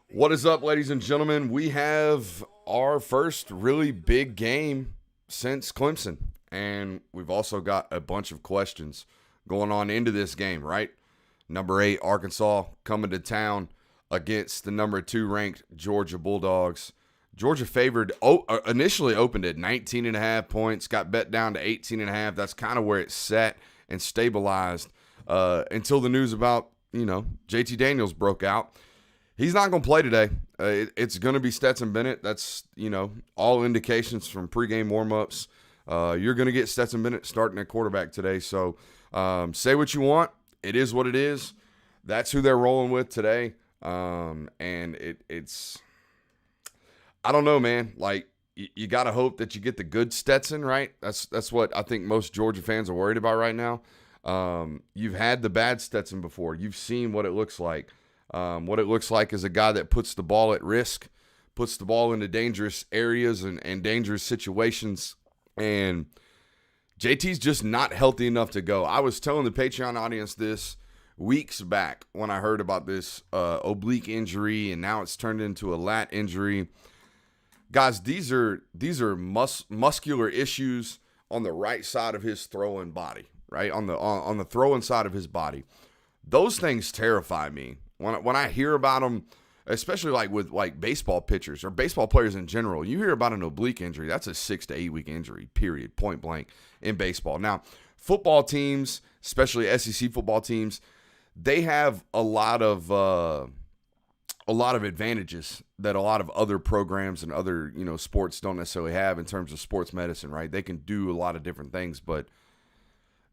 What is up, ladies and gentlemen? We have our first really big game since Clemson, and we've also got a bunch of questions going on into this game, right? Number 8, Arkansas coming to town against the number 2 ranked Georgia Bulldogs. Georgia favored, initially opened at 19.5 points, got bet down to 18.5. That's kind of where it sat and stabilized until the news about, JT Daniels broke out. He's not going to play today. It's going to be Stetson Bennett. That's, all indications from pregame warmups. You're going to get Stetson Bennett starting at quarterback today. So say what you want. It is what it is. That's who they're rolling with today. And it's, I don't know, man. Like, you got to hope that you get the good Stetson, right? That's what I think most Georgia fans are worried about right now. You've had the bad Stetson before. You've seen what it looks like. What it looks like is a guy that puts the ball at risk, puts the ball into dangerous areas and dangerous situations. And JT's just not healthy enough to go. I was telling the Patreon audience this weeks back when I heard about this oblique injury, and now it's turned into a lat injury. Guys, these are muscular issues on the right side of his throwing body, right? On the throwing side of his body. Those things terrify me. When I hear about them, especially with baseball pitchers or baseball players in general, you hear about an oblique injury. That's a 6 to 8 week injury, period, point blank in baseball. Now, football teams, especially SEC football teams, they have a lot of advantages that a lot of other programs and other sports don't necessarily have in terms of sports medicine, right? They can do a lot of different things, but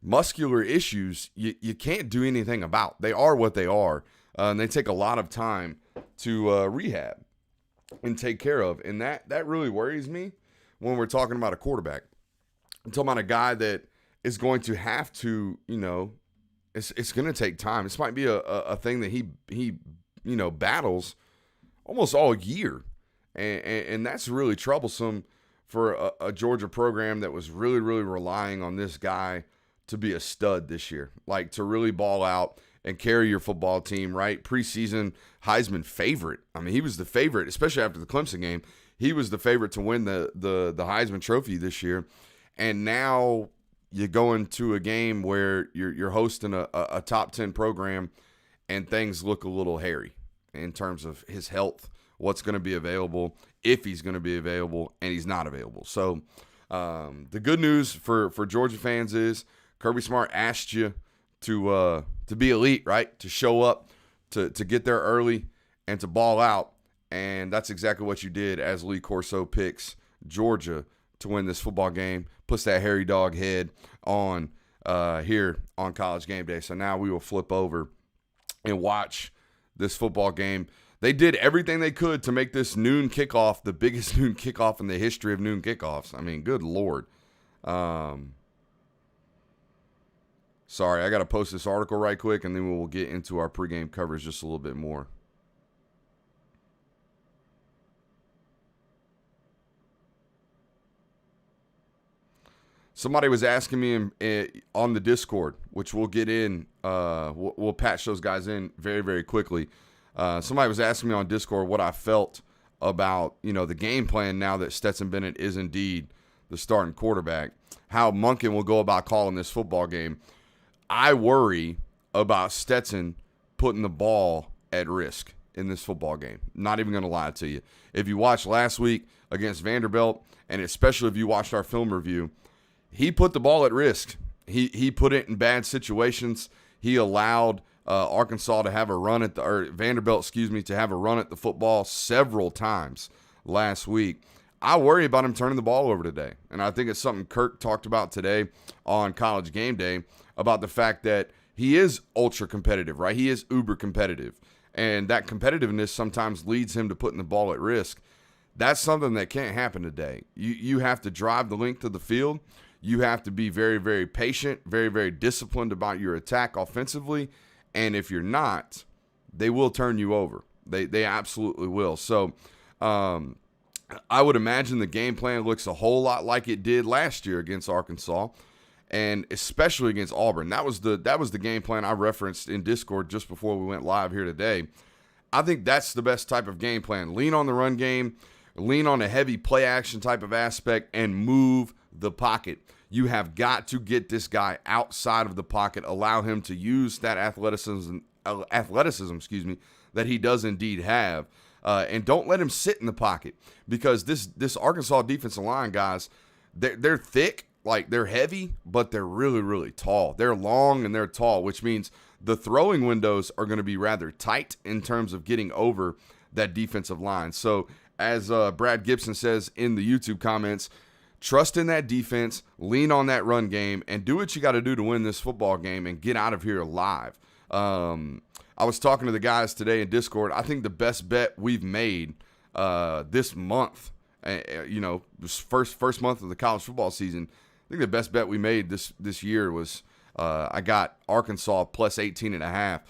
muscular issues you can't do anything about. They are what they are. And they take a lot of time to rehab and take care of. And that really worries me when we're talking about a quarterback. I'm talking about a guy that is going to have to, it's going to take time. This might be a thing that he battles almost all year. And that's really troublesome for a Georgia program that was really, really relying on this guy to be a stud this year, like to really ball out and carry your football team, right? Preseason Heisman favorite. I mean, he was the favorite, especially after the Clemson game. He was the favorite to win the Heisman Trophy this year. And now you go into a game where you're hosting a top 10 program and things look a little hairy in terms of his health, what's going to be available, if he's going to be available, and he's not available. So the good news for Georgia fans is Kirby Smart asked you to be elite, right? To show up, to get there early, and to ball out. And that's exactly what you did as Lee Corso picks Georgia to win this football game, puts that hairy dog head on here on College Game Day. So now we will flip over and watch this football game. They did everything they could to make this noon kickoff the biggest noon kickoff in the history of noon kickoffs. I mean, good Lord. Sorry, I got to post this article right quick, and then we'll get into our pregame coverage just a little bit more. Somebody was asking me on the Discord, which we'll get in. We'll patch those guys in very, very quickly. Somebody was asking me on Discord what I felt about, the game plan now that Stetson Bennett is indeed the starting quarterback, how Monken will go about calling this football game. I worry about Stetson putting the ball at risk in this football game. Not even going to lie to you. If you watched last week against Vanderbilt, and especially if you watched our film review, he put the ball at risk. He put it in bad situations. He allowed Arkansas to have a run at Vanderbilt, to have a run at the football several times last week. I worry about him turning the ball over today. And I think it's something Kirk talked about today on College Game Day, about the fact that he is ultra competitive, right? He is uber competitive. And that competitiveness sometimes leads him to putting the ball at risk. That's something that can't happen today. You have to drive the length of the field. You have to be very, very patient, very, very disciplined about your attack offensively. And if you're not, they will turn you over. They absolutely will. So I would imagine the game plan looks a whole lot like it did last year against Arkansas. and especially against Auburn. That was the game plan I referenced in Discord just before we went live here today. I think that's the best type of game plan. Lean on the run game, lean on a heavy play action type of aspect, and move the pocket. You have got to get this guy outside of the pocket, allow him to use that athleticism, that he does indeed have. And don't let him sit in the pocket, because this Arkansas defensive line, guys, they're thick, like they're heavy, but they're really, really tall. They're long and they're tall, which means the throwing windows are going to be rather tight in terms of getting over that defensive line. So as Brad Gibson says in the YouTube comments, trust in that defense, lean on that run game, and do what you got to do to win this football game and get out of here alive. I was talking to the guys today in Discord. I think the best bet we've made this month, first month of the college football season, I think the best bet we made this year was I got Arkansas plus 18.5.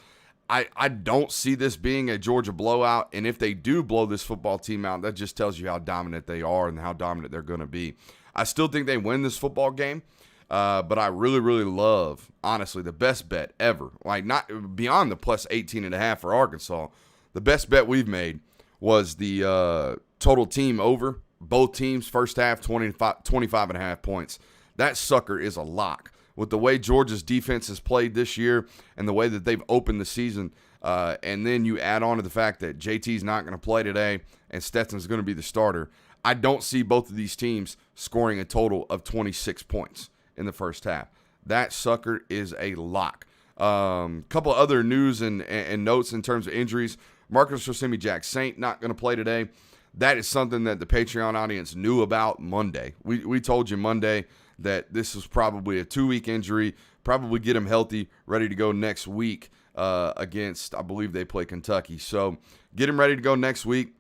I don't see this being a Georgia blowout, and if they do blow this football team out, that just tells you how dominant they are and how dominant they're going to be. I still think they win this football game. But I really, really love, honestly, the best bet ever. Like, not beyond the plus 18.5 for Arkansas. The best bet we've made was the total team over. Both teams, first half, 25.5 points. That sucker is a lock. With the way Georgia's defense has played this year and the way that they've opened the season, and then you add on to the fact that JT's not going to play today and Stetson's going to be the starter, I don't see both of these teams scoring a total of 26 points in the first half. That sucker is a lock. Couple other news and notes in terms of injuries. Marcus Rosemy-Jacksaint not going to play today. That is something that the Patreon audience knew about Monday. We told you Monday that this was probably a 2-week injury, probably get him healthy, ready to go next week against, I believe they play Kentucky. So get him ready to go next week.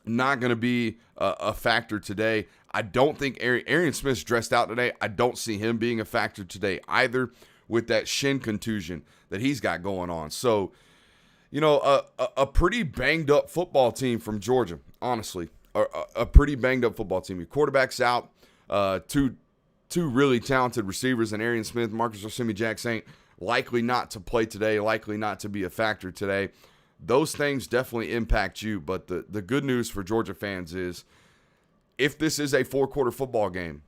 Not going to be a factor today. I don't think Arian Smith's dressed out today. I don't see him being a factor today either, with that shin contusion that he's got going on. So, a pretty banged up football team from Georgia, honestly. A pretty banged up football team. Your quarterback's out. Two really talented receivers in Arian Smith, Marcus Rosemy-Jacksaint, likely not to play today, likely not to be a factor today. Those things definitely impact you, but the good news for Georgia fans is, if this is a 4-quarter football game,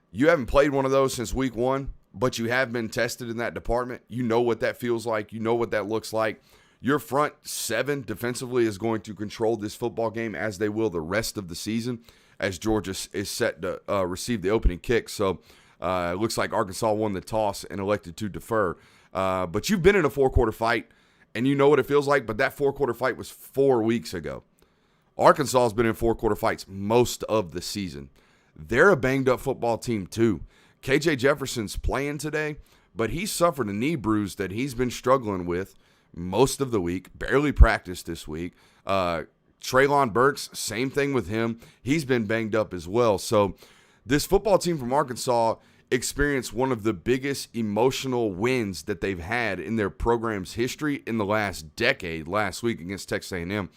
you haven't played one of those since week 1, but you have been tested in that department. You know what that feels like. You know what that looks like. Your front 7 defensively is going to control this football game, as they will the rest of the season, as Georgia is set to receive the opening kick. So it looks like Arkansas won the toss and elected to defer. But you've been in a 4-quarter fight, and you know what it feels like, but that 4-quarter fight was 4 weeks ago. Arkansas has been in 4-quarter fights most of the season. They're a banged-up football team too. KJ Jefferson's playing today, but he suffered a knee bruise that he's been struggling with most of the week, barely practiced this week. Treylon Burks, same thing with him. He's been banged up as well. So this football team from Arkansas experienced one of the biggest emotional wins that they've had in their program's history in the last decade last week against Texas A&M.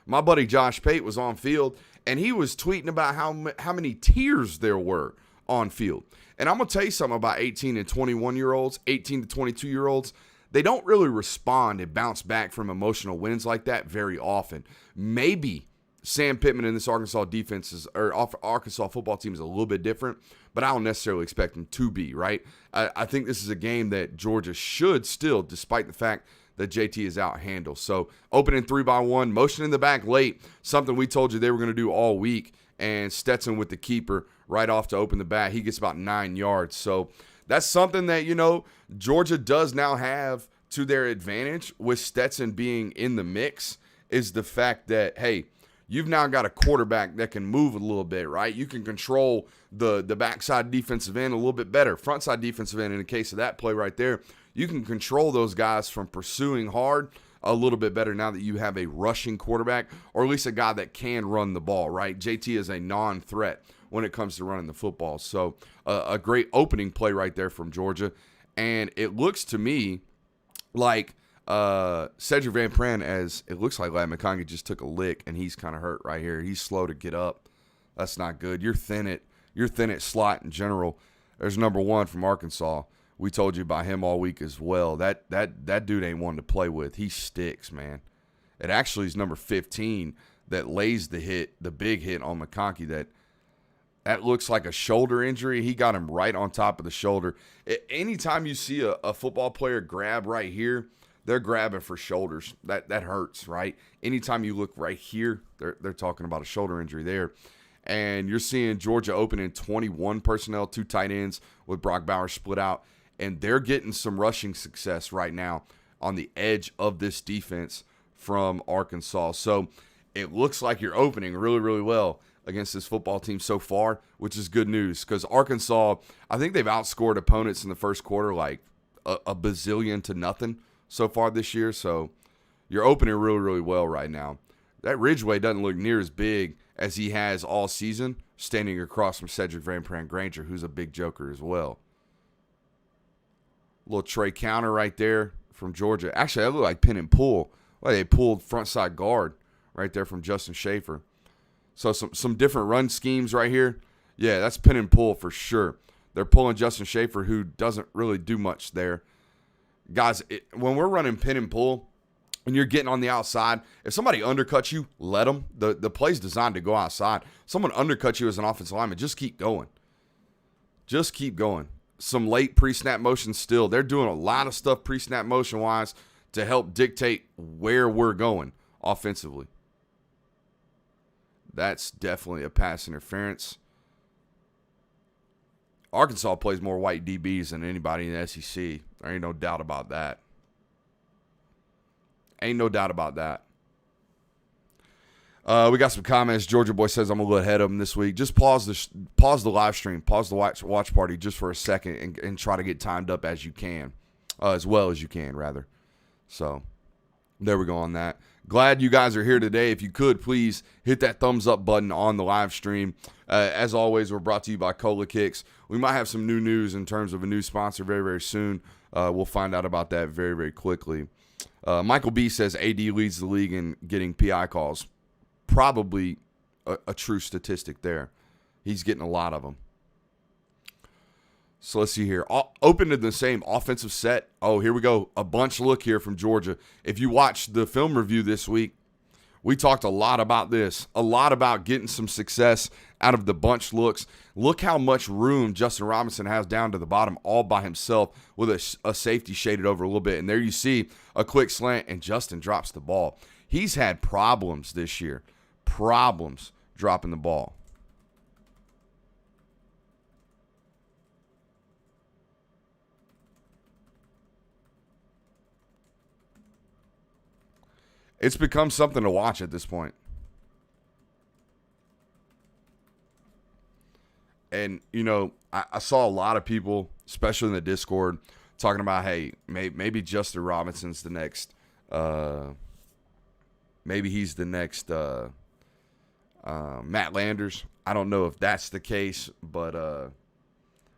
My buddy Josh Pate was on field, and he was tweeting about how many tears there were on field. And I'm going to tell you something about 18 and 21-year-olds, 18 to 22-year-olds. They don't really respond and bounce back from emotional wins like that very often. Maybe Sam Pittman and this Arkansas defense or Arkansas football team is a little bit different, but I don't necessarily expect them to be, right? I think this is a game that Georgia should still, despite the fact that JT is out, handle. So opening 3-by-1, motion in the back late, something we told you they were going to do all week, and Stetson with the keeper right off to open the bat. He gets about 9 yards. So that's something that, Georgia does now have to their advantage with Stetson being in the mix, is the fact that, hey, you've now got a quarterback that can move a little bit, right? You can control the backside defensive end a little bit better. Frontside defensive end, in the case of that play right there, you can control those guys from pursuing hard a little bit better now that you have a rushing quarterback, or at least a guy that can run the ball, right? JT is a non-threat when it comes to running the football. So a great opening play right there from Georgia. And it looks to me like Cedric Van Pran, as it looks like Lad McConkey just took a lick and he's kind of hurt right here. He's slow to get up. That's not good. You're thin at slot in general. There's number 1 from Arkansas. We told you about him all week as well. That dude ain't one to play with. He sticks, man. It actually is number 15 that lays the big hit on McConkey. That looks like a shoulder injury. He got him right on top of the shoulder. Anytime you see a football player grab right here, they're grabbing for shoulders. That hurts, right? Anytime you look right here, they're talking about a shoulder injury there. And you're seeing Georgia open in 21 personnel, 2 tight ends with Brock Bowers split out. And they're getting some rushing success right now on the edge of this defense from Arkansas. So it looks like you're opening really, really well against this football team so far, which is good news because Arkansas, I think they've outscored opponents in the first quarter like a bazillion to nothing so far this year. So you're opening really, really well right now. That Ridgeway doesn't look near as big as he has all season, standing across from Cedric Van Pran Granger, who's a big joker as well. Little Trey counter right there from Georgia. Actually, that looked like pin and pull. Well, they pulled front side guard right there from Justin Schaefer. So some different run schemes right here. Yeah, that's pin and pull for sure. They're pulling Justin Schaefer, who doesn't really do much there. Guys, when we're running pin and pull and you're getting on the outside, if somebody undercuts you, let them. The play's designed to go outside. Someone undercuts you as an offensive lineman, just keep going. Just keep going. Some late pre-snap motion still. They're doing a lot of stuff pre-snap motion-wise to help dictate where we're going offensively. That's definitely a pass interference. Arkansas plays more white DBs than anybody in the SEC. There ain't no doubt about that. Ain't no doubt about that. We got some comments. Georgia Boy says I'm a little ahead of him this week. Just pause the live stream, pause the watch party just for a second and try to get timed up as you can, as well as you can, rather. So there we go on that. Glad you guys are here today. If you could, please hit that thumbs up button on the live stream. As always, we're brought to you by Cola Kicks. We might have some new news in terms of a new sponsor very, very soon. We'll find out about that very, very quickly. Michael B says AD leads the league in getting PI calls. Probably a true statistic there. He's getting a lot of them. So let's see here. Open to the same offensive set. Oh, here we go. A bunch look here from Georgia. If you watched the film review this week, we talked a lot about this. A lot about getting some success out of the bunch looks. Look how much room Justin Robinson has down to the bottom all by himself with a safety shaded over a little bit. And there you see a quick slant, and Justin drops the ball. He's had problems this year. Problems dropping the ball. It's become something to watch at this point. And, you know, I saw a lot of people, especially in the Discord, talking about, hey, maybe Justin Robinson's the next, maybe he's the next Matt Landers. I don't know if that's the case, but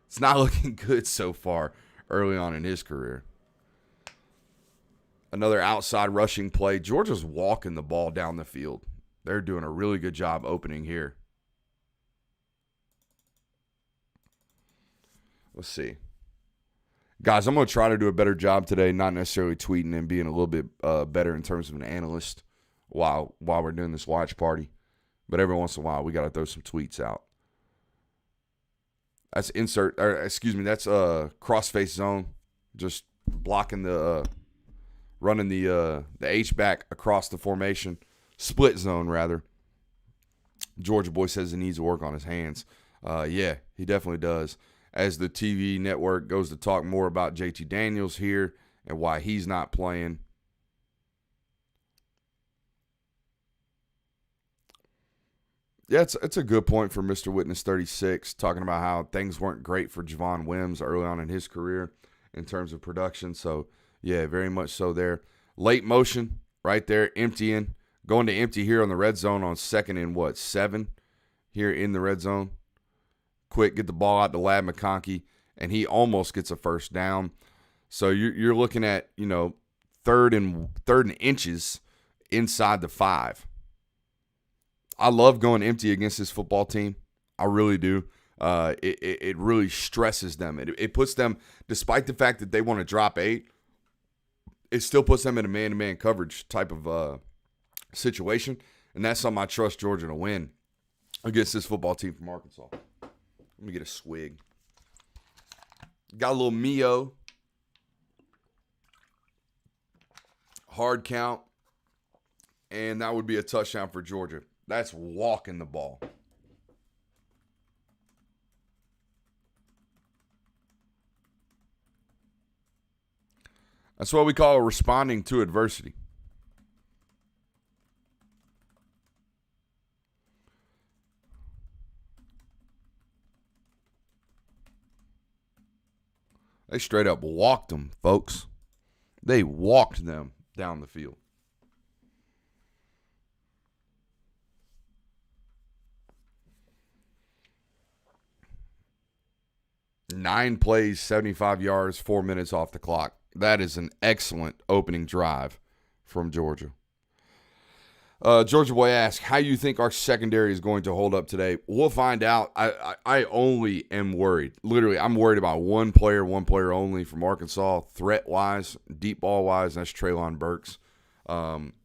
it's not looking good so far early on in his career. Another outside rushing play. Georgia's walking the ball down the field. They're doing a really good job opening here. Let's see. Guys, I'm going to try to do a better job today, not necessarily tweeting and being a little bit better in terms of an analyst while we're doing this watch party. But every once in a while, we got to throw some tweets out. That's that's crossface zone. Just blocking the running the H-back across the formation. Split zone, rather. Georgia Boy says he needs to work on his hands. Yeah, he definitely does. As the TV network goes to talk more about JT Daniels here and why he's not playing. Yeah, it's a good point for Mr. Witness 36, talking about how things weren't great for Javon Wims early on in his career in terms of production. So, yeah, very much so there. Late motion right there, emptying. Going to empty here on the red zone on 2nd and 7 here in the red zone. Quick, get the ball out to Lad McConkey, and he almost gets a first down. So you're looking at, you know, third and inches inside the 5. I love going empty against this football team. I really do. It really stresses them. It puts them, despite the fact that they want to drop 8, it still puts them in a man-to-man coverage type of situation, and that's something I trust Georgia to win against this football team from Arkansas. Let me get a swig. Got a little Mio. Hard count. And that would be a touchdown for Georgia. That's walking the ball. That's what we call responding to adversity. They straight up walked them, folks. They walked them down the field. Nine plays, 75 yards, 4 minutes off the clock. That is an excellent opening drive from Georgia. Georgia Boy asks, how you think our secondary is going to hold up today? We'll find out. I only am worried. Literally, I'm worried about one player only from Arkansas, threat-wise, deep ball-wise, and that's Treylon Burks.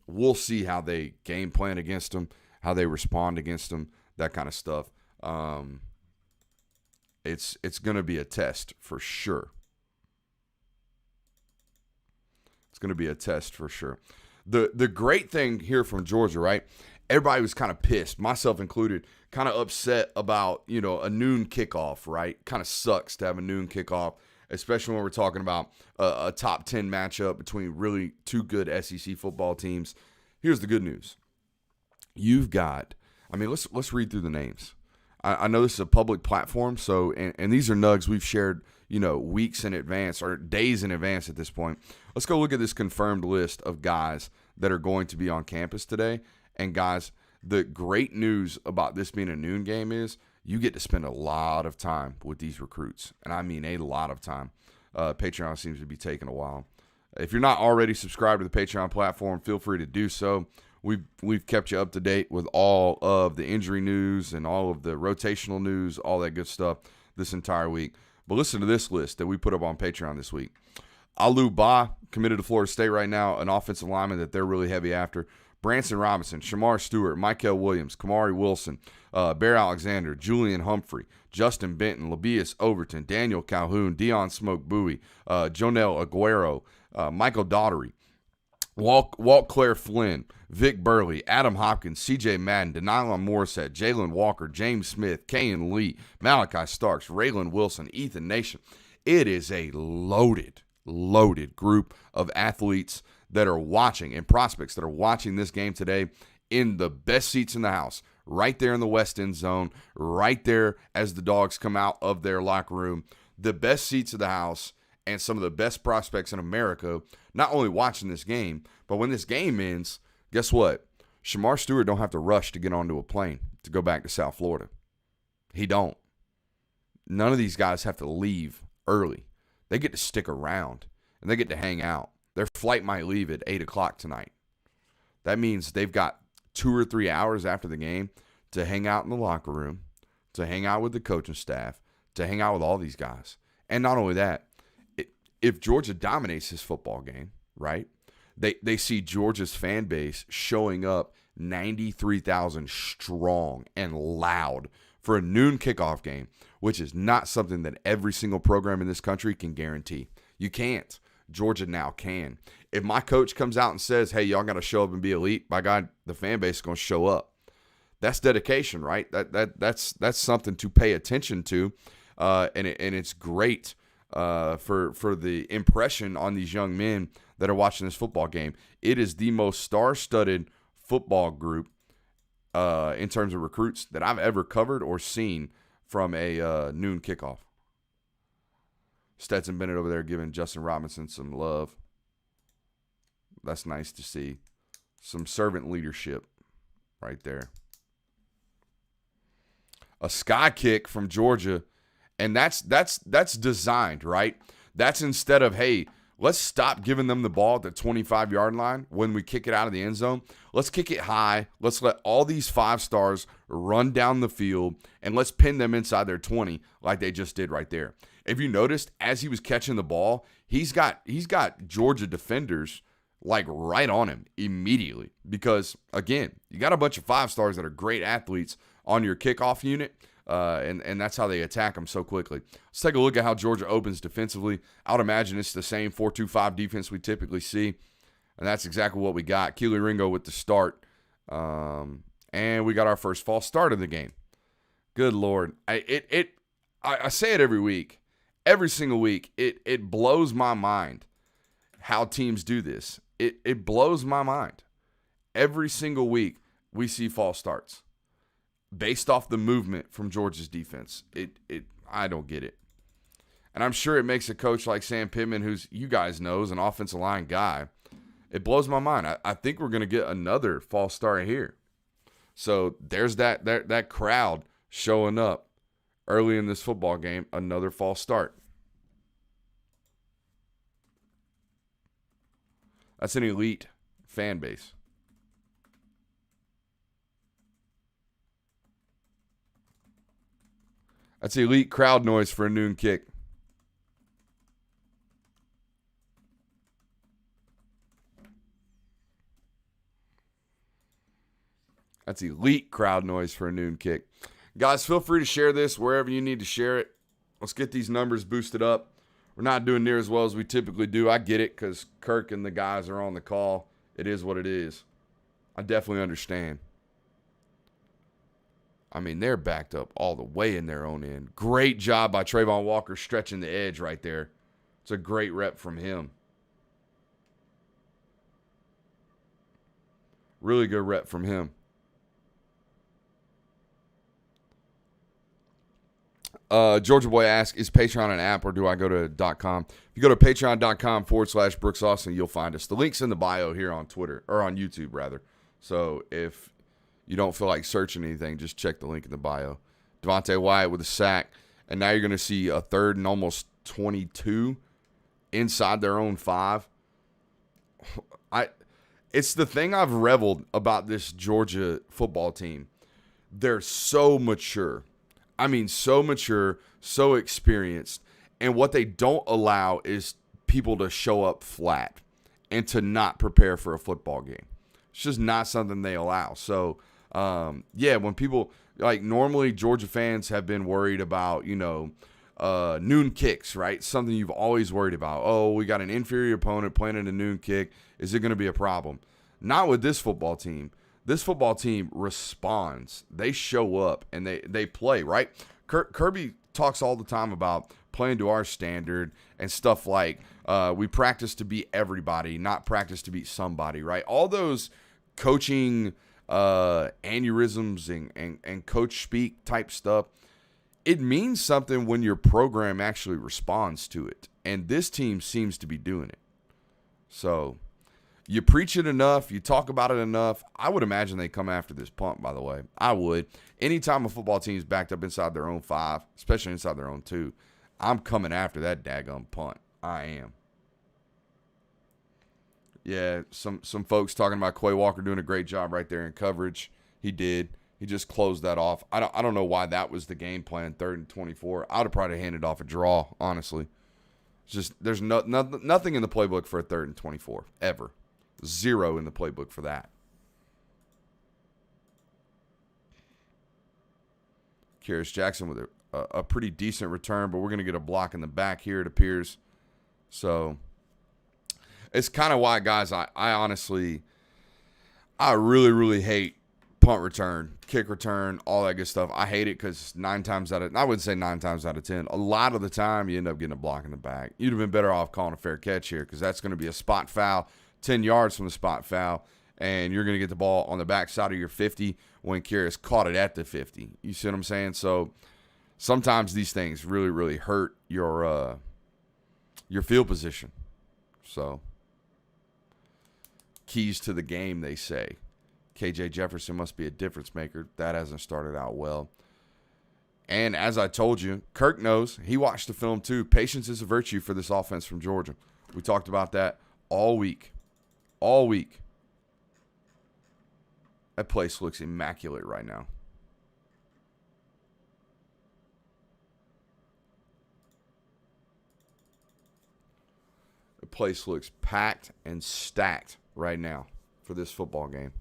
We'll see how they game plan against them, how they respond against them, that kind of stuff. It's going to be a test for sure. It's going to be a test for sure. The great thing here from Georgia, right? Everybody was kind of pissed, myself included, kind of upset about, a noon kickoff, right? Kind of sucks to have a noon kickoff, especially when we're talking about a top 10 matchup between really two good SEC football teams. Here's the good news. You've got, let's read through the names. I know this is a public platform, so and these are nugs we've shared, weeks in advance or days in advance at this point. Let's go look at this confirmed list of guys that are going to be on campus today. And guys, the great news about this being a noon game is you get to spend a lot of time with these recruits, and I mean a lot of time. Patreon seems to be taking a while. If you're not already subscribed to the Patreon platform, feel free to do so. We've kept you up to date with all of the injury news and all of the rotational news, all that good stuff this entire week. But listen to this list that we put up on Patreon this week. Alu Ba, committed to Florida State right now, an offensive lineman that they're really heavy after. Branson Robinson, Shamar Stewart, Michael Williams, Kamari Wilson, Bear Alexander, Julian Humphrey, Justin Benton, Labias Overton, Daniel Calhoun, Deion Smoke Bowie, Jonel Aguero, Michael Daughtery, Walt Claire Flynn, Vic Burley, Adam Hopkins, C.J. Madden, Denylon Morissette, Jalen Walker, James Smith, Kayan Lee, Malachi Starks, Raylan Wilson, Ethan Nation. It is a loaded group of athletes that are watching and prospects that are watching this game today in the best seats in the house, right there in the West End zone, right there as the dogs come out of their locker room. The best seats of the house and some of the best prospects in America, not only watching this game, but when this game ends, guess what? Shamar Stewart don't have to rush to get onto a plane to go back to South Florida. He don't. None of these guys have to leave early. They get to stick around, and they get to hang out. Their flight might leave at 8 o'clock tonight. That means they've got 2 or 3 hours after the game to hang out in the locker room, to hang out with the coaching staff, to hang out with all these guys. And not only that, if Georgia dominates this football game, right, they see Georgia's fan base showing up 93,000 strong and loud for a noon kickoff game, which is not something that every single program in this country can guarantee. You can't. Georgia now can. If my coach comes out and says, hey, y'all got to show up and be elite, by God, the fan base is going to show up. That's dedication, right? That's something to pay attention to, and it's great for the impression on these young men that are watching this football game. It is the most star-studded football group in terms of recruits that I've ever covered or seen from a noon kickoff. Stetson Bennett over there giving Justin Robinson some love. That's nice to see. Some servant leadership right there. A sky kick from Georgia, and that's designed, right? That's instead of, hey, Let's stop giving them the ball at the 25-yard line when we kick it out of the end zone. Let's kick it high. Let's let all these 5 stars run down the field, and let's pin them inside their 20 like they just did right there. If you noticed, as he was catching the ball, he's got Georgia defenders like right on him immediately because, again, you got a bunch of 5 stars that are great athletes on your kickoff unit. And that's how they attack them so quickly. Let's take a look at how Georgia opens defensively. I would imagine it's the same 4-2-5 defense we typically see, and that's exactly what we got. Keely Ringo with the start, and we got our first false start of the game. Good Lord. I say it every week. Every single week, it blows my mind how teams do this. It blows my mind. Every single week, we see false starts. Based off the movement from Georgia's defense. I don't get it. And I'm sure it makes a coach like Sam Pittman, who's, you guys know, is an offensive line guy. It blows my mind. I think we're going to get another false start here. So there's that crowd showing up early in this football game. Another false start. That's an elite fan base. That's elite crowd noise for a noon kick. That's elite crowd noise for a noon kick. Guys, feel free to share this wherever you need to share it. Let's get these numbers boosted up. We're not doing near as well as we typically do. I get it because Kirk and the guys are on the call. It is what it is. I definitely understand. I mean, they're backed up all the way in their own end. Great job by Trayvon Walker stretching the edge right there. It's a great rep from him. Really good rep from him. Georgia Boy asks, is Patreon an app or do I go to .com? If you go to patreon.com/Brooks Austin, you'll find us. The link's in the bio here on Twitter, or on YouTube, rather. So if you don't feel like searching anything, just check the link in the bio. Devontae Wyatt with a sack. And now you're going to see a 3rd and almost 22 inside their own 5. It's the thing I've reveled about this Georgia football team. They're so mature. I mean, so mature, so experienced. And what they don't allow is people to show up flat and to not prepare for a football game. It's just not something they allow. So, when people, like, normally Georgia fans have been worried about, noon kicks, right? Something you've always worried about. Oh, we got an inferior opponent planning a noon kick. Is it going to be a problem? Not with this football team. This football team responds. They show up and they play, right? Kirby talks all the time about playing to our standard and stuff like we practice to beat everybody, not practice to beat somebody, right? All those coaching aneurysms and coach speak type stuff, it means something when your program actually responds to it. And this team seems to be doing it. So you preach it enough, you talk about it enough. I would imagine they come after this punt, by the way. I would. Anytime a football team is backed up inside their own 5, especially inside their own 2, I'm coming after that daggum punt. I am. Yeah, some folks talking about Quay Walker doing a great job right there in coverage. He did. He just closed that off. I don't know why that was the game plan, 3rd and 24. I would have probably handed off a draw, honestly. It's just there's nothing in the playbook for a 3rd and 24, ever. 0 in the playbook for that. Kyrus Jackson with a pretty decent return, but we're going to get a block in the back here, it appears. So it's kind of why, guys, I honestly, I really, really hate punt return, kick return, all that good stuff. I hate it because I wouldn't say 9 times out of 10, a lot of the time you end up getting a block in the back. You'd have been better off calling a fair catch here because that's going to be a spot foul, 10 yards from the spot foul, and you're going to get the ball on the backside of your 50 when Kyrus caught it at the 50. You see what I'm saying? So sometimes these things really, really hurt your field position. So keys to the game, they say. KJ Jefferson must be a difference maker. That hasn't started out well. And as I told you, Kirk knows. He watched the film too. Patience is a virtue for this offense from Georgia. We talked about that all week. All week. That place looks immaculate right now. The place looks packed and stacked right now for this football game.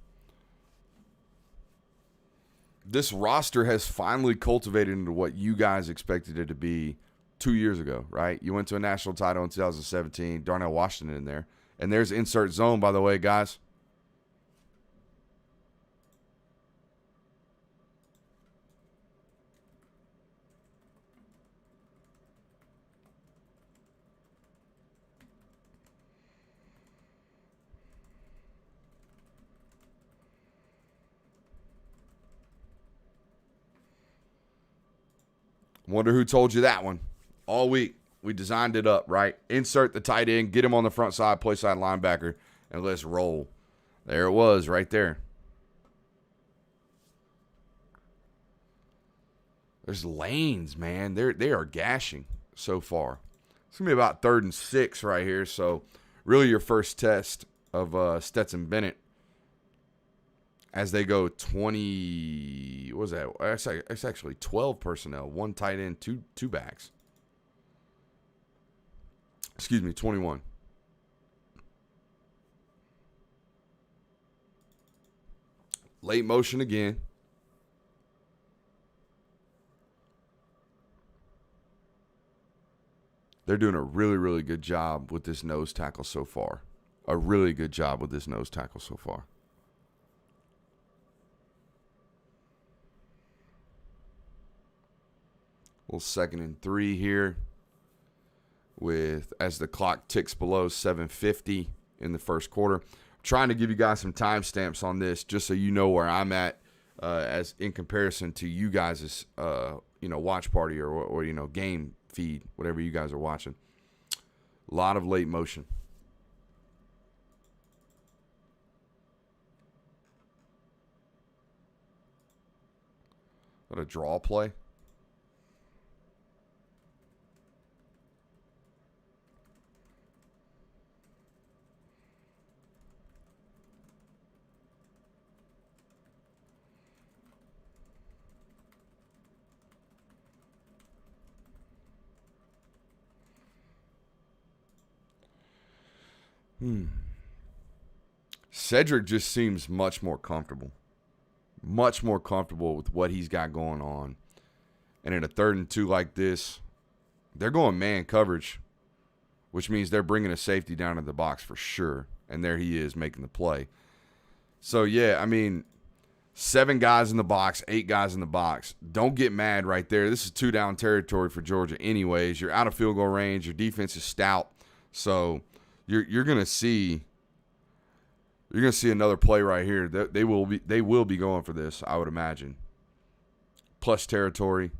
This roster has finally cultivated into what you guys expected it to be 2 years ago, right? You went to a national title in 2017, Darnell Washington in there. And there's insert zone, by the way, guys. Wonder who told you that one. All week, we designed it up, right? Insert the tight end, get him on the front side, play side linebacker, and let's roll. There it was, right there. There's lanes, man. They are gashing so far. It's going to be about 3rd and 6 right here, so really your first test of Stetson Bennett as they go 20, what was that? It's actually 12 personnel, 1 tight end, two backs. Excuse me, 21. Late motion again. They're doing a really, really good job with this nose tackle so far. A really good job with this nose tackle so far. Little 2nd and 3 here with as the clock ticks below 7:50 in the first quarter. I'm trying to give you guys some timestamps on this just so you know where I'm at as in comparison to you guys' watch party or game feed, whatever you guys are watching. A lot of late motion. What a draw play. Cedric just seems much more comfortable. Much more comfortable with what he's got going on. And in a 3rd and 2 like this, they're going man coverage, which means they're bringing a safety down to the box for sure. And there he is making the play. So, yeah, I mean, 7 guys in the box, 8 guys in the box. Don't get mad right there. This is 2-down territory for Georgia anyways. You're out of field goal range. Your defense is stout. So you're going to see another play right here. They will be going for this, I would imagine. Plus territory.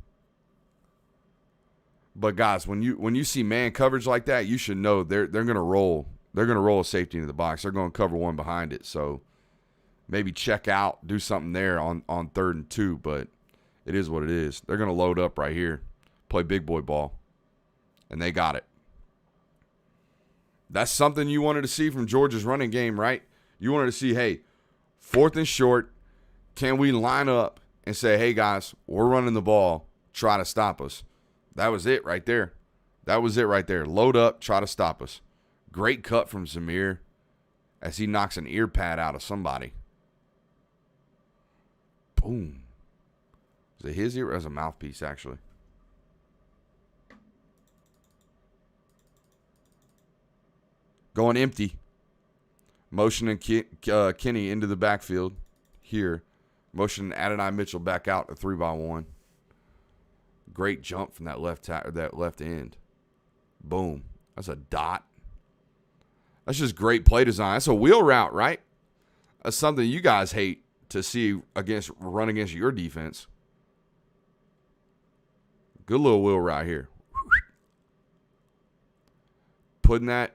But guys, when you see man coverage like that, you should know they're going to roll. They're going to roll a safety into the box. They're going to cover one behind it. So maybe check out, do something there on 3rd and 2, but it is what it is. They're going to load up right here, play big boy ball, and they got it. That's something you wanted to see from Georgia's running game, right? You wanted to see, hey, 4th and short, can we line up and say, hey, guys, we're running the ball, try to stop us. That was it right there. Load up, try to stop us. Great cut from Zamir as he knocks an ear pad out of somebody. Boom. Is it his ear? Or was a mouthpiece, actually. Going empty. Motioning Kenny into the backfield here. Motioning Adonai Mitchell back out to 3-by-1. Great jump from that left end. Boom. That's a dot. That's just great play design. That's a wheel route, right? That's something you guys hate to see run against your defense. Good little wheel route here. Putting that,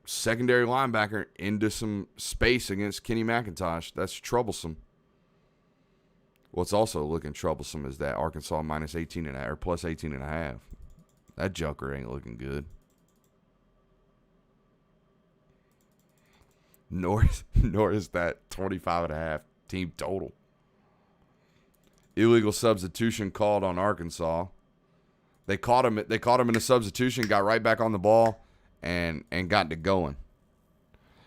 secondary linebacker into some space against Kenny McIntosh. That's troublesome. What's also looking troublesome is that Arkansas minus 18.5 or plus 18.5. That joker ain't looking good. nor is that 25.5 team total. Illegal substitution called on Arkansas. They caught him in a substitution, got right back on the ball, and got to going.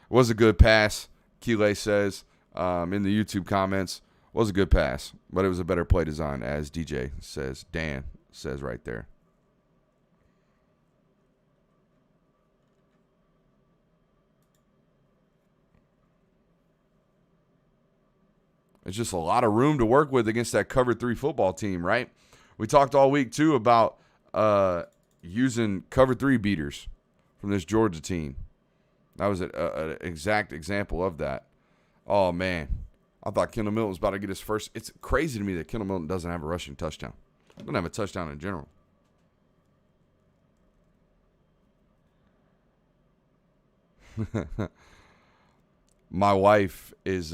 It was a good pass, Kile says in the YouTube comments. Was a good pass, but it was a better play design, as DJ says. Dan says right there. It's just a lot of room to work with against that cover 3 football team, right? We talked all week, too, about using cover 3 beaters from this Georgia team. That was an exact example of that. Oh, man. I thought Kendall Milton was about to get his first. It's crazy to me that Kendall Milton doesn't have a rushing touchdown. Doesn't have a touchdown in general. My wife is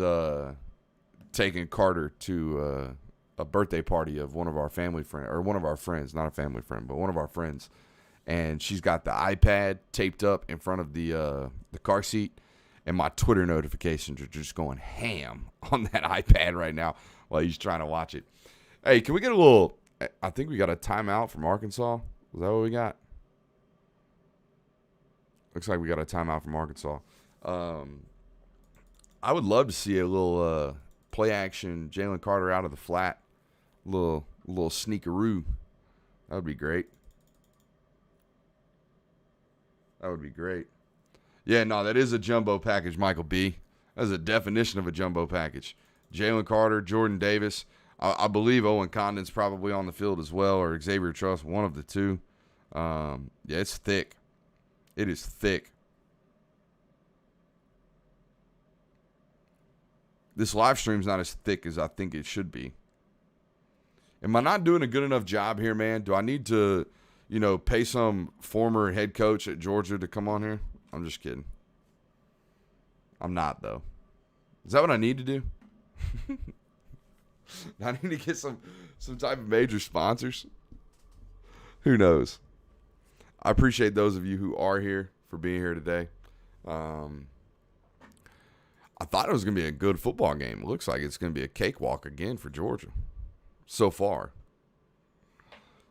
taking Carter to a birthday party of one of our family friends, or one of our friends, not a family friend, but one of our friends. And she's got the iPad taped up in front of the car seat. And my Twitter notifications are just going ham on that iPad right now while he's trying to watch it. Hey, can we get a little – I think we got a timeout from Arkansas. Is that what we got? Looks like we got a timeout from Arkansas. I would love to see a little play action Jalen Carter out of the flat. A little sneakeroo. That would be great. That would be great. Yeah, no, that is a jumbo package, Michael B. That's a definition of a jumbo package. Jalen Carter, Jordan Davis. I believe Owen Condon's probably on the field as well, or Xavier Truss, one of the two. Yeah, it's thick. It is thick. This live stream's not as thick as I think it should be. Am I not doing a good enough job here, man? Do I need to, pay some former head coach at Georgia to come on here? I'm just kidding. I'm not, though. Is that what I need to do? I need to get some type of major sponsors. Who knows? I appreciate those of you who are here for being here today. I thought it was going to be a good football game. It looks like it's going to be a cakewalk again for Georgia so far.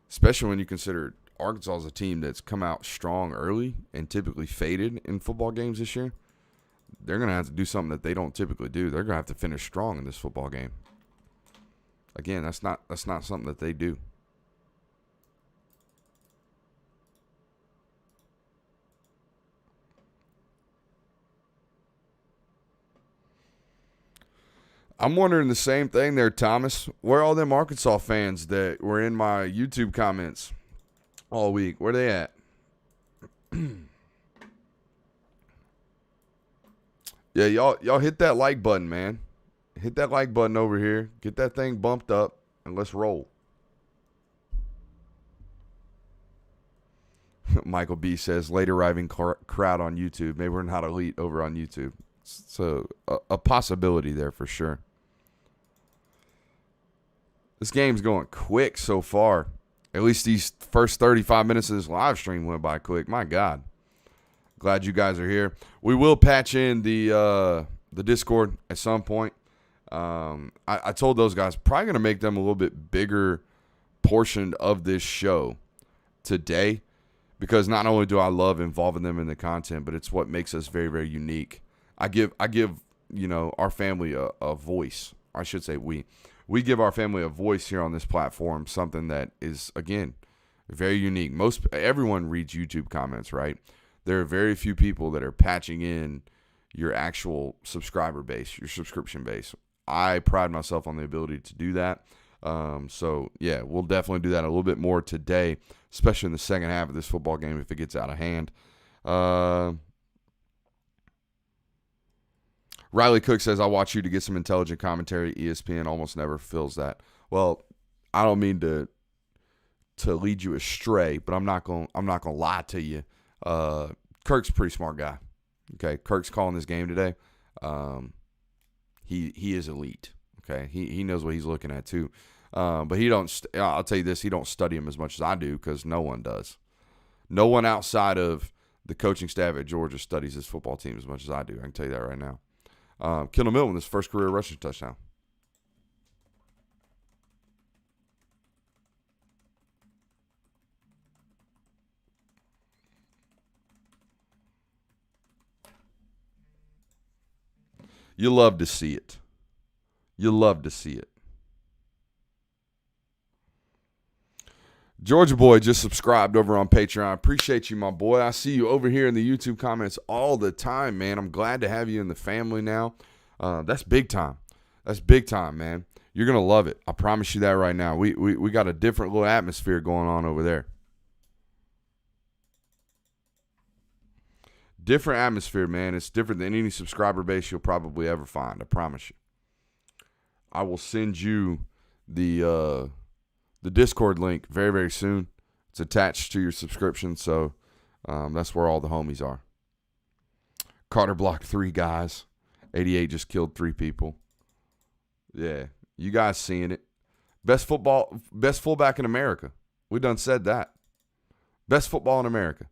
Especially when you consider Arkansas is a team that's come out strong early and typically faded in football games this year. They're going to have to do something that they don't typically do. They're going to have to finish strong in this football game. Again, that's not something that they do. I'm wondering the same thing there, Thomas. Where are all them Arkansas fans that were in my YouTube comments all week? Where they at? Yeah, y'all hit that like button, man. Hit that like button over here. Get that thing bumped up, and let's roll. Michael B says, late arriving crowd on YouTube. Maybe we're not elite over on YouTube. So a possibility there for sure. This game's going quick so far. At least these first 35 minutes of this live stream went by quick. My God. Glad you guys are here. We will patch in the Discord at some point. I told those guys, probably going to make them a little bit bigger portion of this show today, because not only do I love involving them in the content, but it's what makes us very, very unique. I give our family a voice. I should say we give our family a voice here on this platform, something that is, again, very unique. Everyone reads YouTube comments, right? There are very few people that are patching in your actual subscriber base, your subscription base. I pride myself on the ability to do that. So, yeah, we'll definitely do that a little bit more today, especially in the second half of this football game if it gets out of hand. Riley Cook says, I watch you to get some intelligent commentary. ESPN almost never fills that. Well, I don't mean to lead you astray, but I'm not going to lie to you. Kirk's a pretty smart guy. Okay, Kirk's calling this game today. He is elite. Okay, he knows what he's looking at too. But he don't. I'll tell you this: he don't study him as much as I do, because no one does. No one outside of the coaching staff at Georgia studies this football team as much as I do. I can tell you that right now. Kendall Milton, his first career rushing touchdown. You love to see it. You love to see it. Georgia Boy just subscribed over on Patreon. I appreciate you, my boy. I see you over here in the YouTube comments all the time, man. I'm glad to have you in the family now. That's big time. That's big time, man. You're going to love it. I promise you that right now. We got a different little atmosphere going on over there. Different atmosphere, man. It's different than any subscriber base you'll probably ever find. I promise you. I will send you the Discord link very, very soon. It's attached to your subscription, so that's where all the homies are. Carter blocked 3 guys. 88 just killed 3 people. Yeah, you guys seeing it. Best fullback in America. We done said that. Best football in America.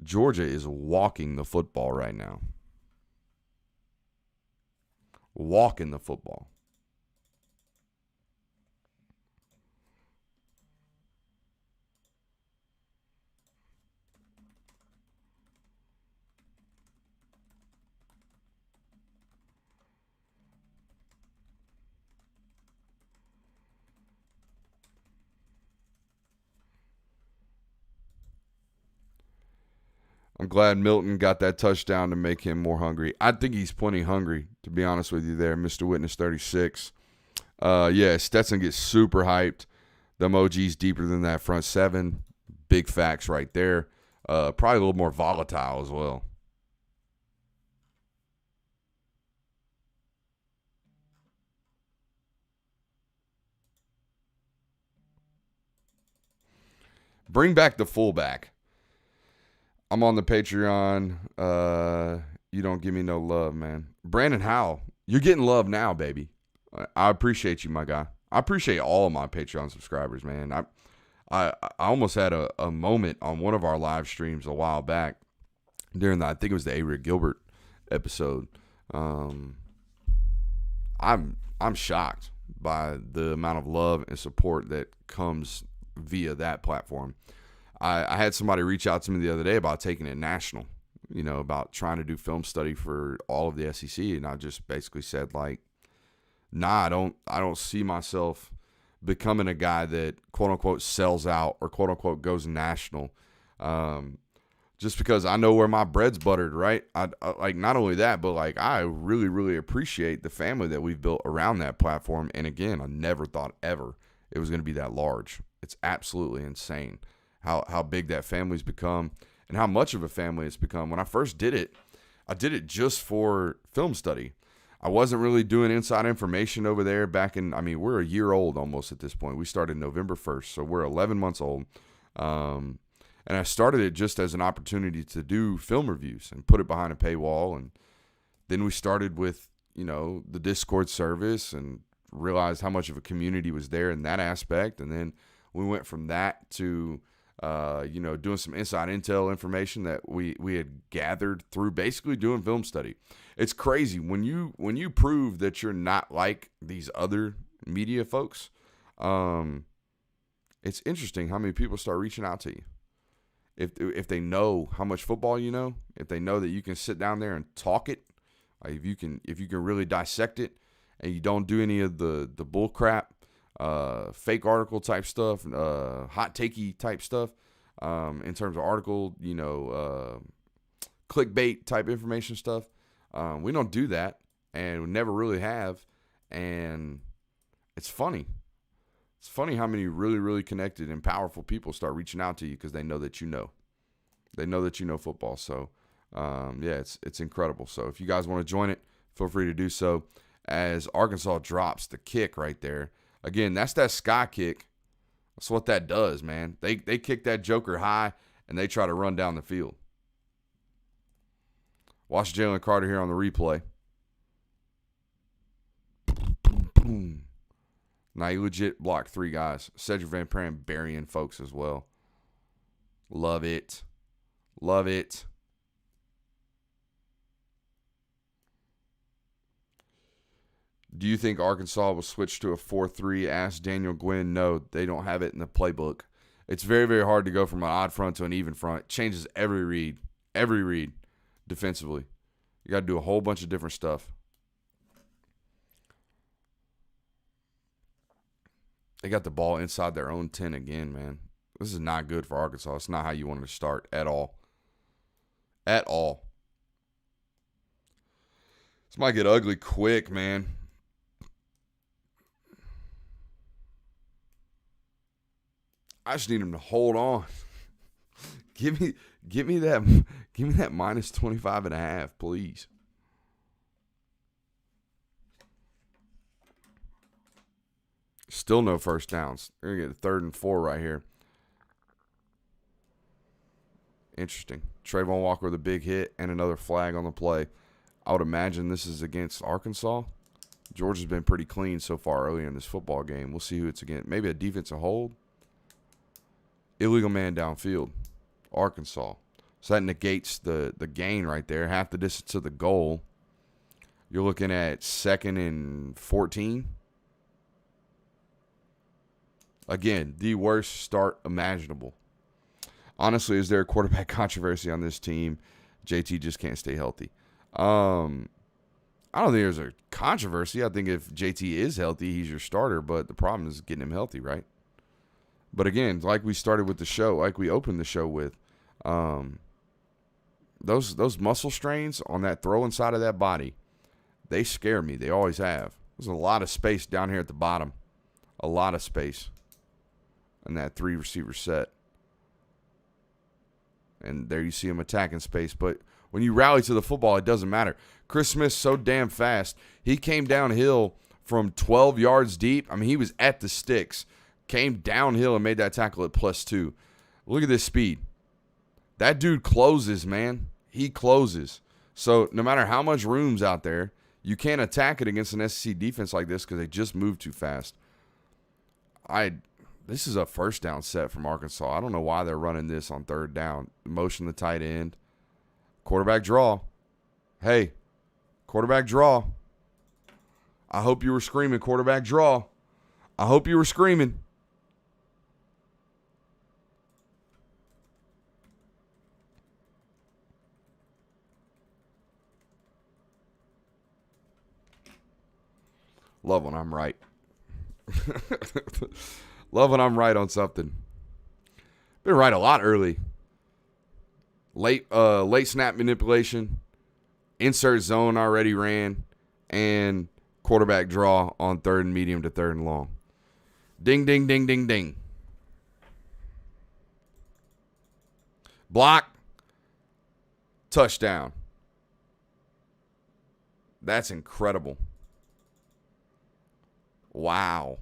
Georgia is walking the football right now. Walking the football. I'm glad Milton got that touchdown to make him more hungry. I think he's plenty hungry, to be honest with you there, Mr. Witness 36. Yeah, Stetson gets super hyped. The emoji's deeper than that front 7. Big facts right there. Probably a little more volatile as well. Bring back the fullback. I'm on the Patreon. You don't give me no love, man. Brandon Howell, you're getting love now, baby. I appreciate you, my guy. I appreciate all of my Patreon subscribers, man. I almost had a moment on one of our live streams a while back during I think it was the A. Rick Gilbert episode. I'm shocked by the amount of love and support that comes via that platform. I had somebody reach out to me the other day about taking it national, about trying to do film study for all of the SEC. And I just basically said, like, nah, I don't see myself becoming a guy that, quote unquote, sells out or, quote unquote, goes national. Just because I know where my bread's buttered, right? I like, not only that, but like, I really, really appreciate the family that we've built around that platform. And again, I never thought ever it was going to be that large. It's absolutely insane how big that family's become and how much of a family it's become. When I first did it, I did it just for film study. I wasn't really doing inside information over there back in, we're a year old almost at this point. We started November 1st, so we're 11 months old. And I started it just as an opportunity to do film reviews and put it behind a paywall. And then we started with, the Discord service and realized how much of a community was there in that aspect. And then we went from that to doing some inside intel information that we had gathered through basically doing film study. It's crazy when you prove that you're not like these other media folks. It's interesting how many people start reaching out to you. If they know how much football you know, if they know that you can sit down there and talk it, if you can really dissect it, and you don't do any of the bull crap, fake article type stuff, hot takey type stuff, in terms of article, clickbait type information stuff. We don't do that, and we never really have. And it's funny. It's funny how many really, really connected and powerful people start reaching out to you because they know that you know. They know that you know football. So, it's incredible. So if you guys want to join it, feel free to do so. As Arkansas drops the kick right there. Again, that's that sky kick. That's what that does, man. They kick that joker high, and they try to run down the field. Watch Jalen Carter here on the replay. Boom. Now, he legit blocked 3 guys. Cedric Van Pran burying folks as well. Love it. Love it. Do you think Arkansas will switch to a 4-3? Ask Daniel Gwynn. No, they don't have it in the playbook. It's very, very hard to go from an odd front to an even front. It changes every read defensively. You got to do a whole bunch of different stuff. They got the ball inside their own 10 again, man. This is not good for Arkansas. It's not how you want to start at all. At all. This might get ugly quick, man. I just need him to hold on. Give me that minus 25.5, please. Still no first downs. They're going to get 3rd and 4 right here. Interesting. Trayvon Walker with a big hit and another flag on the play. I would imagine this is against Arkansas. Georgia's been pretty clean so far early in this football game. We'll see who it's against. Maybe a defensive hold. Illegal man downfield. Arkansas. So that negates the gain right there. Half the distance to the goal. You're looking at 2nd and 14. Again, the worst start imaginable. Honestly, is there a quarterback controversy on this team? JT just can't stay healthy. I don't think there's a controversy. I think if JT is healthy, he's your starter. But the problem is getting him healthy, right? But again, like we started with the show, like we opened the show with, those muscle strains on that throwing side of that body, they scare me. They always have. There's a lot of space down here at the bottom. A lot of space in that 3-receiver set. And there you see him attacking space. But when you rally to the football, it doesn't matter. Chris Smith's so damn fast. He came downhill from 12 yards deep. I mean, he was at the sticks. Came downhill and made that tackle at +2. Look at this speed. That dude closes, man. He closes. So no matter how much room's out there, you can't attack it against an SEC defense like this because they just move too fast. This is a first down set from Arkansas. I don't know why they're running this on 3rd down. Motion the tight end. Quarterback draw. Hey, quarterback draw. I hope you were screaming quarterback draw. I hope you were screaming. Love when I'm right. Love when I'm right on something. Been right a lot early. Late snap manipulation. Insert zone already ran. And quarterback draw on 3rd and medium to 3rd and long. Ding, ding, ding, ding, ding. Block. Touchdown. That's incredible. Wow.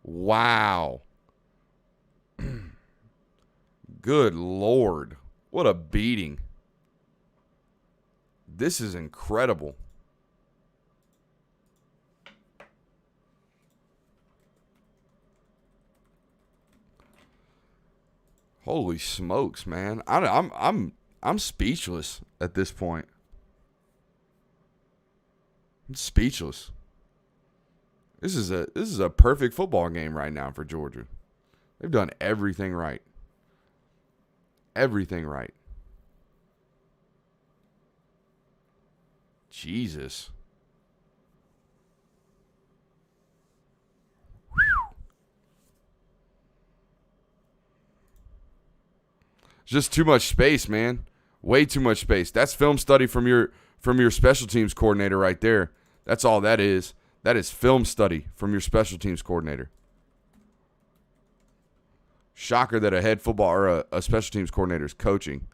Wow. Good Lord. What a beating. This is incredible. Holy smokes, man. I'm speechless at this point. I'm speechless. This is a perfect football game right now for Georgia. They've done everything right. Everything right. Jesus. Just too much space, man. Way too much space. That's film study from your special teams coordinator right there. That's all that is. That is film study from your special teams coordinator. Shocker that a head football or a special teams coordinator is coaching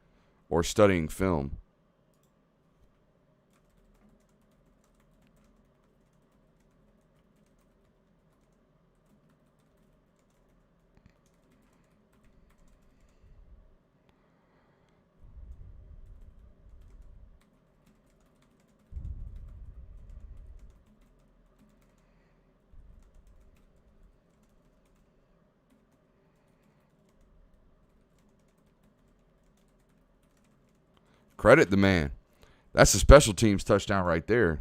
or studying film. Credit the man. That's a special teams touchdown right there.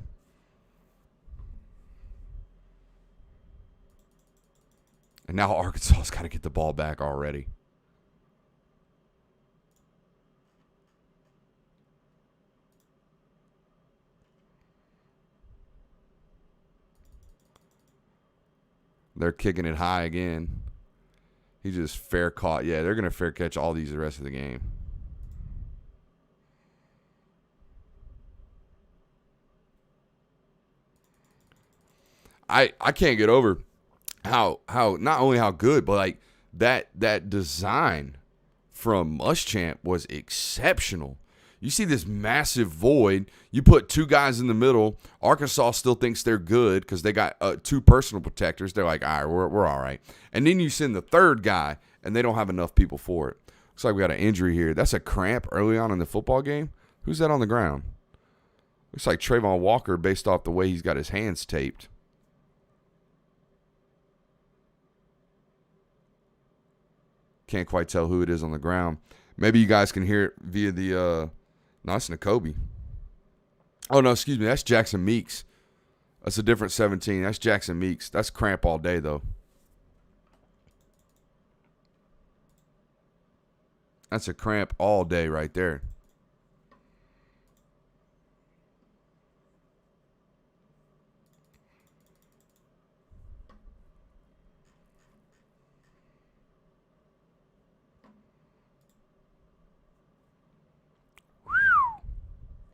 And now Arkansas's got to get the ball back already. They're kicking it high again. He just fair caught. Yeah, they're going to fair catch all these the rest of the game. I can't get over how not only how good, but like that design from Muschamp was exceptional. You see this massive void. You put two guys in the middle. Arkansas still thinks they're good because they got two personal protectors. They're like, all right, we're all right. And then you send the third guy, and they don't have enough people for it. Looks like we got an injury here. That's a cramp early on in the football game. Who's that on the ground? Looks like Trayvon Walker based off the way he's got his hands taped. Can't quite tell who it is on the ground. Maybe you guys can hear it via the no, it's Nakobe. Oh, no, excuse me. That's Jackson Meeks. That's a different 17. That's Jackson Meeks. That's cramp all day, though. That's a cramp all day right there.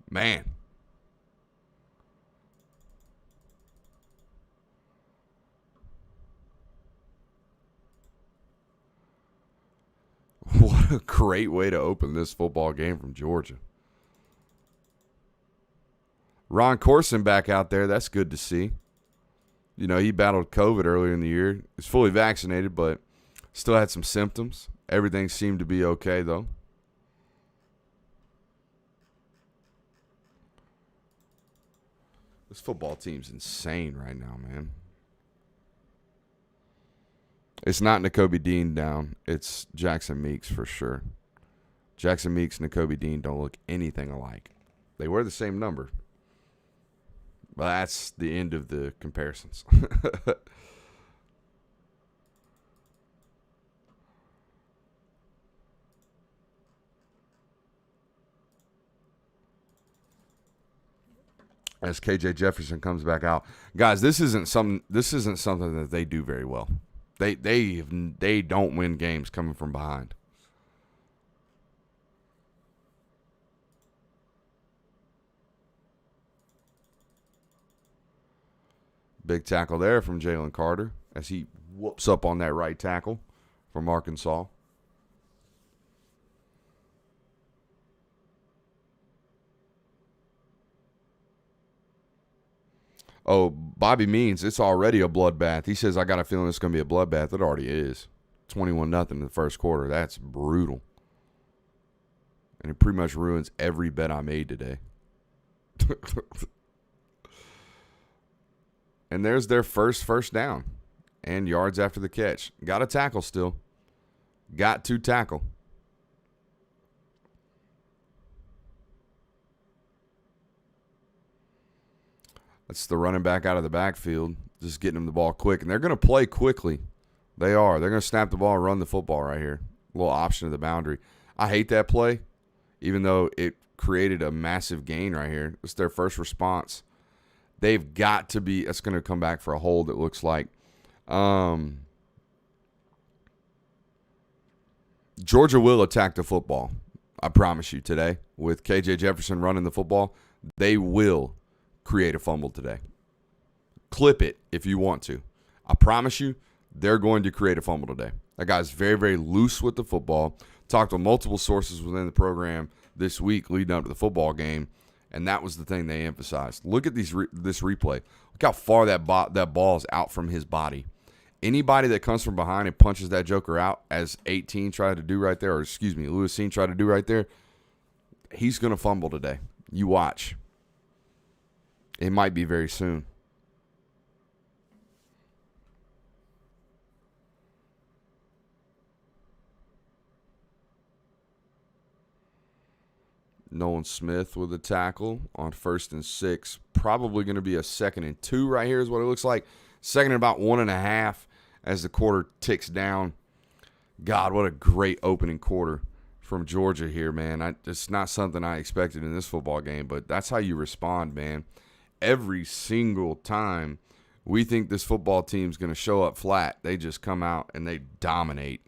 Man. What a great way to open this football game from Georgia. Ron Corson back out there. That's good to see. You know, he battled COVID earlier in the year. He's fully vaccinated, but still had some symptoms. Everything seemed to be okay, though. This football team's insane right now, man. It's not Nakobe Dean down. It's Jackson Meeks for sure. Jackson Meeks and Nakobe Dean don't look anything alike. They wear the same number. But that's the end of the comparisons. As KJ Jefferson comes back out, guys, this isn't something that they do very well. They don't win games coming from behind. Big tackle there from Jalen Carter as he whoops up on that right tackle from Arkansas. Oh, Bobby Means, it's already a bloodbath. He says, I got a feeling it's going to be a bloodbath. It already is. 21-0 in the first quarter. That's brutal. And it pretty much ruins every bet I made today. And there's their first down and yards after the catch. Got a tackle still. Got to tackle. That's the running back out of the backfield, just getting him the ball quick. And they're going to play quickly. They are. They're going to snap the ball and run the football right here. A little option to the boundary. I hate that play, even though it created a massive gain right here. It's their first response. They've got to be – it's going to come back for a hold, it looks like. Georgia will attack the football, I promise you, today. With KJ Jefferson running the football, they will create a fumble today. Clip it if you want to. I promise you, they're going to create a fumble today. That guy's very, very loose with the football. Talked to multiple sources within the program this week leading up to the football game, and that was the thing they emphasized. Look at this replay. Look how far that ball is out from his body. Anybody that comes from behind and punches that joker out, as 18 tried to do right there, or excuse me, Lewisine tried to do right there, he's going to fumble today. You watch. It might be very soon. Nolan Smith with a tackle on 1st and 6. Probably going to be a 2nd and 2 right here is what it looks like. 2nd and about 1.5 as the quarter ticks down. God, what a great opening quarter from Georgia here, man. It's not something I expected in this football game, but that's how you respond, man. Every single time we think this football team's going to show up flat, they just come out and they dominate.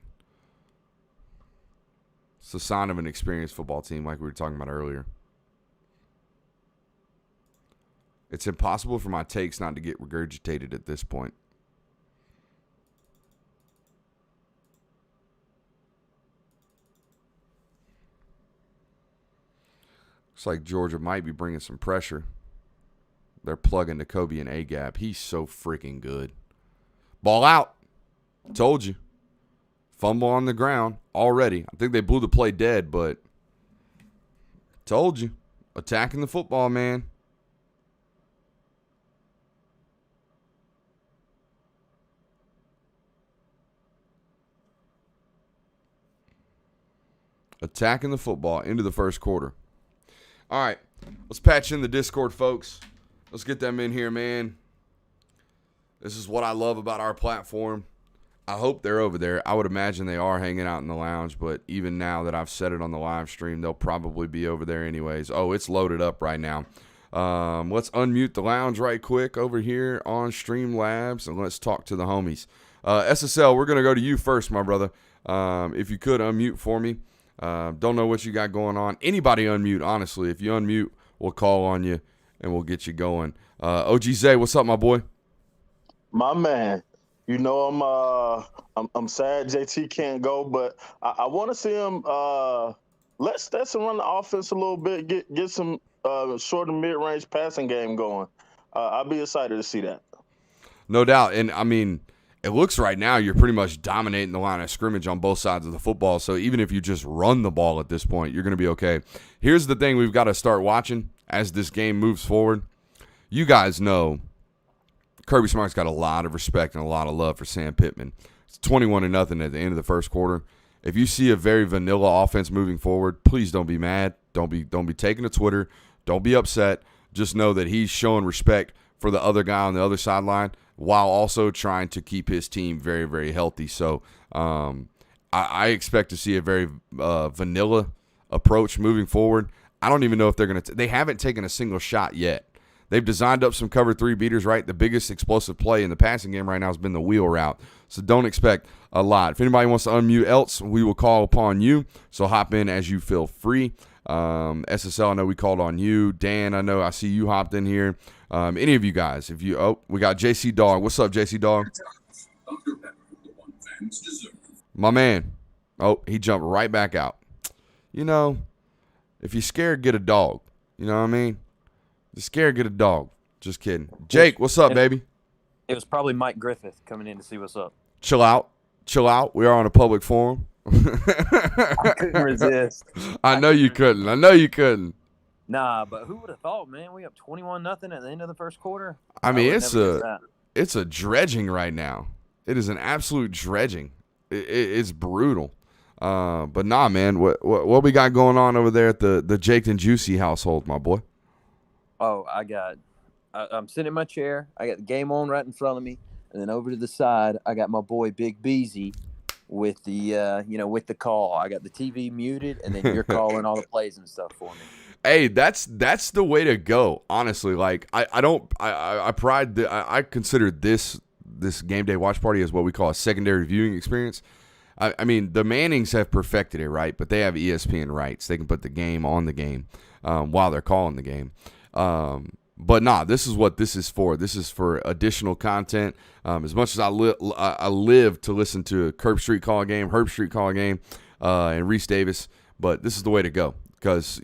It's a sign of an experienced football team like we were talking about earlier. It's impossible for my takes not to get regurgitated at this point. Looks like Georgia might be bringing some pressure. They're plugging Jacoby and A-Gap. He's so freaking good. Ball out. Told you. Fumble on the ground already. I think they blew the play dead, but told you. Attacking the football, man. Attacking the football into the first quarter. All right, let's patch in the Discord, folks. Let's get them in here, man. This is what I love about our platform. I hope they're over there. I would imagine they are hanging out in the lounge, but even now that I've said it on the live stream, they'll probably be over there anyways. Oh, it's loaded up right now. Let's unmute the lounge right quick over here on Streamlabs, and let's talk to the homies. SSL, we're going to go to you first, my brother. If you could unmute for me. Don't know what you got going on. Anybody unmute, honestly. If you unmute, we'll call on you, and we'll get you going. OG Zay, what's up, my boy? My man. You know, I'm sad JT can't go, but I want to see him. Let Stetson run the offense a little bit, get some short and mid-range passing game going. I'll be excited to see that. No doubt. And, I mean, it looks right now you're pretty much dominating the line of scrimmage on both sides of the football. So even if you just run the ball at this point, you're going to be okay. Here's the thing we've got to start watching as this game moves forward. You guys know Kirby Smart's got a lot of respect and a lot of love for Sam Pittman. It's 21-0 at the end of the first quarter. If you see a very vanilla offense moving forward, please don't be mad. Don't be taking to Twitter. Don't be upset. Just know that he's showing respect for the other guy on the other sideline while also trying to keep his team very, very healthy. So I expect to see a very vanilla approach moving forward. I don't even know if they're going to – they haven't taken a single shot yet. They've designed up some cover 3 beaters, right? The biggest explosive play in the passing game right now has been the wheel route. So don't expect a lot. If anybody wants to unmute else, we will call upon you. So hop in as you feel free. SSL, I know we called on you. Dan, I see you hopped in here. Any of you guys, we got JC Dog. What's up, JC Dog? My man. Oh, he jumped right back out. You know, if you're scared, get a dog. You know what I mean? You're scared, get a dog. Just kidding. Jake, what's up, baby? It was probably Mike Griffith coming in to see what's up. Chill out. We are on a public forum. I couldn't resist. I know you couldn't. Nah, but who would have thought, man? We up 21-0 at the end of the first quarter. I mean, it's a dredging right now. It is an absolute dredging. It's brutal. But nah, man, what we got going on over there at the Jake and Juicy household, my boy? Oh, I'm sitting in my chair. I got the game on right in front of me, and then over to the side, I got my boy Big Beezy with the with the call. I got the TV muted, and then you're calling all the plays and stuff for me. Hey, that's the way to go. Honestly, like I consider this game day watch party as what we call a secondary viewing experience. I mean, the Mannings have perfected it, right? But they have ESPN rights. They can put the game on the game while they're calling the game. But nah, this is what this is for. This is for additional content. As much as I live to listen to Curb Street call a game, Herb Street call a game, and Reese Davis, but this is the way to go because,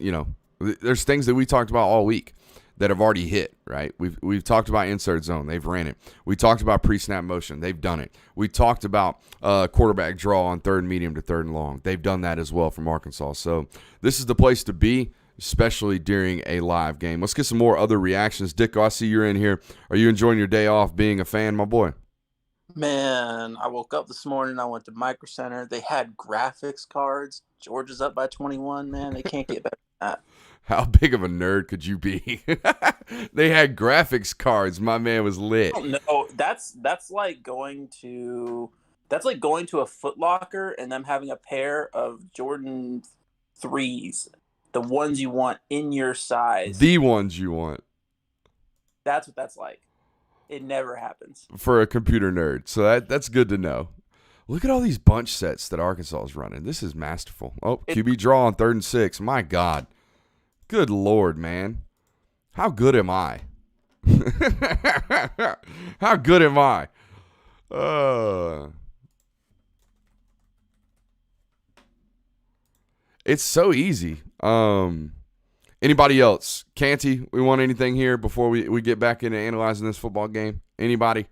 there's things that we talked about all week that have already hit, right? We've talked about insert zone. They've ran it. We talked about pre-snap motion. They've done it. We talked about quarterback draw on 3rd and medium to 3rd and long. They've done that as well from Arkansas. So this is the place to be, especially during a live game. Let's get some more other reactions. Dick, I see you're in here. Are you enjoying your day off being a fan, my boy? Man, I woke up this morning. I went to Micro Center. They had graphics cards. Georgia's up by 21. Man, they can't get better than that. How big of a nerd could you be? They had graphics cards. My man was lit. I don't know. That's like going to a Foot Locker and them having a pair of Jordan 3s, the ones you want in your size. The ones you want. That's what that's like. It never happens. For a computer nerd. So that's good to know. Look at all these bunch sets that Arkansas is running. This is masterful. Oh, QB draw on 3rd and 6. My God. Good Lord, man. How good am I? How good am I? It's so easy. Anybody else? Canty, we want anything here before we get back into analyzing this football game? Anybody?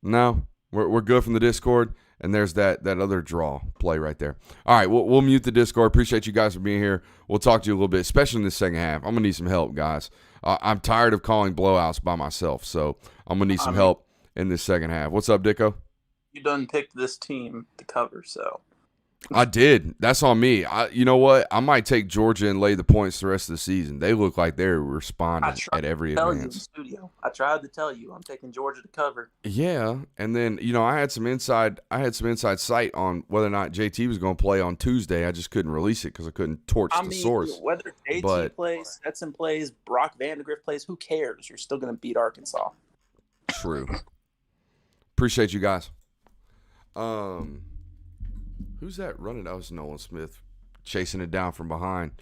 No? We're good from the Discord. And there's that other draw play right there. All right, we'll mute the Discord. Appreciate you guys for being here. We'll talk to you a little bit, especially in the second half. I'm going to need some help, guys. I'm tired of calling blowouts by myself, so I'm going to need some help in this second half. What's up, Dicko? You done picked this team to cover, so. I did. That's on me. You know what? I might take Georgia and lay the points the rest of the season. They look like they're responding at every advance. I tried to tell you I'm taking Georgia to cover. Yeah, and then I had some inside sight on whether or not JT was going to play on Tuesday. I just couldn't release it because I couldn't torch the source. Whether JT plays, Stetson plays, Brock Vandegrift plays, who cares? You're still going to beat Arkansas. True. Appreciate you guys. Who's that running? That was Nolan Smith chasing it down from behind.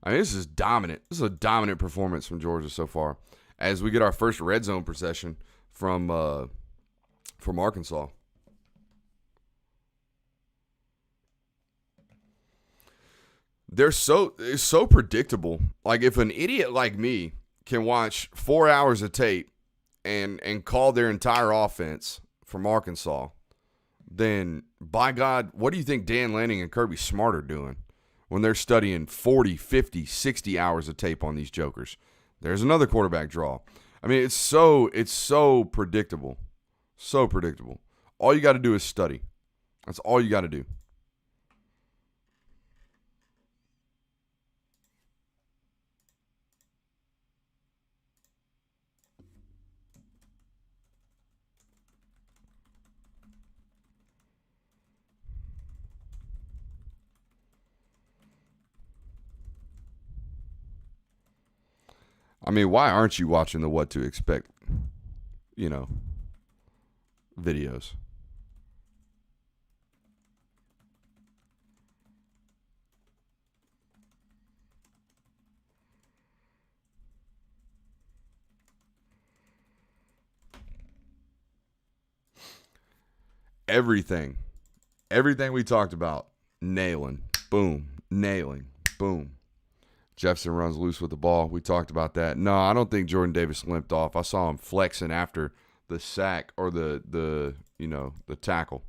I mean, this is dominant. This is a dominant performance from Georgia so far. As we get our first red zone possession from Arkansas. It's so predictable. Like, if an idiot like me can watch 4 hours of tape and call their entire offense from Arkansas, then by God, what do you think Dan Lanning and Kirby Smart are doing when they're studying 40, 50, 60 hours of tape on these jokers? There's another quarterback draw. I mean, it's so predictable. So predictable. All you got to do is study. That's all you got to do. I mean, why aren't you watching the What to Expect, videos? Everything we talked about, nailing, boom, nailing, boom. Jefferson runs loose with the ball. We talked about that. No, I don't think Jordan Davis limped off. I saw him flexing after the sack or the tackle.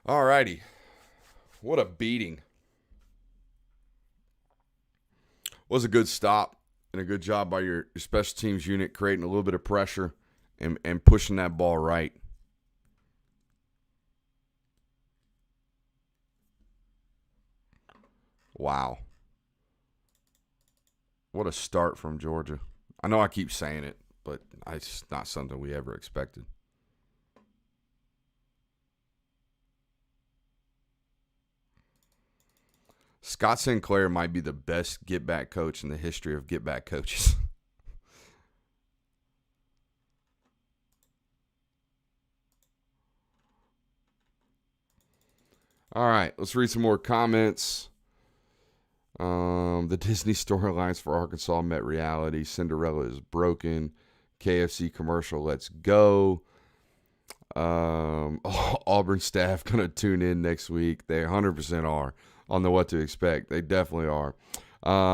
All righty. What a beating. Was a good stop and a good job by your special teams unit creating a little bit of pressure and pushing that ball right. Wow. What a start from Georgia. I know I keep saying it, but it's not something we ever expected. Scott Sinclair might be the best get-back coach in the history of get-back coaches. All right, let's read some more comments. The Disney storylines for Arkansas met reality. Cinderella is broken. KFC commercial, let's go. Auburn staff going to tune in next week. They 100% are on the What to Expect. They definitely are.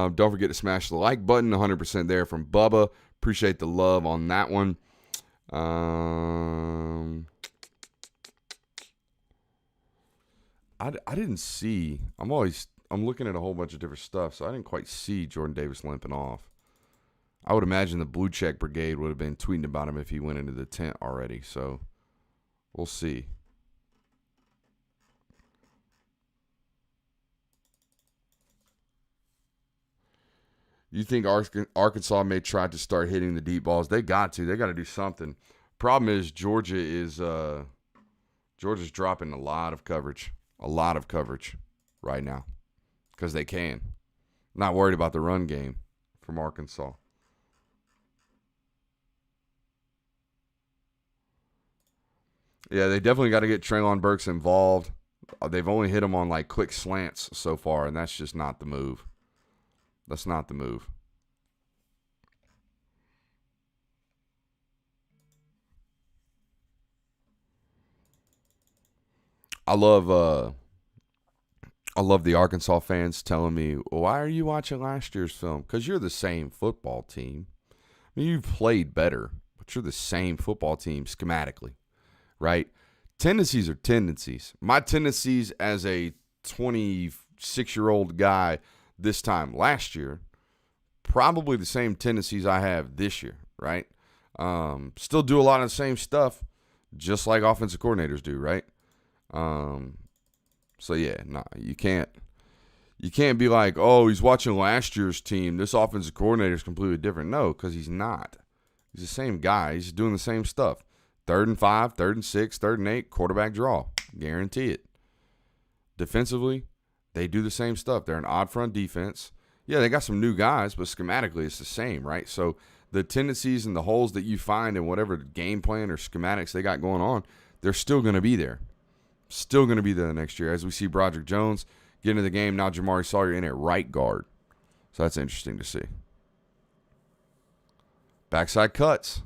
Don't forget to smash the like button. 100% there from Bubba. Appreciate the love on that one. I didn't see. I'm always looking at a whole bunch of different stuff, so I didn't quite see Jordan Davis limping off. I would imagine the Blue Check Brigade would have been tweeting about him if he went into the tent already. So we'll see. You think Arkansas may try to start hitting the deep balls? They got to. They got to do something. Problem is Georgia's dropping a lot of coverage right now because they can. Not worried about the run game from Arkansas. Yeah, they definitely got to get Treylon Burks involved. They've only hit him on like quick slants so far, and that's just not the move. That's not the move. I love the Arkansas fans telling me, "Why are you watching last year's film?" Because you're the same football team. I mean, you've played better, but you're the same football team schematically, right? Tendencies are tendencies. My tendencies as a 26-year-old guy this time last year, probably the same tendencies I have this year, right? Still do a lot of the same stuff, just like offensive coordinators do, right? So yeah, you can't be like, oh, he's watching last year's team. This offensive coordinator is completely different. No, because he's not. He's the same guy. He's doing the same stuff. 3rd and 5, 3rd and 6, 3rd and 8, quarterback draw. Guarantee it. Defensively, they do the same stuff. They're an odd front defense. Yeah, they got some new guys, but schematically it's the same, right? So the tendencies and the holes that you find in whatever game plan or schematics they got going on, they're still going to be there. Still going to be there the next year. As we see Broderick Jones get into the game, now Jamari Sawyer in at right guard. So that's interesting to see. Backside cuts.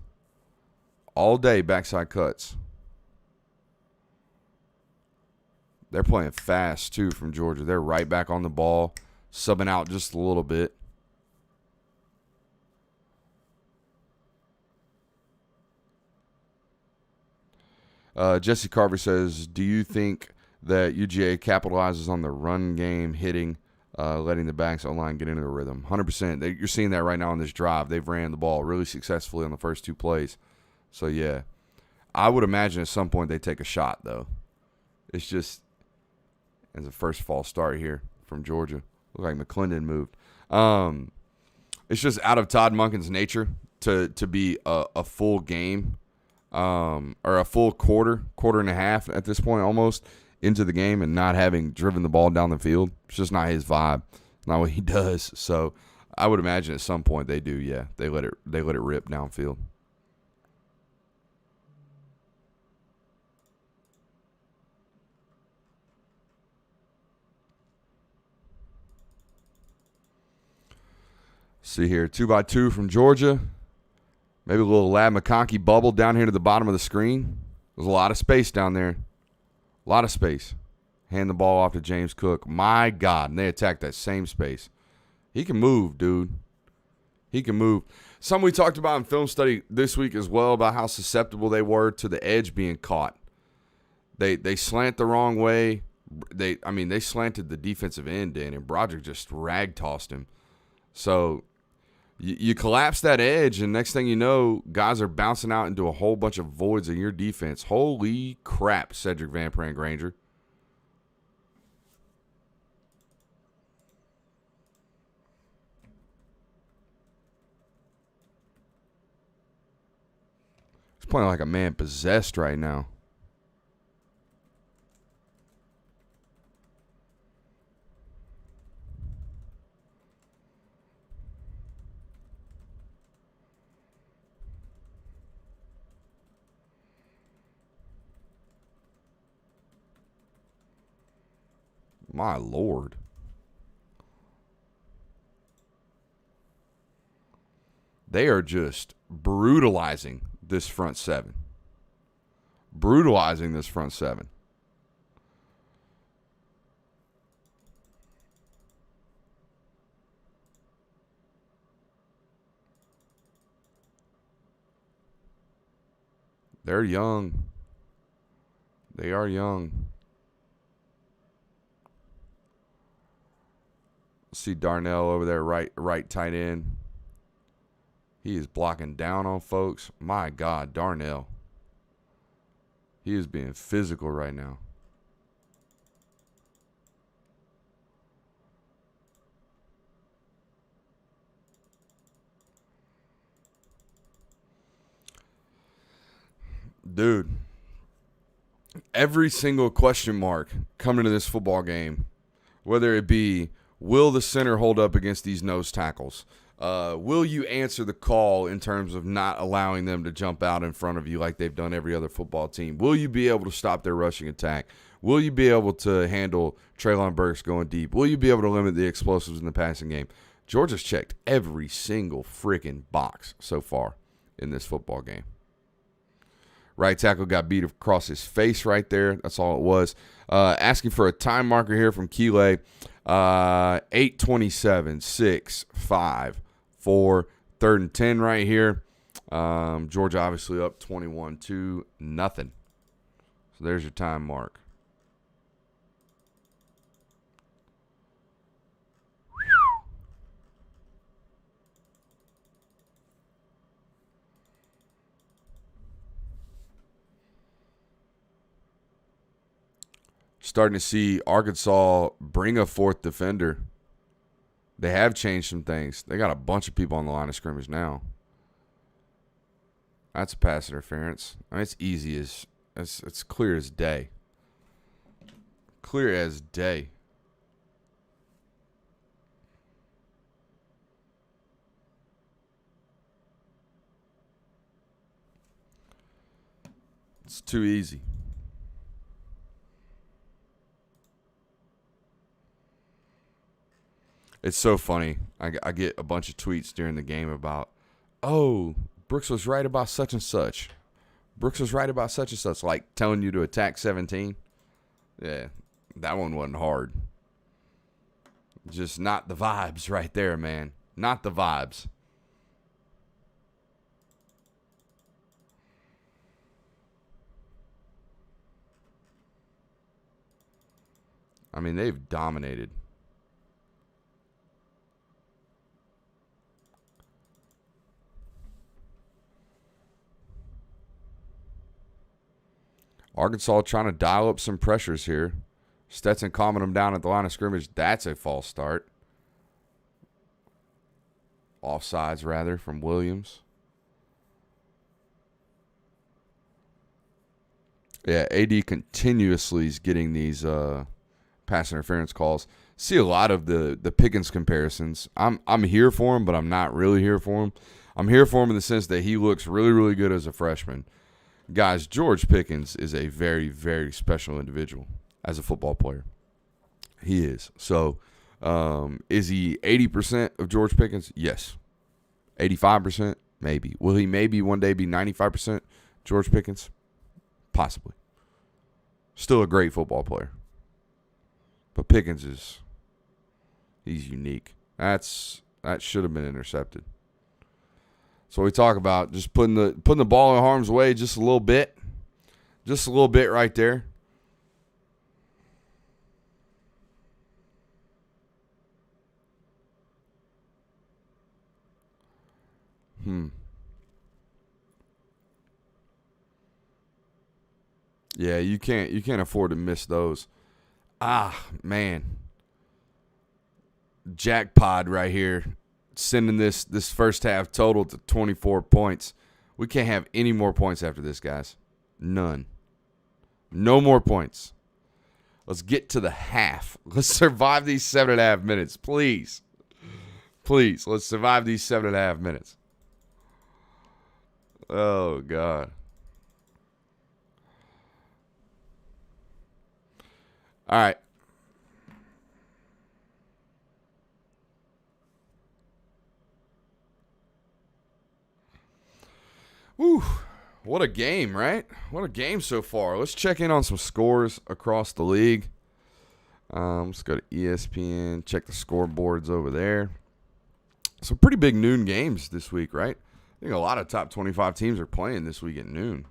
All day backside cuts. They're playing fast, too, from Georgia. They're right back on the ball, subbing out just a little bit. Jesse Carver says, do you think that UGA capitalizes on the run game hitting, letting the backs online get into the rhythm? 100%. You're seeing that right now on this drive. They've ran the ball really successfully on the first 2 plays. So, yeah. I would imagine at some point they take a shot, though. It's just as a first false start here from Georgia. Look like McClendon moved. It's just out of Todd Monken's nature to be a full game or a full quarter and a half at this point almost into the game and not having driven the ball down the field. It's just not his vibe. It's not what he does. So I would imagine at some point they do, yeah. They let it rip downfield. See here, 2x2 from Georgia. Maybe a little Lad McConkey bubble down here to the bottom of the screen. There's a lot of space down there. A lot of space. Hand the ball off to James Cook. My God, and they attacked that same space. He can move, dude. He can move. Something we talked about in film study this week as well about how susceptible they were to the edge being caught. They slant the wrong way. They slanted the defensive end in, and Broderick just rag-tossed him. So you collapse that edge, and next thing you know, guys are bouncing out into a whole bunch of voids in your defense. Holy crap, Cedric Van Pran Granger. He's playing like a man possessed right now. My Lord. They are just brutalizing this front seven. Brutalizing this front seven. They're young. They are young. See Darnell over there, right tight end. He is blocking down on folks. My God, Darnell. He is being physical right now. Dude, every single question mark coming to this football game, whether it be, will the center hold up against these nose tackles? Will you answer the call in terms of not allowing them to jump out in front of you like they've done every other football team? Will you be able to stop their rushing attack? Will you be able to handle Treylon Burks going deep? Will you be able to limit the explosives in the passing game? Georgia's checked every single freaking box so far in this football game. Right tackle got beat across his face right there. That's all it was. Asking for a time marker here from Keeley. 8:27, 6, 5, 4, 3rd and 10 right here. Georgia obviously up 21-0. So there's your time mark. Starting to see Arkansas bring a fourth defender. They have changed some things. They got a bunch of people on the line of scrimmage now. That's a pass interference. I mean, it's easy as it's clear as day. Clear as day. It's too easy. It's so funny. I get a bunch of tweets during the game about, oh, Brooks was right about such and such. Brooks was right about such and such, like telling you to attack 17. Yeah, that one wasn't hard. Just not the vibes right there, man. Not the vibes. I mean, they've dominated. Arkansas trying to dial up some pressures here. Stetson calming them down at the line of scrimmage. That's a false start. Offsides, rather, from Williams. Yeah, AD continuously is getting these pass interference calls. See a lot of the Pickens comparisons. I'm here for him, but I'm not really here for him. I'm here for him in the sense that he looks really, really good as a freshman. Guys, George Pickens is a very, very special individual as a football player. He is. So, is he 80% of George Pickens? Yes. 85%? Maybe. Will he maybe one day be 95% George Pickens? Possibly. Still a great football player. But Pickens he's unique. That should have been intercepted. So we talk about just putting the ball in harm's way just a little bit. Just a little bit right there. Yeah, you can't afford to miss those. Ah, man. Jackpot right here. Sending this first half total to 24 points. We can't have any more points after this, guys. None. No more points. Let's get to the half. Let's survive these 7.5 minutes, please. Please, let's survive these 7.5 minutes. Oh, God. All right. Whew. What a game, right? What a game so far. Let's check in on some scores across the league. Let's go to ESPN, check the scoreboards over there. Some pretty big noon games this week, right? I think a lot of top 25 teams are playing this week at noon,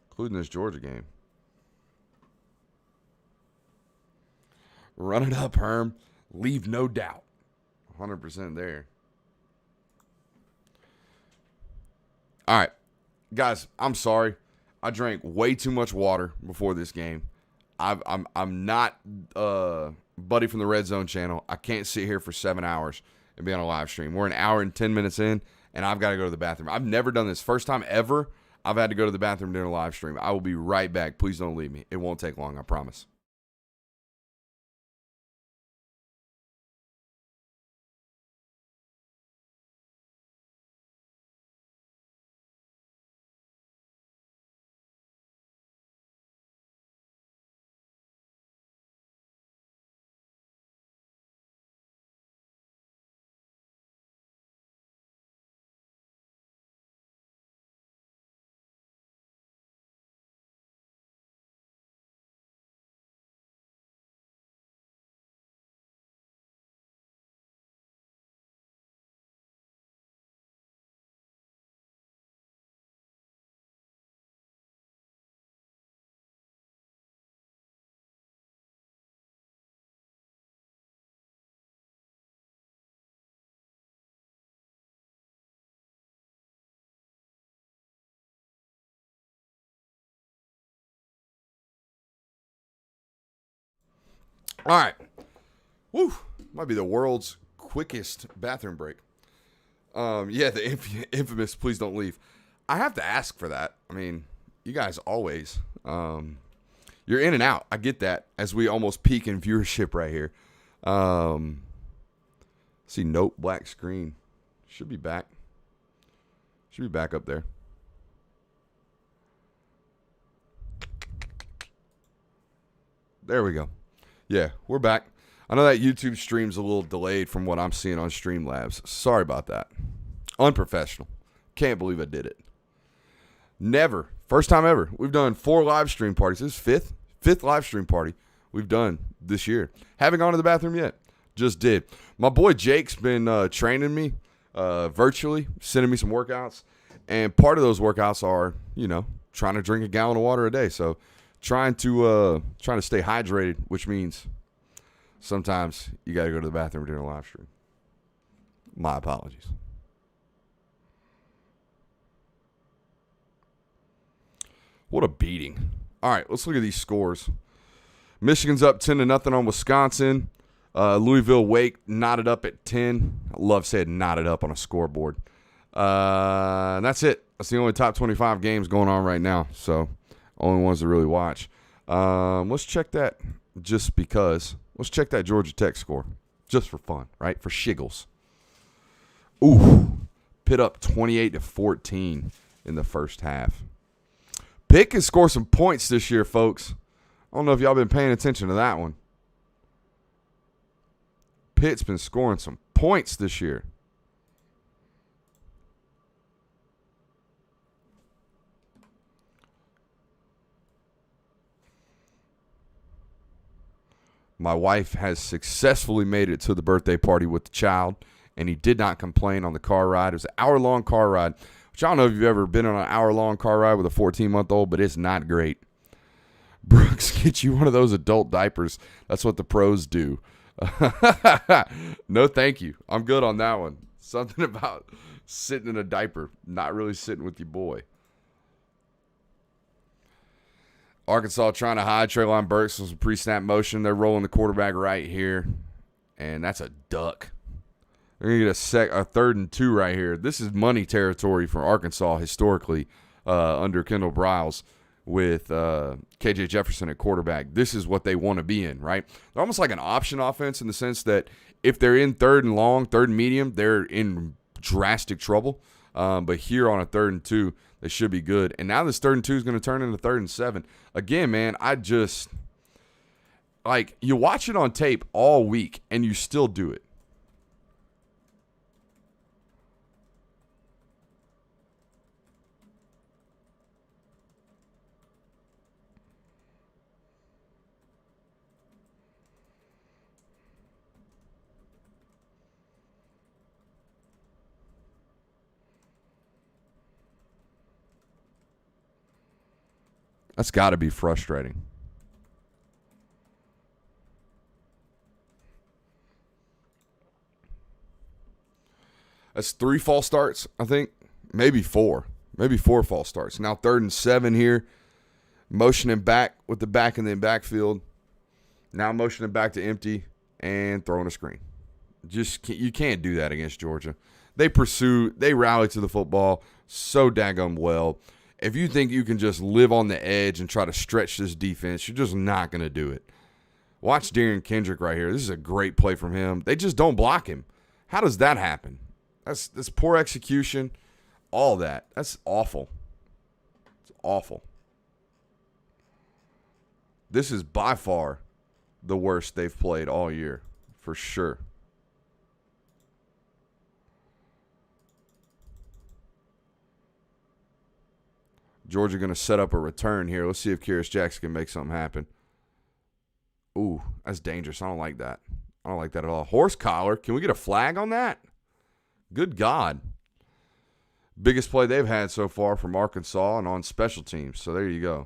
including this Georgia game. Run it up, Herm. Leave no doubt. 100% there. All right. Guys, I'm sorry. I drank way too much water before this game. I'm not Buddy from the Red Zone channel. I can't sit here for 7 hours and be on a live stream. We're an hour and 10 minutes in, and I've got to go to the bathroom. I've never done this. First time ever I've had to go to the bathroom during a live stream. I will be right back. Please don't leave me. It won't take long, I promise. All right. Woo. Might be the world's quickest bathroom break. Yeah, the infamous please don't leave. I have to ask for that. I mean, you guys always. You're in and out. I get that as we almost peak in viewership right here. See, nope, black screen. Should be back. Should be back up there. There we go. Yeah, we're back. I know that YouTube stream's a little delayed from what I'm seeing on Streamlabs. Sorry about that. Unprofessional. Can't believe I did it. Never. First time ever. We've done 4 live stream parties. This is fifth live stream party we've done this year. Haven't gone to the bathroom yet. Just did. My boy Jake's been training me virtually, sending me some workouts. And part of those workouts are, you know, trying to drink a gallon of water a day. So trying to stay hydrated, which means sometimes you got to go to the bathroom during a live stream. My apologies. What a beating. All right, let's look at these scores. Michigan's up 10-0 on Wisconsin. Louisville Wake knotted up at 10. I love saying knotted up on a scoreboard. That's it. That's the only top 25 games going on right now. So only ones to really watch. Let's check that just because. Let's check that Georgia Tech score just for fun, right? For shiggles. Ooh, Pitt up 28-14 in the first half. Pitt can score some points this year, folks. I don't know if y'all been paying attention to that one. Pitt's been scoring some points this year. My wife has successfully made it to the birthday party with the child, and he did not complain on the car ride. It was an hour-long car ride, which I don't know if you've ever been on an hour-long car ride with a 14-month-old, but it's not great. Brooks, get you one of those adult diapers. That's what the pros do. No, thank you. I'm good on that one. Something about sitting in a diaper, not really sitting with your boy. Arkansas trying to hide Treylon Burks with some pre-snap motion. They're rolling the quarterback right here, and that's a duck. They're going to get a 3rd and 2 right here. This is money territory for Arkansas historically under Kendall Briles with KJ Jefferson at quarterback. This is what they want to be in, right? They're almost like an option offense in the sense that if they're in 3rd and long, 3rd and medium, they're in drastic trouble. But here on a 3rd and 2, they should be good. And now this 3rd and 2 is going to turn into 3rd and 7. Again, man, I just – like, you watch it on tape all week, and you still do it. That's got to be frustrating. That's 3 false starts, I think. Maybe 4. Maybe 4 false starts. Now 3rd and 7 here. Motioning back with the back in the backfield. Now motioning back to empty and throwing a screen. You can't do that against Georgia. They rally to the football so daggum well. If you think you can just live on the edge and try to stretch this defense, you're just not going to do it. Watch Darian Kendrick right here. This is a great play from him. They just don't block him. How does that happen? That's poor execution. All that. That's awful. It's awful. This is by far the worst they've played all year, for sure. Georgia going to set up a return here. Let's see if Kyrus Jackson can make something happen. Ooh, that's dangerous. I don't like that. I don't like that at all. Horse collar. Can we get a flag on that? Good God. Biggest play they've had so far from Arkansas and on special teams. So there you go.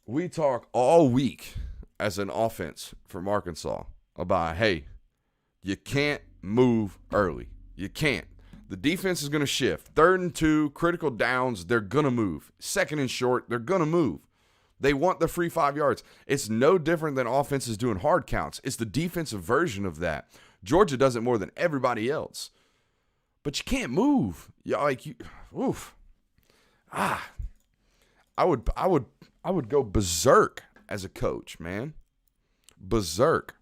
We talk all week as an offense from Arkansas about, hey, you can't move early. You can't. The defense is going to shift. 3rd and 2, critical downs, they're going to move. 2nd and short, they're going to move. They want the free 5 yards. It's no different than offenses doing hard counts. It's the defensive version of that. Georgia does it more than everybody else. But you can't move. Oof. I would go berserk as a coach, man. Berserk.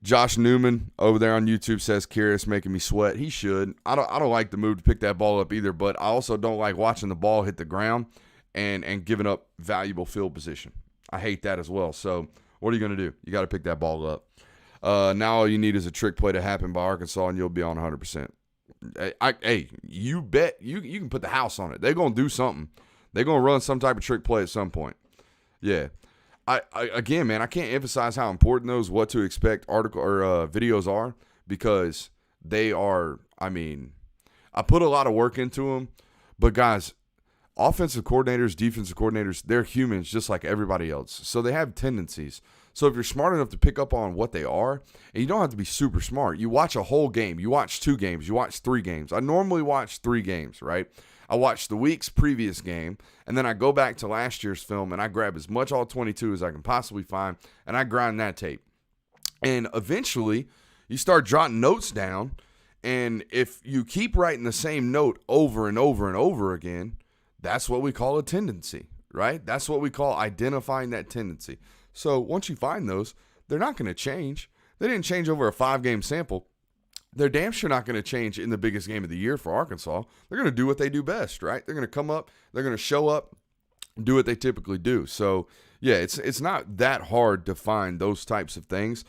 Josh Newman over there on YouTube says Kyrus making me sweat. He should. I don't like the move to pick that ball up either, but I also don't like watching the ball hit the ground and giving up valuable field position. I hate that as well. So what are you going to do? You got to pick that ball up. Now all you need is a trick play to happen by Arkansas, and you'll be on 100%. Hey, you bet you can put the house on it. They're going to do something. They're going to run some type of trick play at some point. Yeah. Again, man, I can't emphasize how important those what to expect videos are, because they are, I put a lot of work into them, but guys, offensive coordinators, defensive coordinators, they're humans just like everybody else. So they have tendencies. So if you're smart enough to pick up on what they are, and you don't have to be super smart, you watch a whole game, you watch 2 games, you watch 3 games. I normally watch 3 games, right? I watch the week's previous game, and then I go back to last year's film, and I grab as much all 22 as I can possibly find, and I grind that tape. And eventually, you start jotting notes down, and if you keep writing the same note over and over and over again, that's what we call a tendency, right? That's what we call identifying that tendency. So once you find those, they're not going to change. They didn't change over a 5-game sample. They're damn sure not going to change in the biggest game of the year for Arkansas. They're going to do what they do best, right? They're going to come up, they're going to show up, do what they typically do. So, yeah, it's not that hard to find those types of things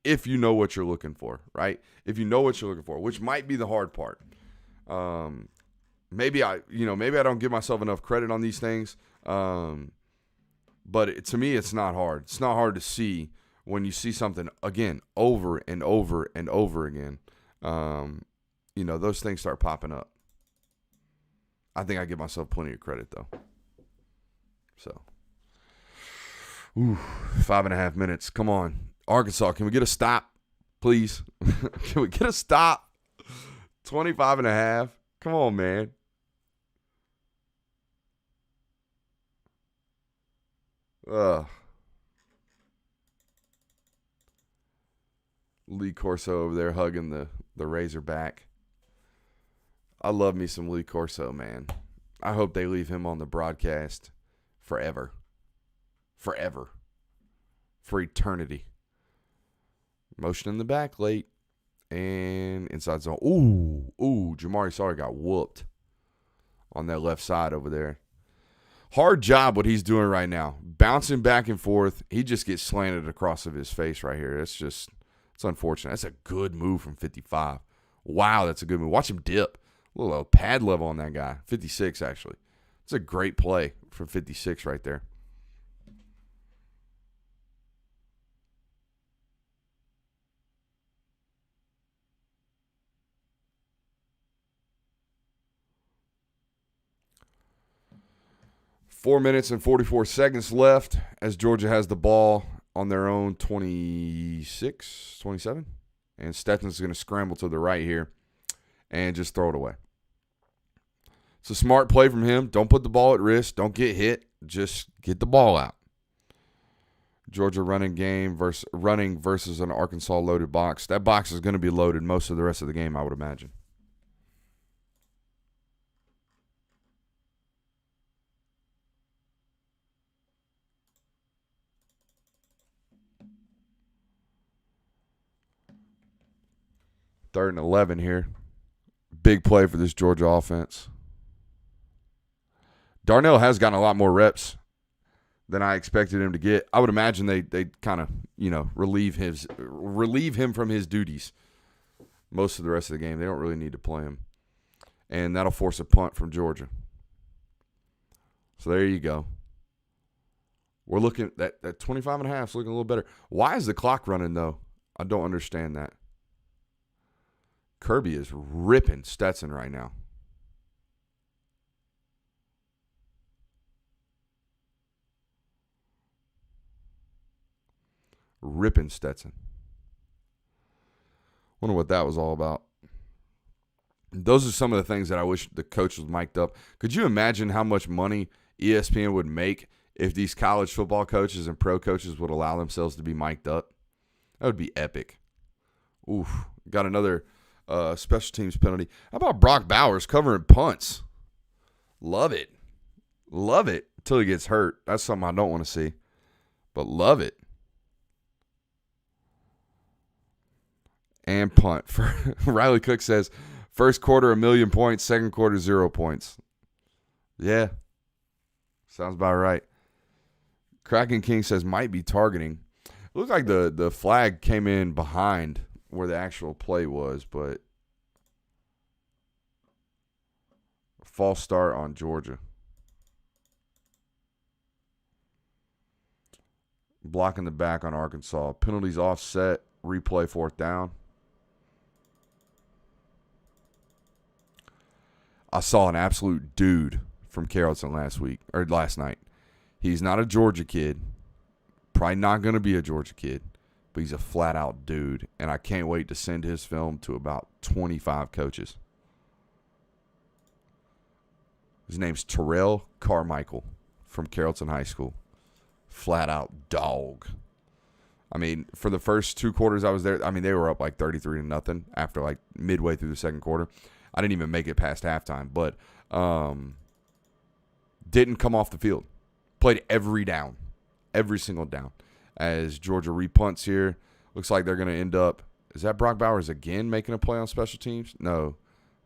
if you know what you're looking for, right? If you know what you're looking for, which might be the hard part. Maybe I don't give myself enough credit on these things. But to me, it's not hard. It's not hard to see when you see something, again, over and over and over again. Those things start popping up. I think I give myself plenty of credit, though. So, 5.5 minutes. Come on. Arkansas, can we get a stop, please? Can we get a stop? 25.5. Come on, man. Lee Corso over there hugging the Razorback. I love me some Lee Corso, man. I hope they leave him on the broadcast forever. Forever. For eternity. Motion in the back late. And inside zone. Ooh, Jamari Sawyer got whooped on that left side over there. Hard job what he's doing right now. Bouncing back and forth. He just gets slanted across of his face right here. It's unfortunate. That's a good move from 55. Wow, that's a good move. Watch him dip. A little pad level on that guy. 56, actually. It's a great play from 56 right there. 4 minutes and 44 seconds left as Georgia has the ball on their own 26, 27. And Stetson's going to scramble to the right here and just throw it away. It's a smart play from him. Don't put the ball at risk. Don't get hit. Just get the ball out. Georgia running versus an Arkansas loaded box. That box is going to be loaded most of the rest of the game, I would imagine. Third and 11 here. Big play for this Georgia offense. Darnell has gotten a lot more reps than I expected him to get. I would imagine they kind of, relieve him from his duties most of the rest of the game. They don't really need to play him. And that'll force a punt from Georgia. So there you go. We're looking at that 25 and a half is looking a little better. Why is the clock running, though? I don't understand that. Kirby is ripping Stetson right now. Ripping Stetson. Wonder what that was all about. Those are some of the things that I wish the coach was mic'd up. Could you imagine how much money ESPN would make if these college football coaches and pro coaches would allow themselves to be mic'd up? That would be epic. Oof. Got another special teams penalty. How about Brock Bowers covering punts? Love it. Love it until he gets hurt. That's something I don't want to see. But love it. And punt. Riley Cook says, first quarter, 1,000,000 points. Second quarter, 0 points. Yeah. Sounds about right. Kraken King says, might be targeting. It looked like the flag came in behind where the actual play was, but false start on Georgia. Blocking the back on Arkansas. Penalties offset. Replay 4th down. I saw an absolute dude from Carrollton last night. He's not a Georgia kid. Probably not going to be a Georgia kid. But he's a flat-out dude. And I can't wait to send his film to about 25 coaches. His name's Terrell Carmichael from Carrollton High School. Flat-out dog. I mean, for the first 2 quarters I was there, they were up like 33-0 after like midway through the second quarter. I didn't even make it past halftime, but didn't come off the field. Played every single down. As Georgia repunts here, looks like they're going to end up, is that Brock Bowers again making a play on special teams? No,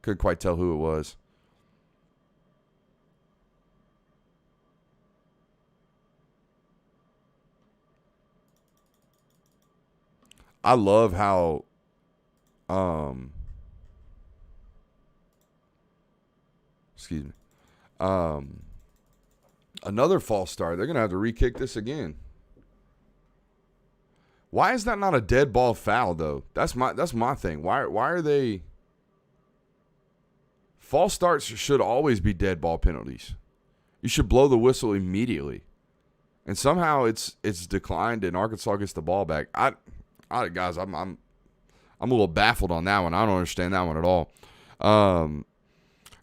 couldn't quite tell who it was. I love how another false start. They're going to have to re-kick this again. Why is that not a dead ball foul, though? That's my thing. Why are they – false starts should always be dead ball penalties. You should blow the whistle immediately. And somehow it's declined and Arkansas gets the ball back. Guys, I'm a little baffled on that one. I don't understand that one at all.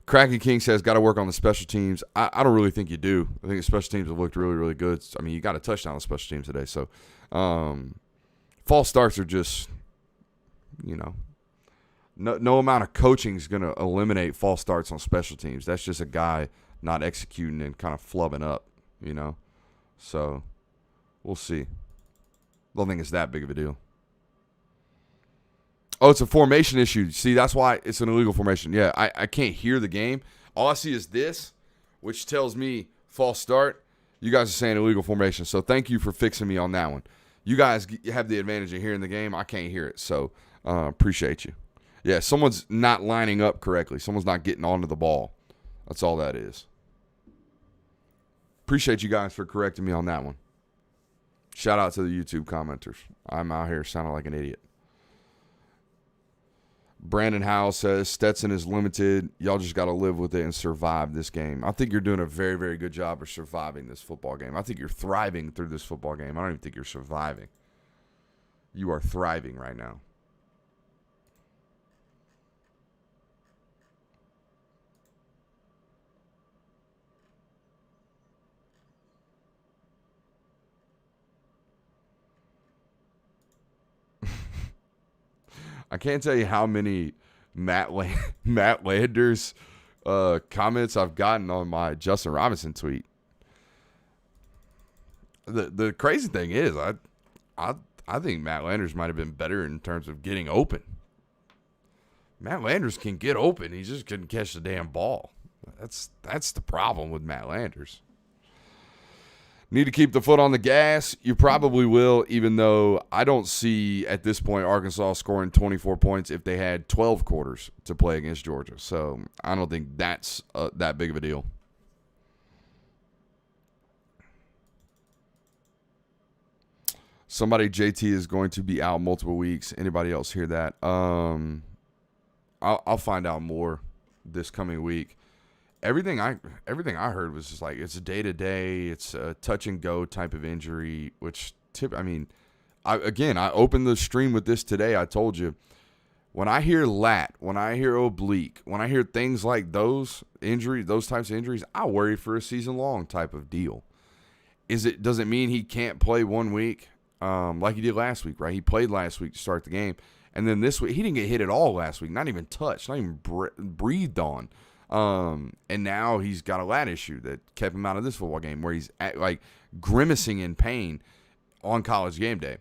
Kraken King says, got to work on the special teams. I don't really think you do. I think the special teams have looked really, really good. I mean, you got a touchdown on special teams today. So, false starts are just, no amount of coaching is going to eliminate false starts on special teams. That's just a guy not executing and kind of flubbing up, So, we'll see. Don't think it's that big of a deal. Oh, it's a formation issue. See, that's why it's an illegal formation. Yeah, I can't hear the game. All I see is this, which tells me false start. You guys are saying illegal formation. So thank you for fixing me on that one. You guys have the advantage of hearing the game. I can't hear it. So appreciate you. Yeah, someone's not lining up correctly. Someone's not getting onto the ball. That's all that is. Appreciate you guys for correcting me on that one. Shout out to the YouTube commenters. I'm out here sounding like an idiot. Brandon Howell says Stetson is limited. Y'all just got to live with it and survive this game. I think you're doing a very, very good job of surviving this football game. I think you're thriving through this football game. I don't even think you're surviving. You are thriving right now. I can't tell you how many Matt Landers comments I've gotten on my Justin Robinson tweet. The crazy thing is, I think Matt Landers might have been better in terms of getting open. Matt Landers can get open. He just couldn't catch the damn ball. That's the problem with Matt Landers. Need to keep the foot on the gas. You probably will, even though I don't see at this point Arkansas scoring 24 points if they had 12 quarters to play against Georgia. So I don't think that's that big of a deal. Somebody, JT is going to be out multiple weeks. Anybody else hear that? I'll find out more this coming week. Everything I heard was just like it's a day-to-day, it's a touch-and-go type of injury, which I opened the stream with this today. I told you, when I hear lat, when I hear oblique, when I hear things like those injuries, those types of injuries, I worry for a season-long type of deal. Does it mean he can't play 1 week like he did last week, right? He played last week to start the game, and then this week, he didn't get hit at all last week, not even touched, not even breathed on. And now he's got a lat issue that kept him out of this football game where he's grimacing in pain on College game day.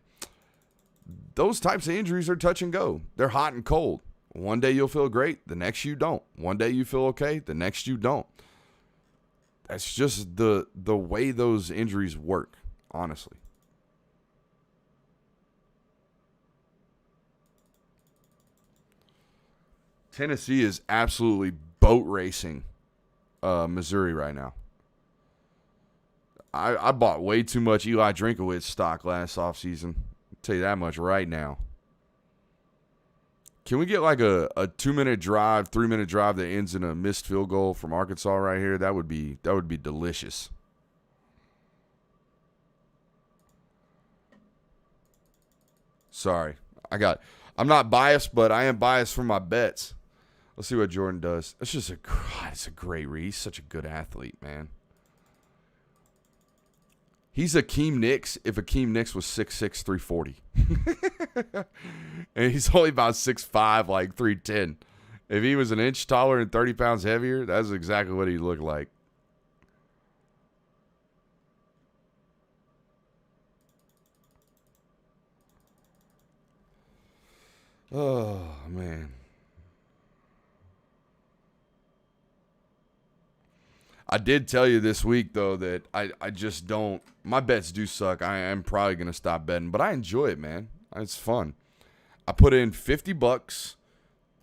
Those types of injuries are touch and go. They're hot and cold. One day you'll feel great, the next you don't. One day you feel okay, the next you don't. That's just the way those injuries work, honestly. Tennessee is absolutely boat racing Missouri right now. I bought way too much Eli Drinkowitz stock last offseason. I'll tell you that much right now. Can we get like a 2-minute drive, 3-minute drive that ends in a missed field goal from Arkansas right here? That would be delicious. Sorry. I'm not biased, but I am biased for my bets. Let's see what Jordan does. It's a great read. He's such a good athlete, man. He's Akeem Nicks if Akeem Nicks was 6'6", 340. And he's only about 6'5", like 310. If he was an inch taller and 30 pounds heavier, that's exactly what he'd look like. Oh, man. I did tell you this week, though, that I just don't – my bets do suck. I am probably going to stop betting, but I enjoy it, man. It's fun. I put in $50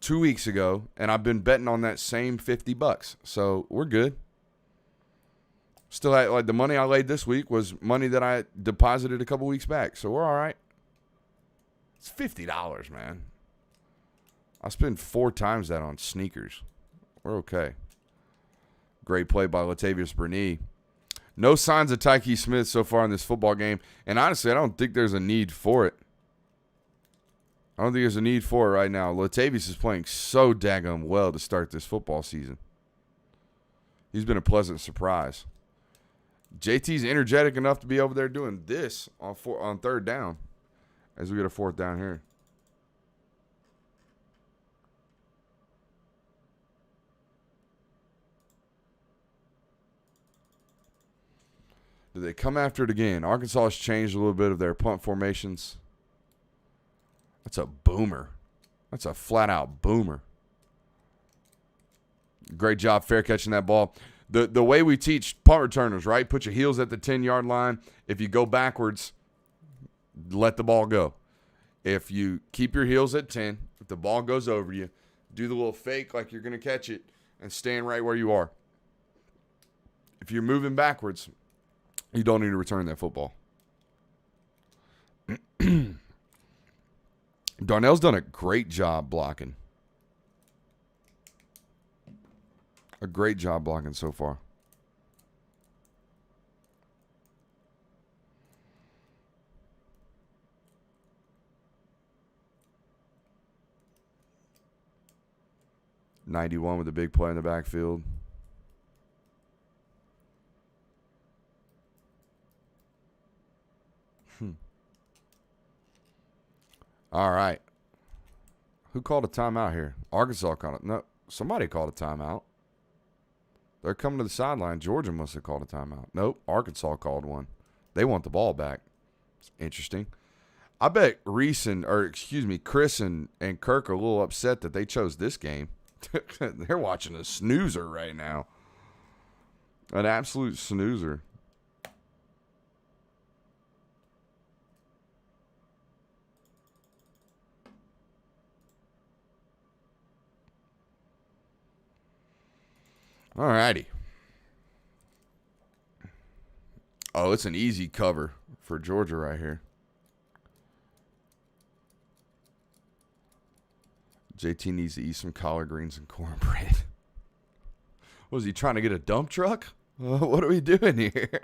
2 weeks ago, and I've been betting on that same $50. So we're good. Still, like the money I laid this week was money that I deposited a couple weeks back, so we're all right. It's $50, man. I spend 4 times that on sneakers. We're okay. Great play by Latavius Bernee. No signs of Tyke Smith so far in this football game. And honestly, I don't think there's a need for it. I don't think there's a need for it right now. Latavius is playing so daggum well to start this football season. He's been a pleasant surprise. JT's energetic enough to be over there doing this on 3rd down as we get a 4th down here. Do they come after it again? Arkansas has changed a little bit of their punt formations. That's a boomer. That's a flat-out boomer. Great job fair catching that ball. The way we teach punt returners, right? Put your heels at the 10-yard line. If you go backwards, let the ball go. If you keep your heels at 10, if the ball goes over you, do the little fake like you're going to catch it and stand right where you are. If you're moving backwards, you don't need to return that football. Darnell's done a great job blocking. A great job blocking so far. .91 with a big play in the backfield. All right. Who called a timeout here? Arkansas called it. No, somebody called a timeout. They're coming to the sideline. Georgia must have called a timeout. Nope, Arkansas called one. They want the ball back. It's interesting. I bet Chris and Kirk are a little upset that they chose this game. They're watching a snoozer right now. An absolute snoozer. All righty. Oh, it's an easy cover for Georgia right here. JT needs to eat some collard greens and cornbread. Was he trying to get a dump truck? What are we doing here?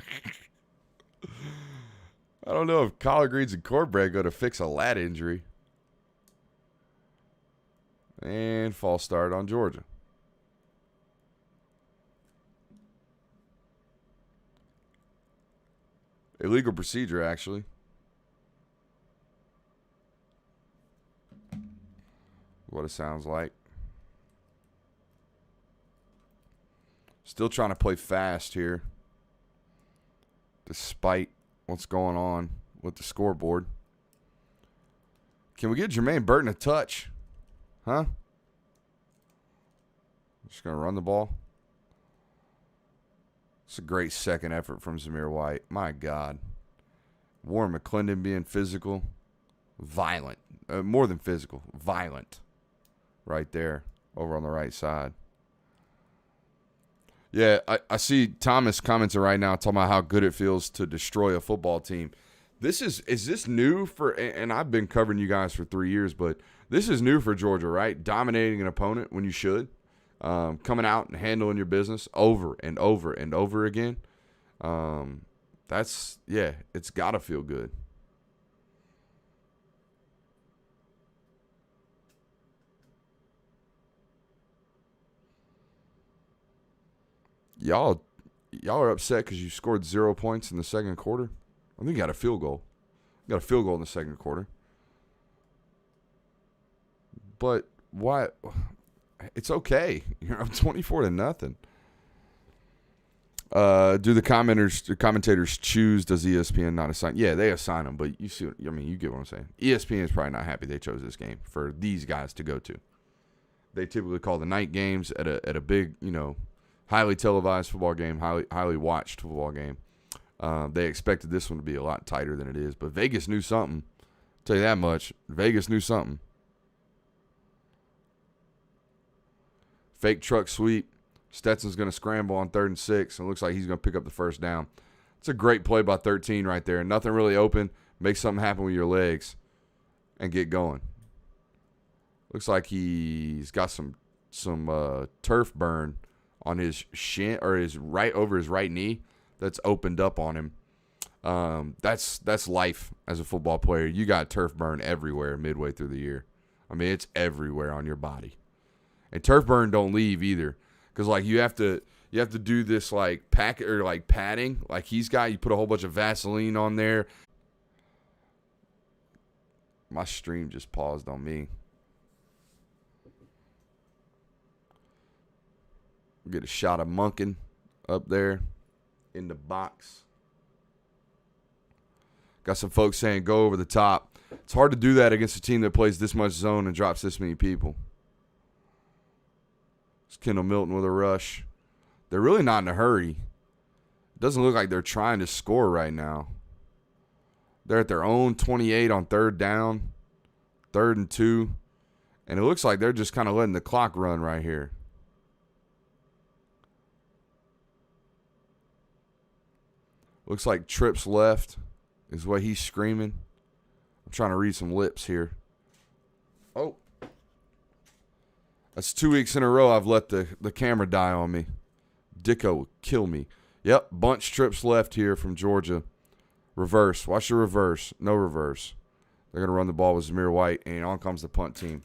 I don't know if collard greens and cornbread go to fix a lat injury. And false start on Georgia. Illegal procedure, actually. What it sounds like. Still trying to play fast here. Despite what's going on with the scoreboard. Can we get Jermaine Burton a touch? Huh? Just going to run the ball. It's a great second effort from Zamir White. My God. Warren McClendon being physical. Violent. More than physical. Violent. Right there. Over on the right side. Yeah, I see Thomas commenting right now talking about how good it feels to destroy a football team. Is this new for, and I've been covering you guys for 3 years, but this is new for Georgia, right? Dominating an opponent when you should. Coming out and handling your business over and over and over again. It's got to feel good. Y'all are upset because you scored 0 points in the second quarter? I think you got a field goal. You got a field goal in the second quarter. But why? It's okay. You're up 24-0. Do the commentators choose? Does ESPN not assign? Yeah, they assign them, but you see, you get what I'm saying. ESPN is probably not happy they chose this game for these guys to go to. They typically call the night games at a big, highly televised football game, highly watched football game. They expected this one to be a lot tighter than it is, but Vegas knew something. I'll tell you that much. Vegas knew something. Fake truck sweep. Stetson's going to scramble on 3rd and 6, and it looks like he's going to pick up the first down. It's a great play by 13 right there. Nothing really open. Make something happen with your legs and get going. Looks like he's got some turf burn on his shin or his right over his right knee that's opened up on him. That's life as a football player. You got turf burn everywhere midway through the year. I mean, it's everywhere on your body. And turf burn don't leave either, because like you have to do this like pack or like padding like he's got. You put a whole bunch of Vaseline on there. My stream just paused on me. Get a shot of Monken up there in the box. Got some folks saying go over the top. It's hard to do that against a team that plays this much zone and drops this many people. It's Kendall Milton with a rush. They're really not in a hurry. It doesn't look like they're trying to score right now. They're at their own 28 on 3rd down, 3rd and 2. And it looks like they're just kind of letting the clock run right here. Looks like trips left is what he's screaming. I'm trying to read some lips here. Oh. That's 2 weeks in a row I've let the camera die on me. Dicko will kill me. Yep, bunch trips left here from Georgia. Reverse. Watch the reverse. No reverse. They're going to run the ball with Zamir White, and on comes the punt team.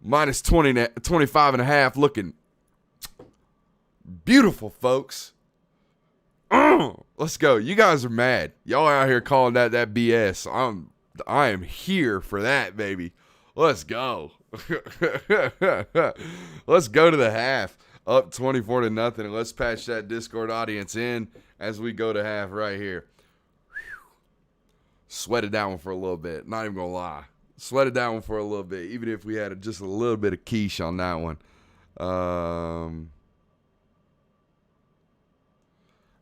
Minus 25 and a half, looking beautiful, folks. Let's go. You guys are mad. Y'all out here calling that BS. I am here for that, baby. Let's go. Let's go to the half. Up 24-0, and let's patch that Discord audience in as we go to half right here. Sweated that one for a little bit. Not even going to lie. Sweated that one for a little bit, even if we had just a little bit of quiche on that one.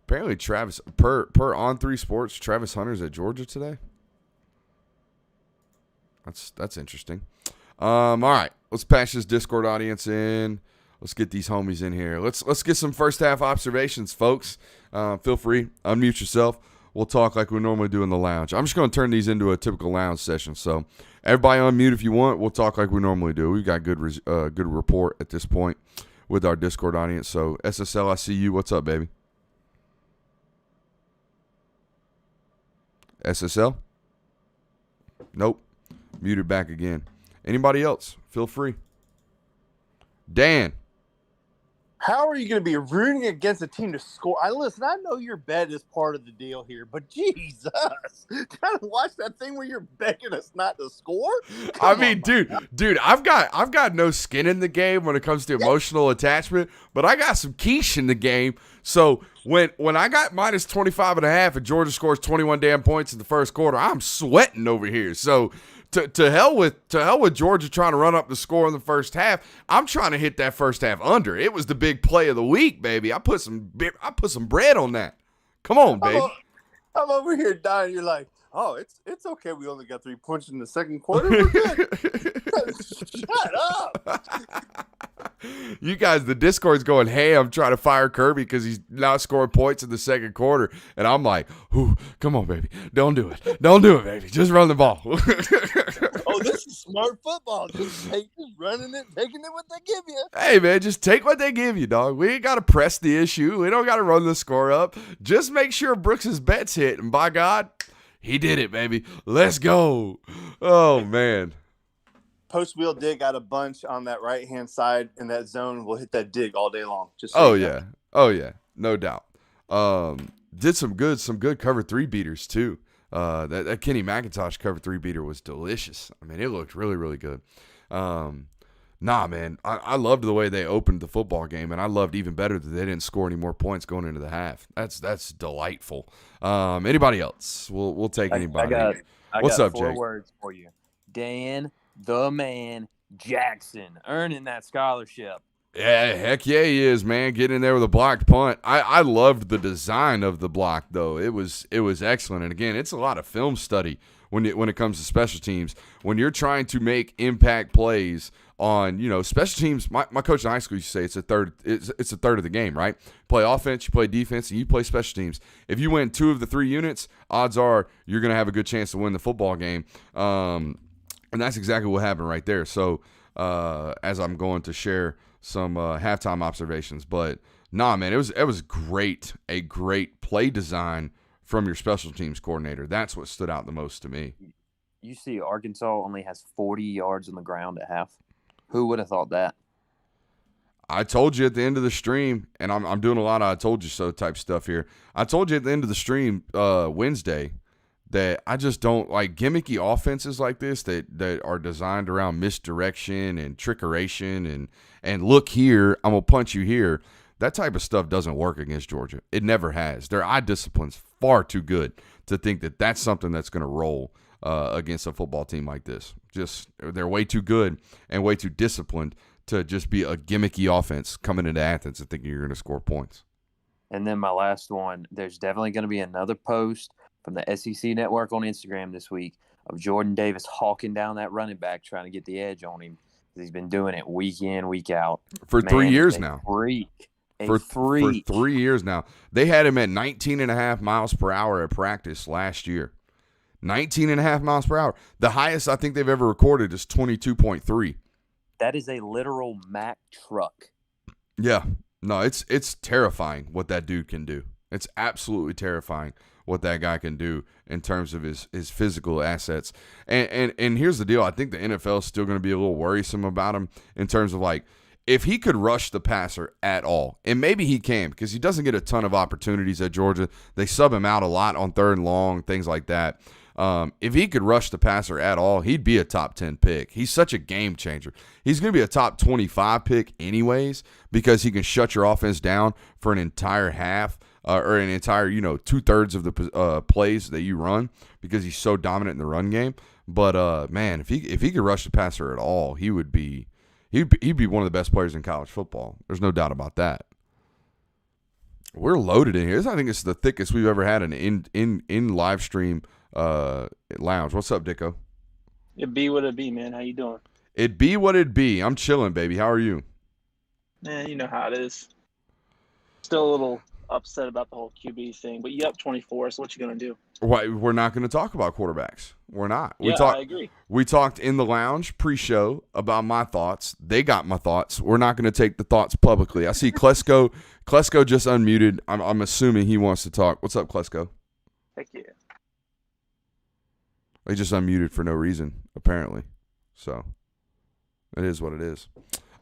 Apparently, Travis, per On3 Sports, Travis Hunter's at Georgia today. That's interesting. All right, let's patch this Discord audience in. Let's get these homies in here. Let's get some first half observations, folks. Feel free, unmute yourself. We'll talk like we normally do in the lounge. I'm just going to turn these into a typical lounge session. So everybody unmute if you want. We'll talk like we normally do. We've got good report at this point with our Discord audience. So SSL, I see you. What's up, baby? SSL? Nope. Muted back again. Anybody else? Feel free. Dan. How are you going to be rooting against a team to score? I know your bet is part of the deal here, but Jesus, trying to watch that thing where you're begging us not to score? Dude, I've got no skin in the game when it comes to emotional attachment, but I got some quiche in the game. So when I got minus 25 and a half and Georgia scores 21 damn points in the first quarter, I'm sweating over here. So to hell with Georgia trying to run up the score in the first half. I'm trying to hit that first half under. It was the big play of the week, baby. I put some bread on that. Come on, baby. I'm over here dying. You're like, oh, it's okay. We only got 3 points in the second quarter. We're good. Shut up. You guys, the Discord's going, hey, I'm trying to fire Kirby because he's not scoring points in the second quarter. And I'm like, come on, baby. Don't do it. Don't do it, baby. Just run the ball. Oh, this is smart football. Just running it, taking it what they give you. Hey, man, just take what they give you, dog. We ain't got to press the issue. We don't got to run the score up. Just make sure Brooks's bets hit. And by God, he did it, baby. Let's go. Oh, man. Post wheel dig out a bunch on that right hand side in that zone. We'll hit that dig all day long. Just so oh yeah, no doubt. Did some good cover 3 beaters too. That Kenny McIntosh cover 3 beater was delicious. I mean, it looked really, really good. Nah, man, I loved the way they opened the football game, and I loved even better that they didn't score any more points going into the half. That's delightful. Anybody else? We'll take anybody. What's up, 4 Jake? words for you. Dan the Man Jackson earning that scholarship. Yeah, heck yeah, he is, man. Getting in there with a blocked punt. I loved the design of the block, though. It was excellent. And again, it's a lot of film study when it comes to special teams. When you're trying to make impact plays on, special teams. My coach in high school used to say it's a third of the game, right? Play offense, you play defense, and you play special teams. If you win 2 of the 3 units, odds are you're going to have a good chance to win the football game. And that's exactly what happened right there. So as I'm going to share some halftime observations, but nah, man, it was great. A great play design from your special teams coordinator. That's what stood out the most to me. You see, Arkansas only has 40 yards on the ground at half. Who would have thought that? I told you at the end of the stream, and I'm doing a lot of I told you so type stuff here. I told you at the end of the stream Wednesday that I just don't like gimmicky offenses like this that are designed around misdirection and trickeration and look here, I'm going to punch you here. That type of stuff doesn't work against Georgia. It never has. Their eye discipline's far too good to think that that's something that's going to roll against a football team like this. Just they're way too good and way too disciplined to just be a gimmicky offense coming into Athens and thinking you're going to score points. And then my last one, there's definitely going to be another post from the SEC Network on Instagram this week of Jordan Davis hawking down that running back trying to get the edge on him. He's been doing it week in, week out. For 3 years now. For 3 years now. They had him at 19.5 miles per hour at practice last year. 19.5 miles per hour. The highest I think they've ever recorded is 22.3. That is a literal Mack truck. Yeah. No, it's terrifying what that dude can do. It's absolutely terrifying what that guy can do in terms of his physical assets. And here's the deal. I think the NFL is still going to be a little worrisome about him in terms of, like, if he could rush the passer at all, and maybe he can because he doesn't get a ton of opportunities at Georgia. They sub him out a lot on 3rd and long, things like that. If he could rush the passer at all, he'd be a top 10 pick. He's such a game changer. He's going to be a top 25 pick anyways because he can shut your offense down for an entire half or an entire, 2/3 of the plays that you run because he's so dominant in the run game. But, man, if he could rush the passer at all, he'd be one of the best players in college football. There's no doubt about that. We're loaded in here. I think it's the thickest we've ever had in live stream lounge. What's up, Dicko? It be what it be, man. How you doing? It be what it be. I'm chilling, baby. How are you? Man, you know how it is. Still a little upset about the whole QB thing, but you up 24, so what you gonna do? Why we're not going to talk about quarterbacks. We're not. I agree. We talked in the lounge pre-show about my thoughts. They got my thoughts. We're not going to take the thoughts publicly. I see Klesko. Klesko just unmuted. I'm assuming he wants to talk. What's up, Klesko? Heck yeah. He just unmuted for no reason, apparently. So it is what it is.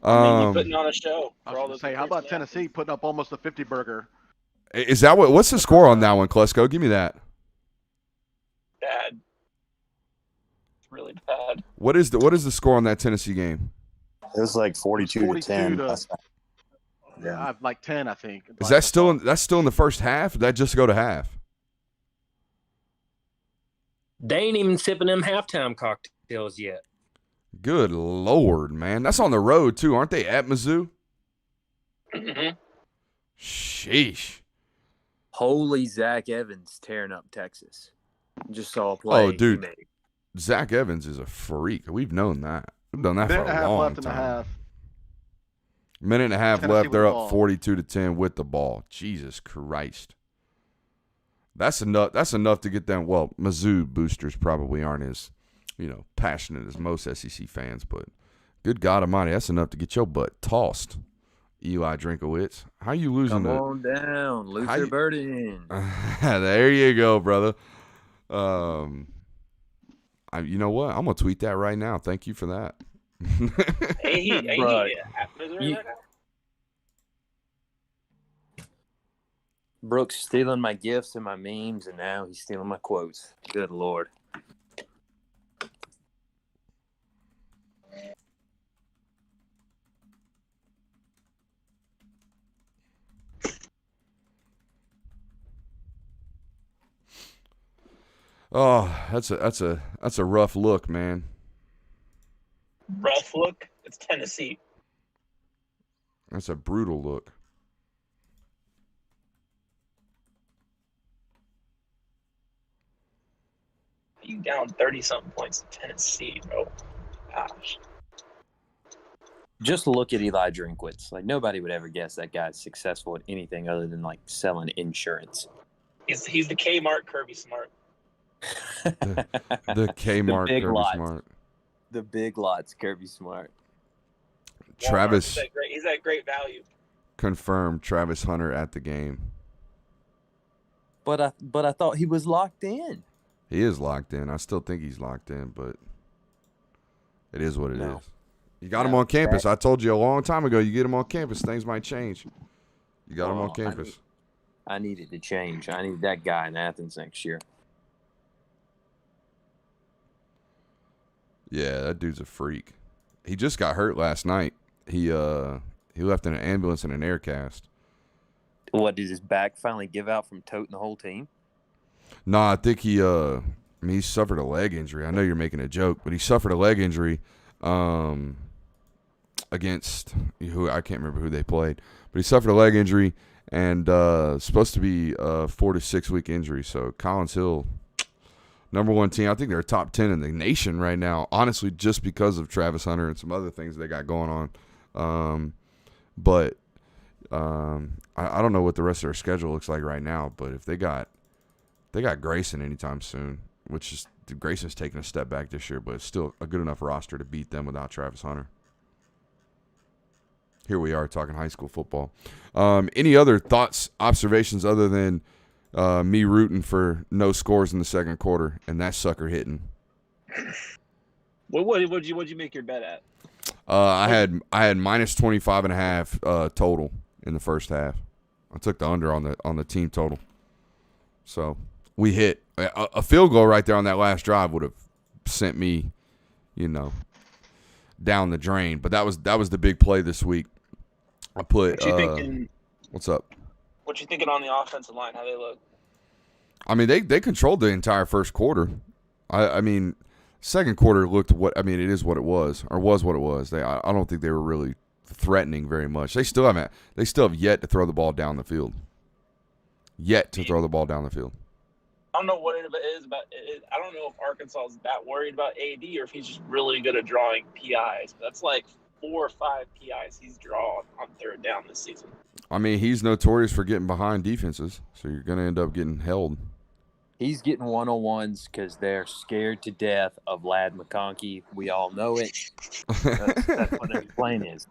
You're putting on a show. I was going to say, how about Tennessee putting up almost a 50 burger? Is that what's the score on that one, Klesko? Give me that. Bad. It's really bad. What is the score on that Tennessee game? It was like 42 to 10. Yeah, like 10, I think. Is that still in the first half? Did that just go to half? They ain't even sipping them halftime cocktails yet. Good Lord, man. That's on the road, too. Aren't they at Mizzou? Mm-hmm. Sheesh. Holy Zach Evans tearing up Texas. Just saw a play. Oh, dude. Zach Evans is a freak. We've known that. We've done that for a long time. Minute and a half left. They're up 42 to 10 with the ball. Jesus Christ. That's enough. That's enough to get them. Well, Mizzou boosters probably aren't as, passionate as most SEC fans, but good God Almighty, that's enough to get your butt tossed. Eli Drinkowitz, how you losing? Come on down, lose your burden. There you go, brother. You know what? I'm gonna tweet that right now. Thank you for that. Brooks stealing my gifts and my memes, and now he's stealing my quotes. Good Lord. Oh, that's a rough look, man. Rough look? It's Tennessee. That's a brutal look. You down 30-something points to Tennessee, bro. Gosh. Just look at Eli Drinkwitz. Like, nobody would ever guess that guy's successful at anything other than, like, selling insurance. He's the Kmart Kirby Smart. The Kmart Kirby Smart. The big lots Kirby Smart. Travis. He's at great value. Confirmed Travis Hunter at the game. But I thought he was locked in. He is locked in. I still think he's locked in, but it is what it is. You got him on campus. I told you a long time ago, you get him on campus, things might change. You got him on campus. I needed to change. I need that guy in Athens next year. Yeah, that dude's a freak. He just got hurt last night. He left in an ambulance in an air cast. What, did his back finally give out from toting the whole team? No, I think he suffered a leg injury. I know you're making a joke, but he suffered a leg injury against who I can't remember who they played, but he suffered a leg injury and supposed to be a 4 to 6 week injury. So Collins Hill, number one team. I think they're top 10 in the nation right now, honestly, just because of Travis Hunter and some other things they got going on. But I don't know what the rest of their schedule looks like right now, but if they got Grayson anytime soon, which is Grayson's taking a step back this year, but it's still a good enough roster to beat them without Travis Hunter. Here we are talking high school football. Any other thoughts, observations other than me rooting for no scores in the second quarter and that sucker hitting? What'd you make your bet at? I had minus 25.5 total in the first half. I took the under on the team total. So we hit a field goal right there on that last drive would have sent me, down the drain. But that was the big play this week. I put. What's up? What you thinking on the offensive line? How they look? I mean, they controlled the entire first quarter. I mean, second quarter looked it is what it was, or was what it was. I don't think they were really threatening very much. They still have yet to throw the ball down the field. Throw the ball down the field. I don't know what it is about. I don't know if Arkansas is that worried about AD or if he's just really good at drawing PIs. That's like 4 or 5 PIs he's drawn on third down this season. I mean, he's notorious for getting behind defenses, so you're going to end up getting held. He's getting one-on-ones because they're scared to death of Lad McConkey. We all know it. That's what every plane is.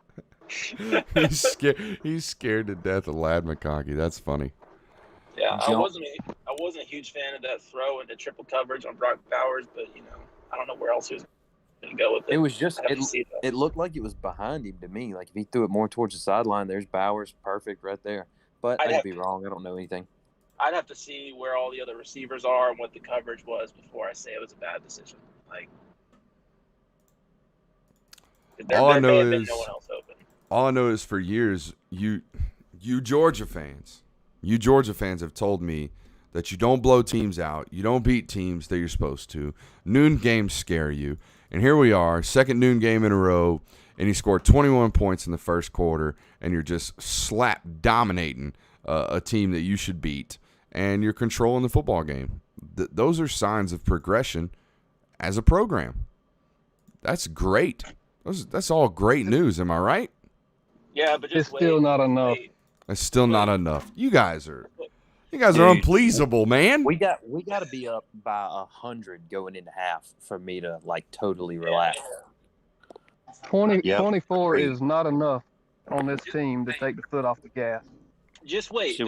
He's scared to death of Lad McConkey. That's funny. Yeah, I wasn't a huge fan of that throw into triple coverage on Brock Bowers, but I don't know where else he was going to go with it. It was just it looked like it was behind him to me. Like if he threw it more towards the sideline, there's Bowers, perfect right there. But I could be wrong. I don't know anything. I'd have to see where all the other receivers are and what the coverage was before I say it was a bad decision. Like, all I know is no one else open. All I know is for years, you Georgia fans have told me that you don't blow teams out, you don't beat teams that you're supposed to. Noon games scare you, and here we are, second noon game in a row, and you scored 21 points in the first quarter, and you're just slap dominating a team that you should beat, and you're controlling the football game. Those are signs of progression as a program. That's great. That's all great news. Am I right? Yeah, but it's still not enough. It's still not enough. You guys are unpleasable, man. We got to be up by 100 going into half for me to totally relax. 24 is not enough on this team to take the foot off the gas. Just wait.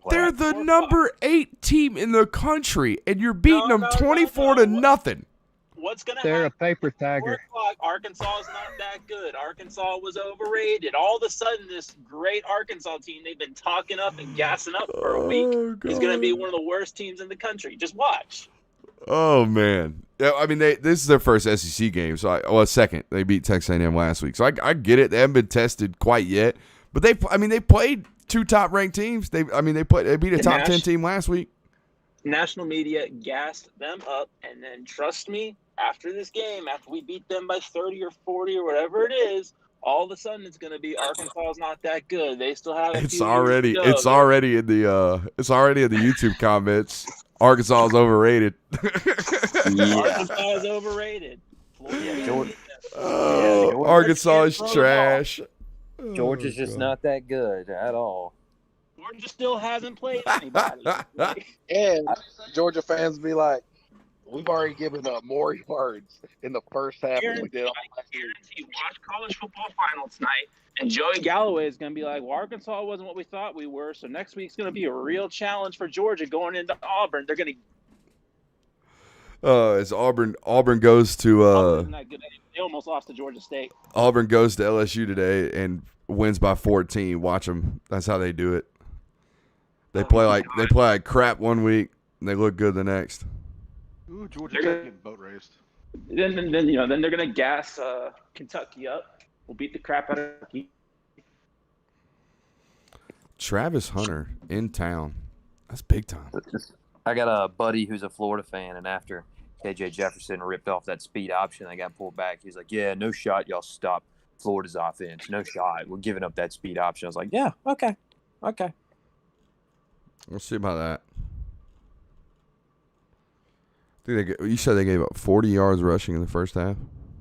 They're the number 8 team in the country, and you're beating them 24 to nothing. What's going to happen? They're a paper tiger. Arkansas is not that good. Arkansas was overrated. All of a sudden, this great Arkansas team they've been talking up and gassing up for a week is going to be one of the worst teams in the country. Just watch. Oh, man. I mean, this is their first SEC game. Second. They beat Texas A&M last week. So I get it. They haven't been tested quite yet. But they played 2 top-ranked teams. They beat a top 10 team last week. National media gassed them up, and then trust me, after this game, after we beat them by 30 or 40 or whatever it is, all of a sudden it's going to be Arkansas is not that good. They still have It's already in the YouTube comments. Arkansas is overrated. Arkansas is overrated. Arkansas is trash. Georgia's just not that good at all. Georgia still hasn't played anybody. And Georgia fans be like, we've already given up more yards in the first half than we did. I guarantee watch college football final tonight, and Joey Galloway is going to be like, well, Arkansas wasn't what we thought we were, so next week's going to be a real challenge for Georgia going into Auburn. They're going to as Auburn goes to they almost lost to Georgia State. Auburn goes to LSU today and wins by 14. Watch them. That's how they do it. They play like crap one week and they look good the next. Ooh, Georgia's getting boat raced. Then they're gonna gas Kentucky up. We'll beat the crap out of Kentucky. Travis Hunter in town. That's big time. I got a buddy who's a Florida fan, and after KJ Jefferson ripped off that speed option, I got pulled back. He's like, "Yeah, no shot. Y'all stop Florida's offense. No shot. We're giving up that speed option." I was like, "Yeah, okay." We'll see about that. You said they gave up 40 yards rushing in the first half?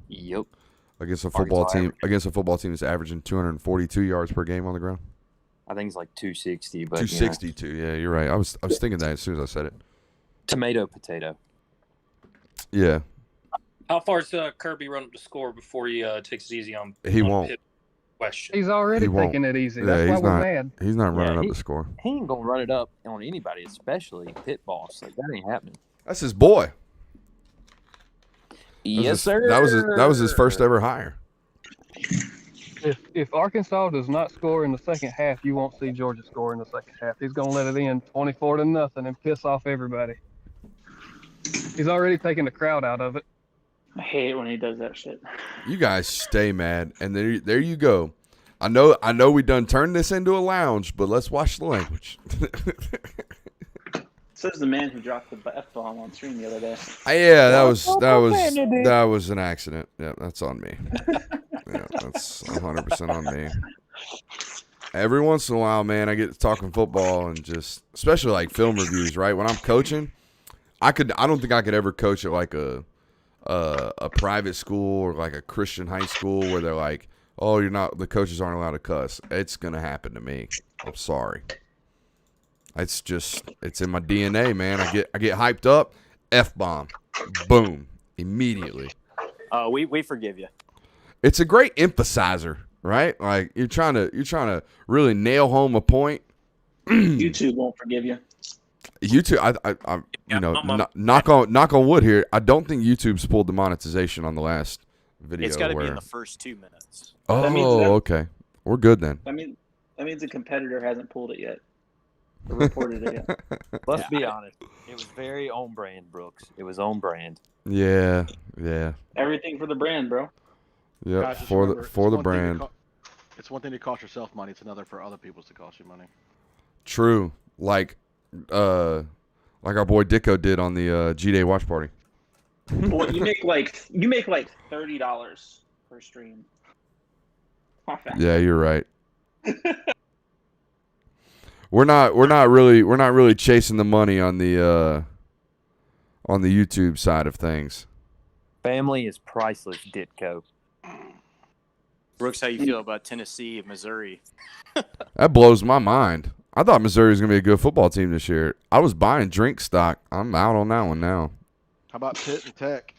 Yep. Against a football team that's averaging 242 yards per game on the ground. I think it's like 260, but 262. Yeah, you're right. I was thinking that as soon as I said it. Tomato potato. Yeah, How far's Kirby run up the score before he takes it easy on? he on won't. Pitt question. He's already He won't. taking it easy. Yeah, That's why he's we're not. mad. He's not running up he- the score. He ain't gonna run it up on anybody, especially Pit Boss. Like that ain't happening. That's his boy. Yes, sir. That was his first ever hire. If Arkansas does not score in the second half, you won't see Georgia score in the second half. He's gonna let it in 24-0 and piss off everybody. He's already taking the crowd out of it. I hate it when he does that shit. You guys stay mad, and there you go. I know we done turned this into a lounge, but let's watch the language. Says the man who dropped the F-bomb on stream the other day. Yeah, that was an accident. Yeah, that's on me. Yeah, that's 100% on me. Every once in a while, man, I get to talking football and just, especially like film reviews, right? When I'm coaching, I don't think I could ever coach at like a private school or like a Christian high school where they're like, oh, the coaches aren't allowed to cuss. It's gonna happen to me. I'm sorry. It's in my DNA, man. I get hyped up, F-bomb, boom, immediately. We forgive you. It's a great emphasizer, right? Like you're trying to really nail home a point. YouTube won't forgive you. YouTube, knock on wood here. I don't think YouTube's pulled the monetization on the last video. It's got to be in the first 2 minutes. Oh, okay. We're good then. That means a competitor hasn't pulled it yet. Or reported it yet. Let's be honest. It was very on brand, Brooks. It was on brand. Yeah. Everything for the brand, bro. Yeah, Guys, just for remember, the brand. It's one thing to cost yourself money. It's another for other people to cost you money. True. Like our boy Dicko did on the G-Day watch party. Well, you make like $30 per stream. Yeah, you're right. We're not really chasing the money on the YouTube side of things. Family is priceless, Ditko. Brooks, how you feel about Tennessee and Missouri? That blows my mind. I thought Missouri was going to be a good football team this year. I was buying drink stock. I'm out on that one now. How about Pitt and Tech?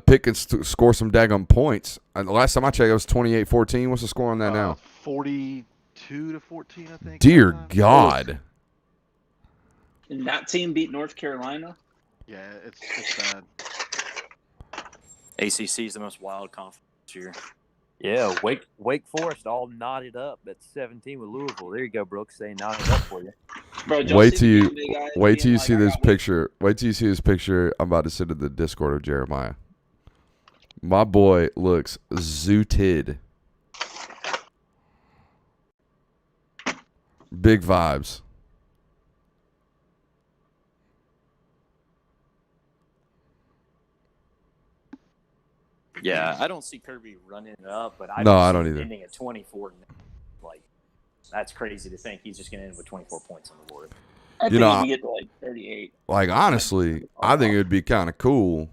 Pitt can score some daggum points. The last time I checked, it was 28-14. What's the score on that now? 42-14, I think. Dear God. And that team beat North Carolina? Yeah, it's bad. ACC is the most wild conference this year. Yeah, Wake Forest all knotted up at 17 with Louisville. There you go, Brooks. They knotted up for you. Bro, Wait till you see this picture. Wait till you see this picture. I'm about to send to the Discord of Jeremiah. My boy looks zooted. Big vibes. Yeah, I don't see Kirby running it up, but I don't either. Ending at 24. Like, that's crazy to think he's just going to end with 24 points on the board. I think he can get to like 38. Like, honestly, I think it would be kind of cool.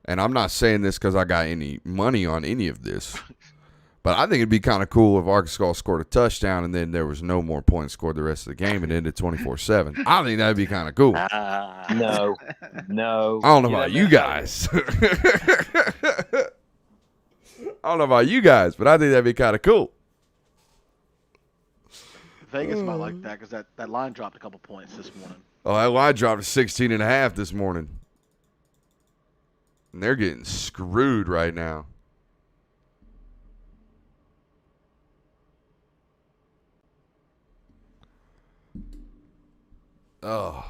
And I'm not saying this because I got any money on any of this. But I think it'd be kind of cool if Arkansas scored a touchdown and then there was no more points scored the rest of the game and ended 24-7. I think that'd be kind of cool. No. I don't know about you guys. I don't know about you guys, but I think that'd be kind of cool. Vegas might like that because that line dropped a couple points this morning. Oh, that line dropped to 16.5 this morning. And they're getting screwed right now. Oh.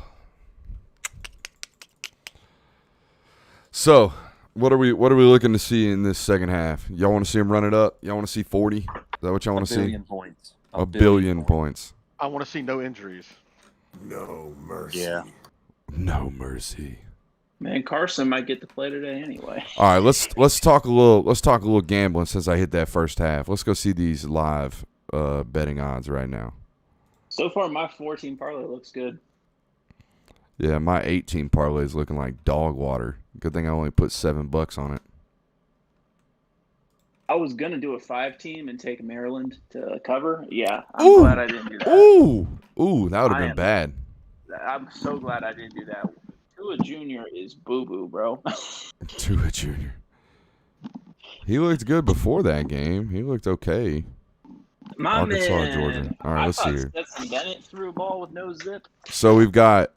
So, what are we looking to see in this second half? Y'all want to see him run it up? Y'all want to see 40? Is that what y'all want to see? Points. A billion points. I want to see no injuries. No mercy. Yeah. No mercy. Man, Carson might get to play today anyway. All right, let's talk a little gambling since I hit that first half. Let's go see these live betting odds right now. So far, my 14 parlay looks good. Yeah, my 18 parlay is looking like dog water. Good thing I only put $7 on it. I was gonna do a 5-team and take Maryland to cover. Yeah, I'm glad I didn't do that. Ooh, that would have been bad. I'm so glad I didn't do that. Tua Jr. is boo-boo, bro. Tua Jr. He looked good before that game. He looked okay. My Arkansas, man. Georgia. All right, I let's see thought here. Stetson Bennett threw a ball with no zip. So we've got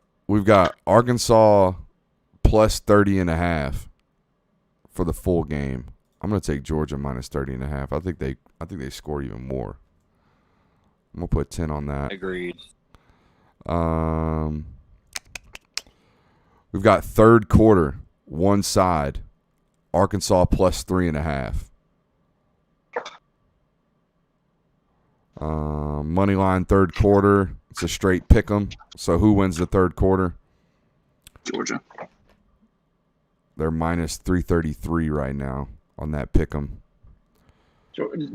Arkansas plus 30.5 for the full game. I'm gonna take Georgia minus 30.5. I think they score even more. I'm gonna put 10 on that. Agreed. We've got third quarter, one side, Arkansas plus 3.5. Money line third quarter. It's a straight pick 'em. So who wins the third quarter? Georgia. They're minus 333 right now on that pick 'em.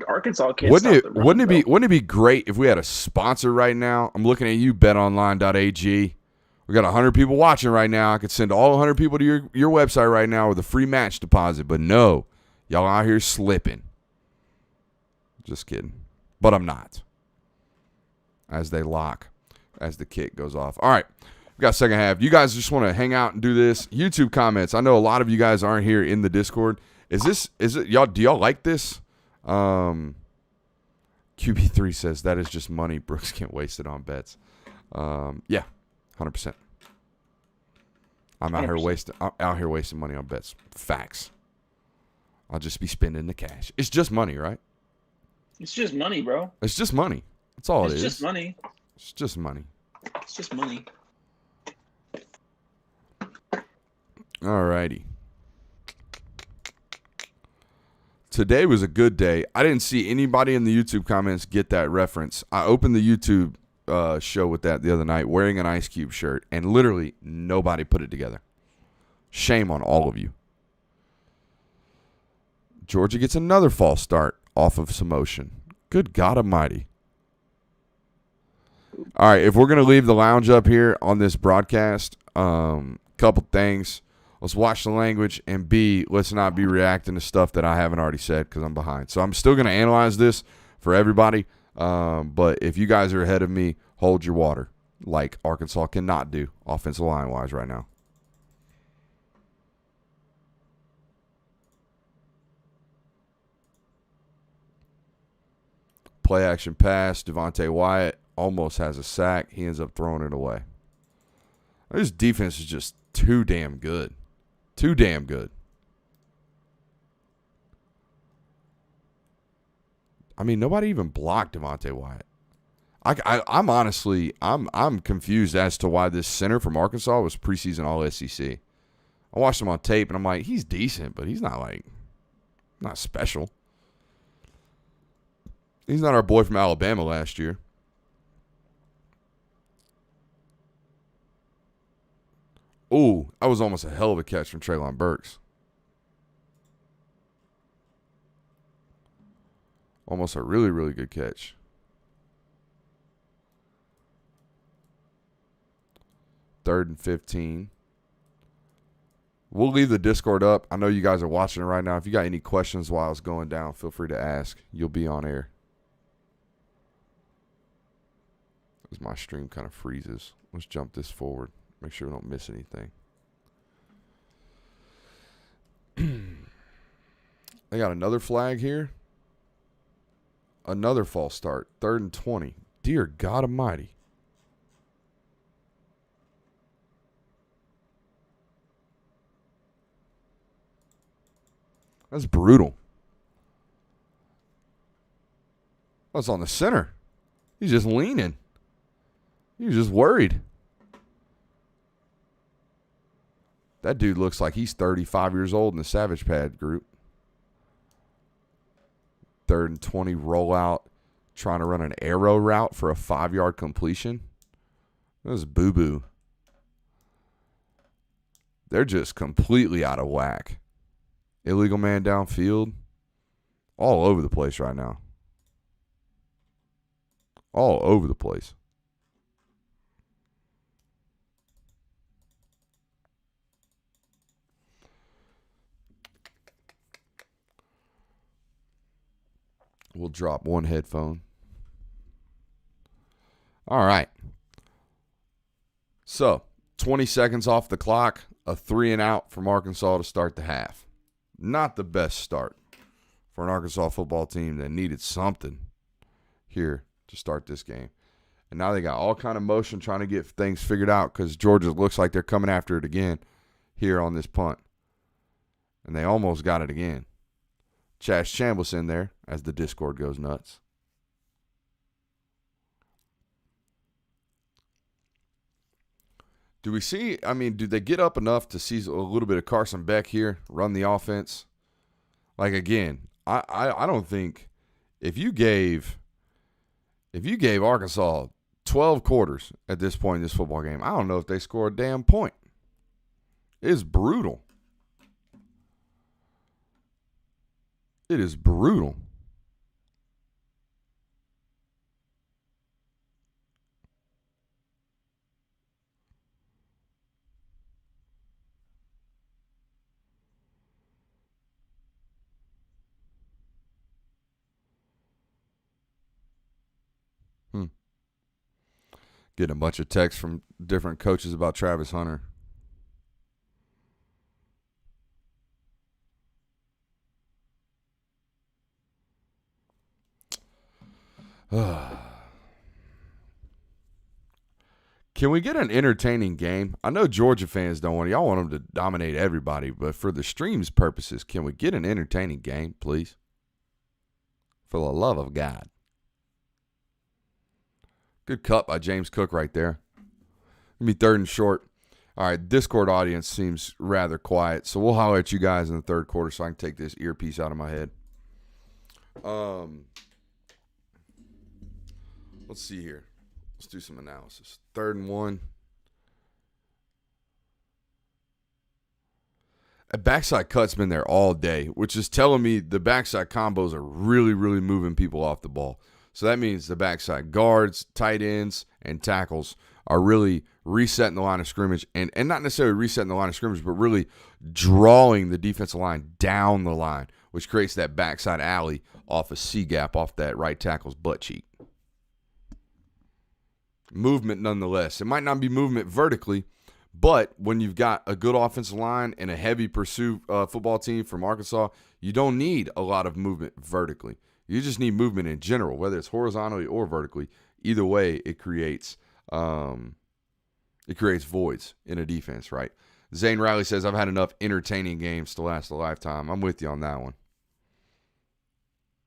Arkansas can't stop the run, Wouldn't it be great if we had a sponsor right now? I'm looking at you, betonline.ag. We got 100 people watching right now. I could send all 100 people to your website right now with a free match deposit. But no, y'all out here slipping. Just kidding. But I'm not. As they lock, as the kick goes off. All right, we got second half. You guys just want to hang out and do this? YouTube comments. I know a lot of you guys aren't here in the Discord. Is it y'all? Do y'all like this? QB3 says that is just money. Brooks can't waste it on bets. Yeah, 100%. I'm out 100%. here wasting money on bets. Facts. I'll just be spending the cash. It's just money, right? It's just money, bro. It's just money. That's all it is. It's just money. It's just money. It's just money. All righty. Today was a good day. I didn't see anybody in the YouTube comments get that reference. I opened the YouTube show with that the other night wearing an Ice Cube shirt, and literally nobody put it together. Shame on all of you. Georgia gets another false start off of some motion. Good God Almighty. All right, if we're going to leave the lounge up here on this broadcast, couple things. Let's watch the language, and B, let's not be reacting to stuff that I haven't already said because I'm behind. So I'm still going to analyze this for everybody, but if you guys are ahead of me, hold your water like Arkansas cannot do offensive line-wise right now. Play action pass. Devontae Wyatt almost has a sack. He ends up throwing it away. This defense is just too damn good. Too damn good. I mean, nobody even blocked Devontae Wyatt. I'm honestly confused as to why this center from Arkansas was preseason All-SEC. I watched him on tape, and I'm like, he's decent, but he's not special. He's not our boy from Alabama last year. Ooh, that was almost a hell of a catch from Treylon Burks. Almost a really, really good catch. Third and 15. We'll leave the Discord up. I know you guys are watching it right now. If you got any questions while it's going down, feel free to ask. You'll be on air. As my stream kind of freezes. Let's jump this forward. Make sure we don't miss anything. They got another flag here. Another false start. 3rd and 20. Dear God Almighty. That's brutal. That's on the center. He's just leaning. He was just worried. That dude looks like he's 35 years old in the Savage Pad group. 3rd and 20 rollout, trying to run an arrow route for a 5-yard completion. That was boo-boo. They're just completely out of whack. Illegal man downfield. All over the place right now. All over the place. We'll drop one headphone. All right. So, 20 seconds off the clock, a 3-and-out from Arkansas to start the half. Not the best start for an Arkansas football team that needed something here to start this game. And now they got all kind of motion trying to get things figured out because Georgia looks like they're coming after it again here on this punt. And they almost got it again. Chaz Chambliss in there as the Discord goes nuts. Do we see, do they get up enough to see a little bit of Carson Beck here, run the offense? Like, again, I don't think if you gave Arkansas 12 quarters at this point in this football game, I don't know if they score a damn point. It's brutal. It is brutal. Getting a bunch of texts from different coaches about Travis Hunter. Can we get an entertaining game? I know Georgia fans don't want it. Y'all want them to dominate everybody, but for the stream's purposes, can we get an entertaining game, please? For the love of God. Good cut by James Cook right there. Gonna be 3rd and short. All right, Discord audience seems rather quiet, so we'll holler at you guys in the third quarter so I can take this earpiece out of my head. Let's see here. Let's do some analysis. 3rd and 1. A backside cut's been there all day, which is telling me the backside combos are really, really moving people off the ball. So that means the backside guards, tight ends, and tackles are really resetting the line of scrimmage, and not necessarily resetting the line of scrimmage, but really drawing the defensive line down the line, which creates that backside alley off a C-gap, off that right tackle's butt cheek. Movement nonetheless. It might not be movement vertically, but when you've got a good offensive line and a heavy pursuit football team from Arkansas, you don't need a lot of movement vertically. You just need movement in general, whether it's horizontally or vertically. Either way, it creates voids in a defense, right? Zane Riley says, I've had enough entertaining games to last a lifetime. I'm with you on that one.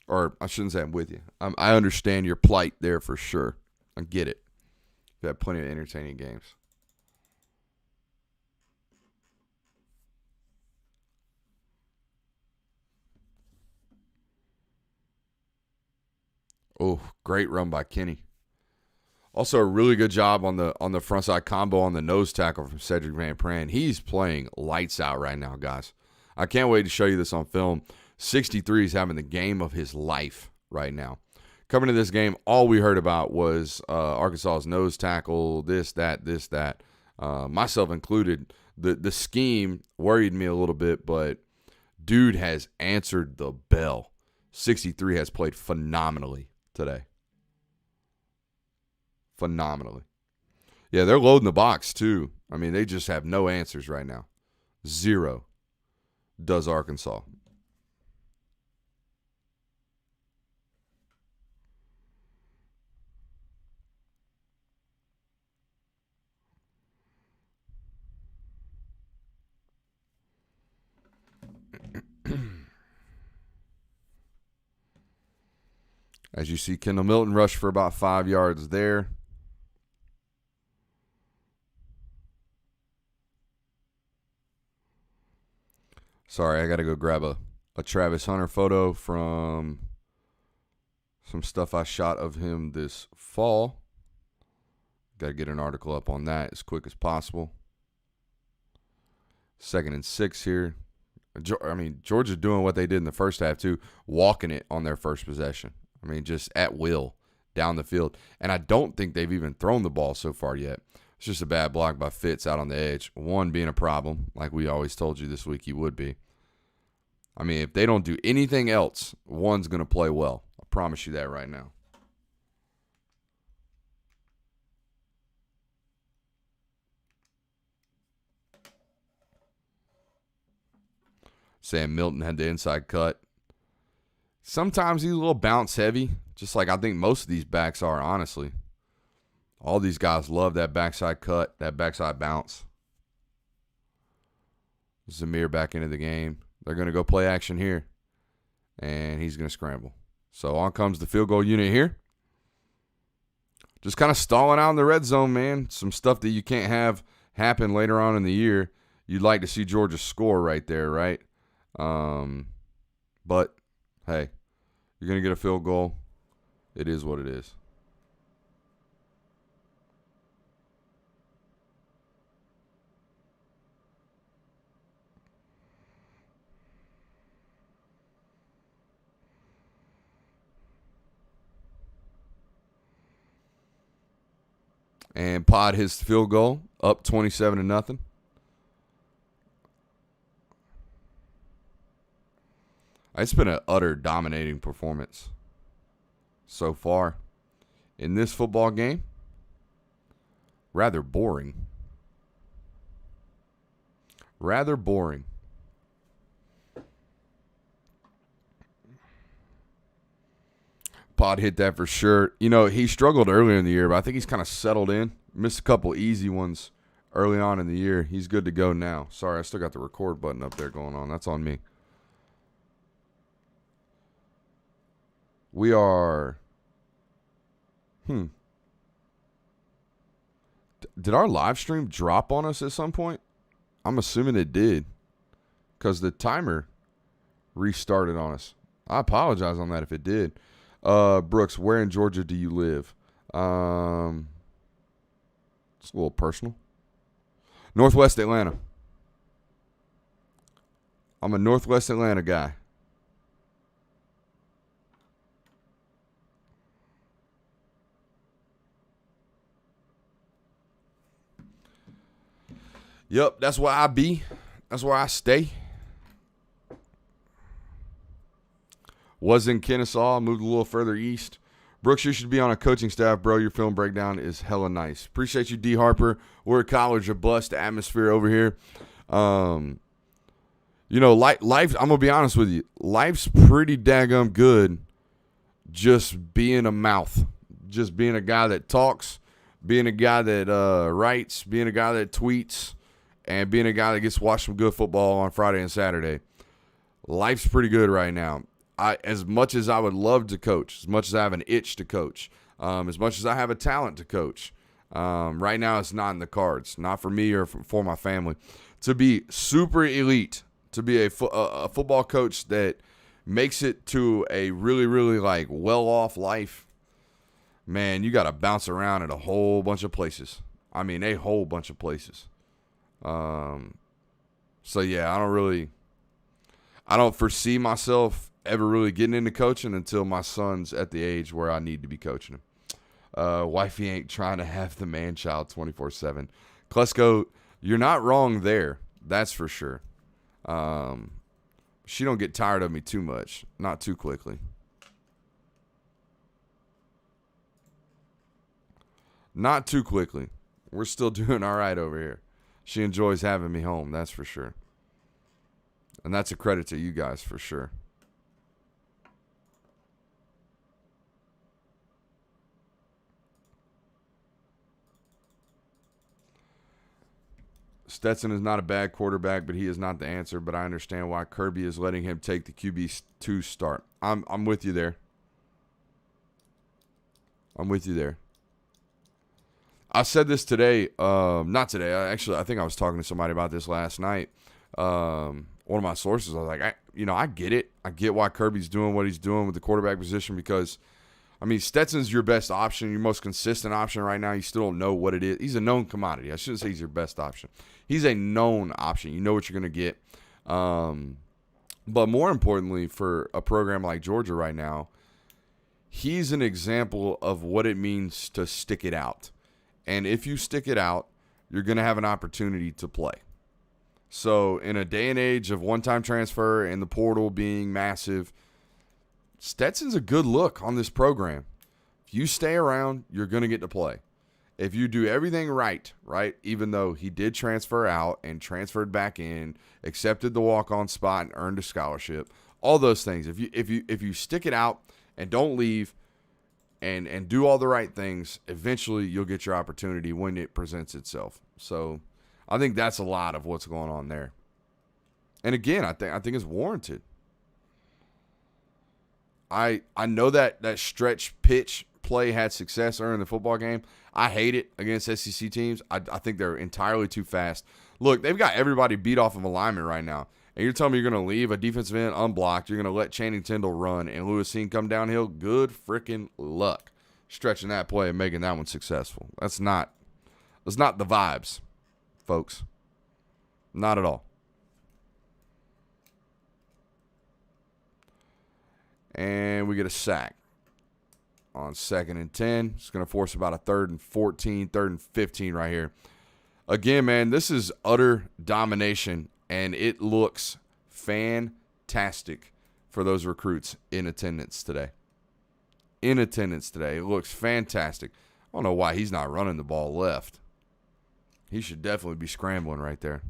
Or I shouldn't say I'm with you. I understand your plight there for sure. I get it. You've had plenty of entertaining games. Oh, great run by Kenny. Also, a really good job on the front side combo on the nose tackle from Cedric Van Pran. He's playing lights out right now, guys. I can't wait to show you this on film. 63 is having the game of his life right now. Coming to this game, all we heard about was Arkansas's nose tackle, this, that. Myself included. The scheme worried me a little bit, but dude has answered the bell. 63 has played phenomenally today. Phenomenally. Yeah, they're loading the box, too. They just have no answers right now. 0 does Arkansas. As you see, Kendall Milton rushed for about 5 yards there. Sorry, I got to go grab a Travis Hunter photo from some stuff I shot of him this fall. Got to get an article up on that as quick as possible. 2nd and 6 here. Georgia's doing what they did in the first half, too, walking it on their first possession. Just at will down the field. And I don't think they've even thrown the ball so far yet. It's just a bad block by Fitz out on the edge. One being a problem, like we always told you this week he would be. If they don't do anything else, one's going to play well. I promise you that right now. saying Milton had the inside cut. Sometimes he's a little bounce heavy, just like I think most of these backs are, honestly. All these guys love that backside cut, that backside bounce. Zamir back into the game. They're going to go play action here, and he's going to scramble. So on comes the field goal unit here. Just kind of stalling out in the red zone, man. Some stuff that you can't have happen later on in the year. You'd like to see Georgia score right there, right? But, hey, you're going to get a field goal. It is what it is. And Pod hits the field goal, up 27-0. It's been an utter dominating performance so far in this football game. Rather boring. Rather boring. Pod hit that for sure. You know, he struggled earlier in the year, but I think he's kind of settled in. Missed a couple easy ones early on in the year. He's good to go now. Sorry, I still got the record button up there going on. That's on me. We are... Did our live stream drop on us at some point? I'm assuming it did, because the timer restarted on us. I apologize on that if it did. Brooks, where in Georgia do you live? It's a little personal. Northwest Atlanta. I'm a Northwest Atlanta guy. Yep, that's where I be. That's where I stay. Was in Kennesaw, moved a little further east. Brooks, you should be on a coaching staff, bro. Your film breakdown is hella nice. Appreciate you, D. Harper. We're at college, a bust atmosphere over here. You know, life, I'm going to be honest with you. Life's pretty daggum good just being a mouth. Just being a guy that talks, being a guy that writes, being a guy that tweets, and being a guy that gets to watch some good football on Friday and Saturday. Life's pretty good right now. As much as I would love to coach, as much as I have an itch to coach, as much as I have a talent to coach, right now it's not in the cards. Not for me or for my family. To be super elite, to be a football coach that makes it to a really, really like well-off life, man, you got to bounce around at a whole bunch of places. I mean, a whole bunch of places. So, yeah, I don't foresee myself ever really getting into coaching until my son's at the age where I need to be coaching him. Wifey ain't trying to have the man-child 24/7. Klesko, you're not wrong there. That's for sure. She don't get tired of me too much. Not too quickly. Not too quickly. We're still doing all right over here. She enjoys having me home, that's for sure. And that's a credit to you guys for sure. Stetson is not a bad quarterback, but he is not the answer. But I understand why Kirby is letting him take the QB2 start. I'm with you there. I'm with you there. I said this today. Not today. I think I was talking to somebody about this last night. One of my sources, I was like, I get it. I get why Kirby's doing what he's doing with the quarterback position because, I mean, Stetson's your best option, your most consistent option right now. You still don't know what it is. He's a known commodity. I shouldn't say he's your best option. He's a known option. You know what you're going to get. But more importantly, for a program like Georgia right now, he's an example of what it means to stick it out. And if you stick it out, you're going to have an opportunity to play. So in a day and age of one-time transfer and the portal being massive, Stetson's a good look on this program. If you stay around, you're going to get to play. if you do everything right, even though he did transfer out and transferred back in, accepted the walk-on spot and earned a scholarship, all those things. If you stick it out and don't leave and do all the right things, eventually you'll get your opportunity when it presents itself. So I think that's a lot of what's going on there. And again, I think it's warranted. I know that stretch pitch play had success early in the football game. I hate it against SEC teams. I think they're entirely too fast. Look, they've got everybody beat off of alignment right now. And you're telling me you're going to leave a defensive end unblocked. You're going to let Channing Tindall run and Lewis Seen come downhill. Good freaking luck stretching that play and making that one successful. That's not the vibes, folks. Not at all. And we get a sack on 2nd and 10. It's going to force about a 3rd and 14, 3rd and 15 right here. Again, man, this is utter domination, and it looks fantastic for those recruits in attendance today. It looks fantastic. I don't know why he's not running the ball left. He should definitely be scrambling right there.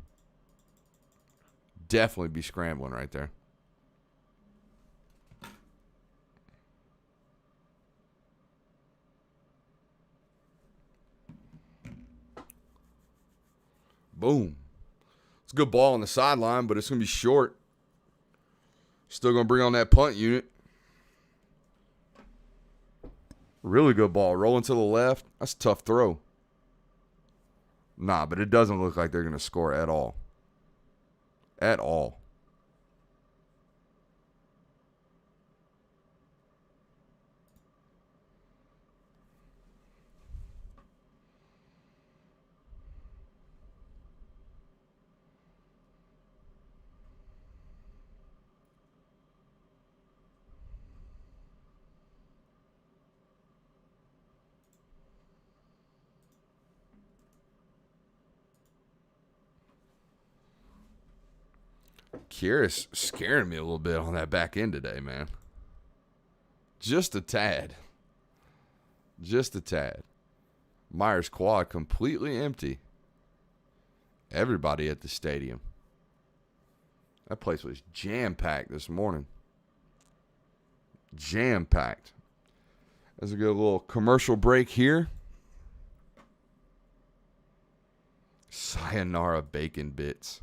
Boom. It's a good ball on the sideline, but it's going to be short. Still going to bring on that punt unit. Really good ball. Rolling to the left. That's a tough throw. Nah, but it doesn't look like they're going to score at all. At all. Kyrus scaring me a little bit on that back end today, man. Just a tad. Myers quad completely empty. Everybody at the stadium. That place was jam-packed this morning. Jam-packed. Let's get a little commercial break here. Sayonara bacon bits.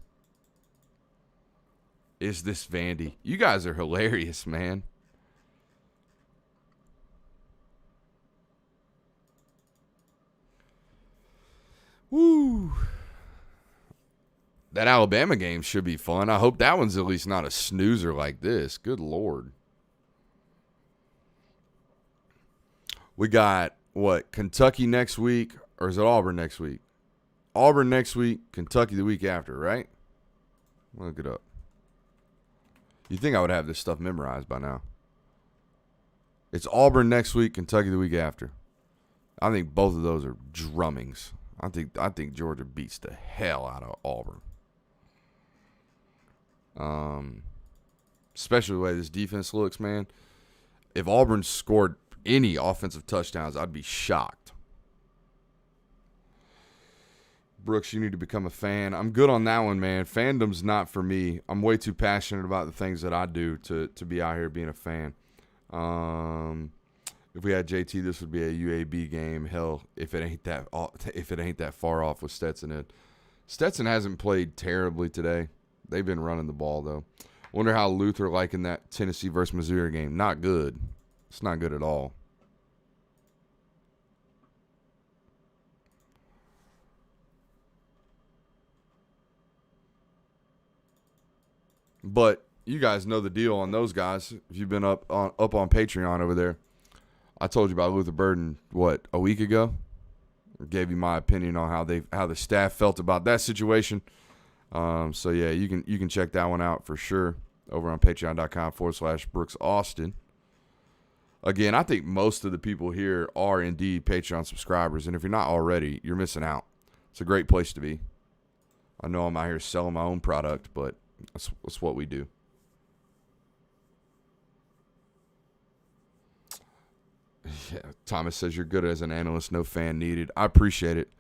Is this Vandy? You guys are hilarious, man. Woo. That Alabama game should be fun. I hope that one's at least not a snoozer like this. Good Lord. We got, Kentucky next week? Or is it Auburn next week? Auburn next week, Kentucky the week after, right? Look it up. You'd think I would have this stuff memorized by now. It's Auburn next week, Kentucky the week after. I think both of those are drummings. I think Georgia beats the hell out of Auburn. Especially the way this defense looks, man. If Auburn scored any offensive touchdowns, I'd be shocked. Brooks, you need to become a fan. I'm good on that one, man. Fandom's not for me. I'm way too passionate about the things that I do to be out here being a fan. If we had JT, this would be a UAB game. Hell, if it ain't that far off with Stetson. Stetson hasn't played terribly today. They've been running the ball though. Wonder how Luther liking that Tennessee versus Missouri game. Not good. It's not good at all. But you guys know the deal on those guys. If you've been up on Patreon over there, I told you about Luther Burden, a week ago? I gave you my opinion on how the staff felt about that situation. So yeah, you can check that one out for sure over on patreon.com/Brooks Austin. Again, I think most of the people here are indeed Patreon subscribers, and if you're not already, you're missing out. It's a great place to be. I know I'm out here selling my own product, but that's what we do. Yeah, Thomas says you're good as an analyst, no fan needed. I appreciate it.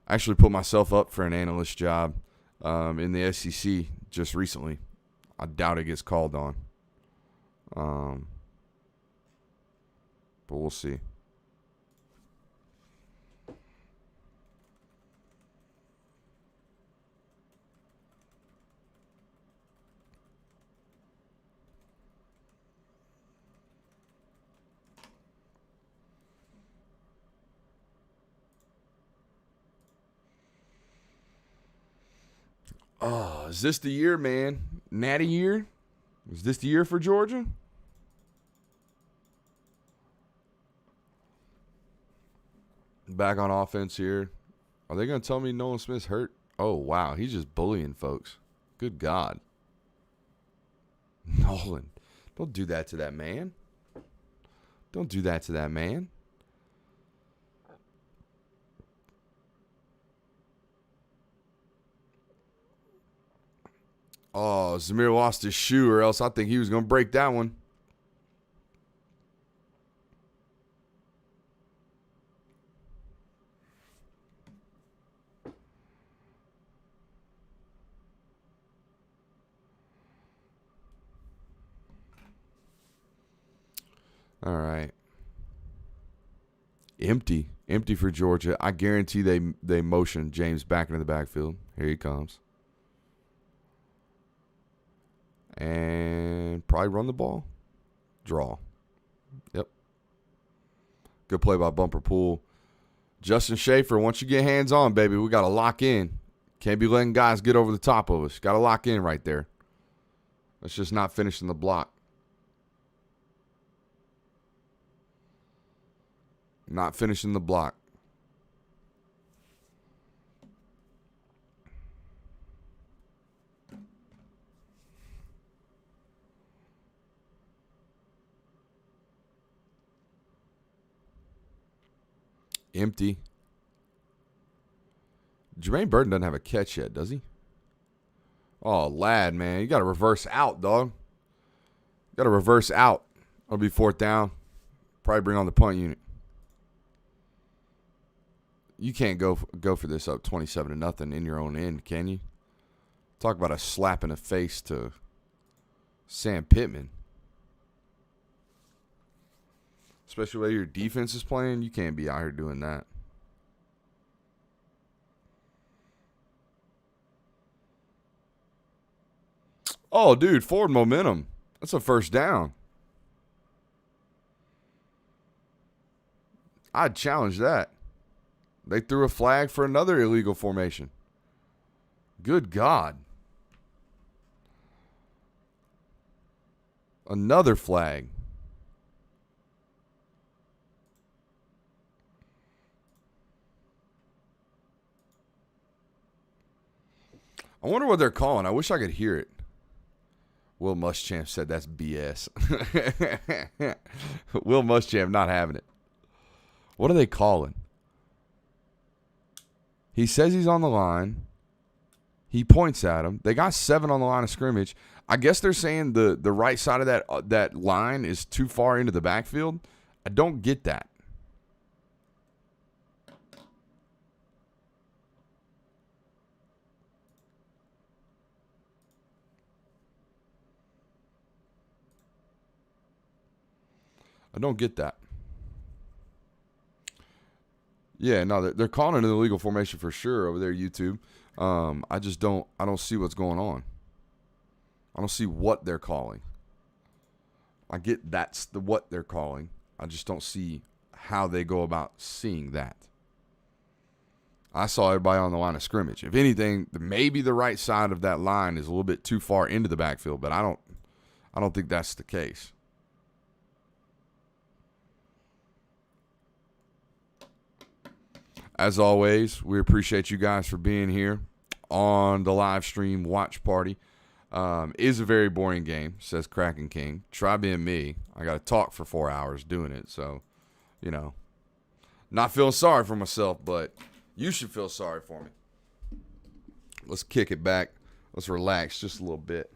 I actually put myself up for an analyst job in the SEC just recently. I doubt it gets called on. But we'll see. Oh, is this the year, man? Natty year? Is this the year for Georgia? Back on offense here. Are they going to tell me Nolan Smith's hurt? Oh, wow. He's just bullying folks. Good God. Nolan, don't do that to that man. Don't do that to that man. Oh, Zamir lost his shoe, or else I think he was going to break that one. All right. Empty. Empty for Georgia. I guarantee they motion James back into the backfield. Here he comes. And probably run the ball. Draw. Yep. Good play by Bumper Pool. Justin Schaefer, once you get hands on, baby, we got to lock in. Can't be letting guys get over the top of us. Got to lock in right there. Let's just not finish in the block. Not finishing the block. Empty. Jermaine Burton doesn't have a catch yet, does he? Oh, lad, man. You got to reverse out, dog. Got to reverse out. It'll be 4th down. Probably bring on the punt unit. You can't go for this up 27-0 in your own end, can you? Talk about a slap in the face to Sam Pittman. Especially the way your defense is playing, you can't be out here doing that. Oh, dude, forward momentum. That's a 1st down. I'd challenge that. They threw a flag for another illegal formation. Good God. Another flag. I wonder what they're calling. I wish I could hear it. Will Muschamp said that's BS. Will Muschamp not having it. What are they calling? He says he's on the line. He points at him. They got 7 on the line of scrimmage. I guess they're saying the right side of that line is too far into the backfield. I don't get that. I don't get that. Yeah, no, they're calling it an illegal formation for sure over there, YouTube. I don't see what's going on. I don't see what they're calling. I get that's what they're calling. I just don't see how they go about seeing that. I saw everybody on the line of scrimmage. If anything, maybe the right side of that line is a little bit too far into the backfield, but I don't think that's the case. As always, we appreciate you guys for being here on the live stream watch party. Is a very boring game, says Kraken King. Try being me. I got to talk for 4 hours doing it. So, not feeling sorry for myself, but you should feel sorry for me. Let's kick it back. Let's relax just a little bit.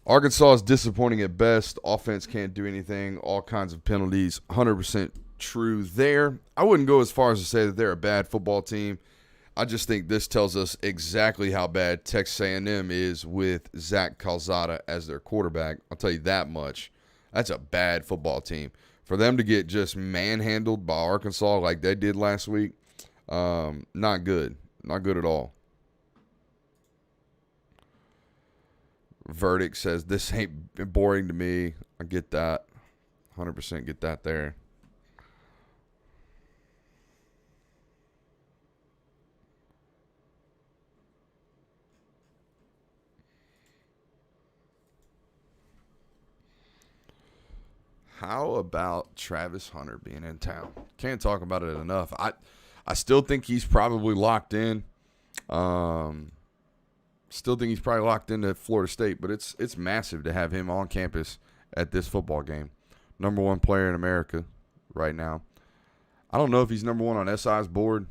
Arkansas is disappointing at best. Offense can't do anything. All kinds of penalties. 100% true there. I wouldn't go as far as to say that they're a bad football team. I just think this tells us exactly how bad Texas A&M is with Zach Calzada as their quarterback. I'll tell you that much. That's a bad football team. For them to get just manhandled by Arkansas like they did last week, not good. Not good at all. Verdict says, this ain't boring to me. I get that. 100% get that there. How about Travis Hunter being in town? Can't talk about it enough. I still think he's probably locked in. Still think he's probably locked into Florida State, but it's massive to have him on campus at this football game. Number one player in America right now. I don't know if he's number one on SI's board.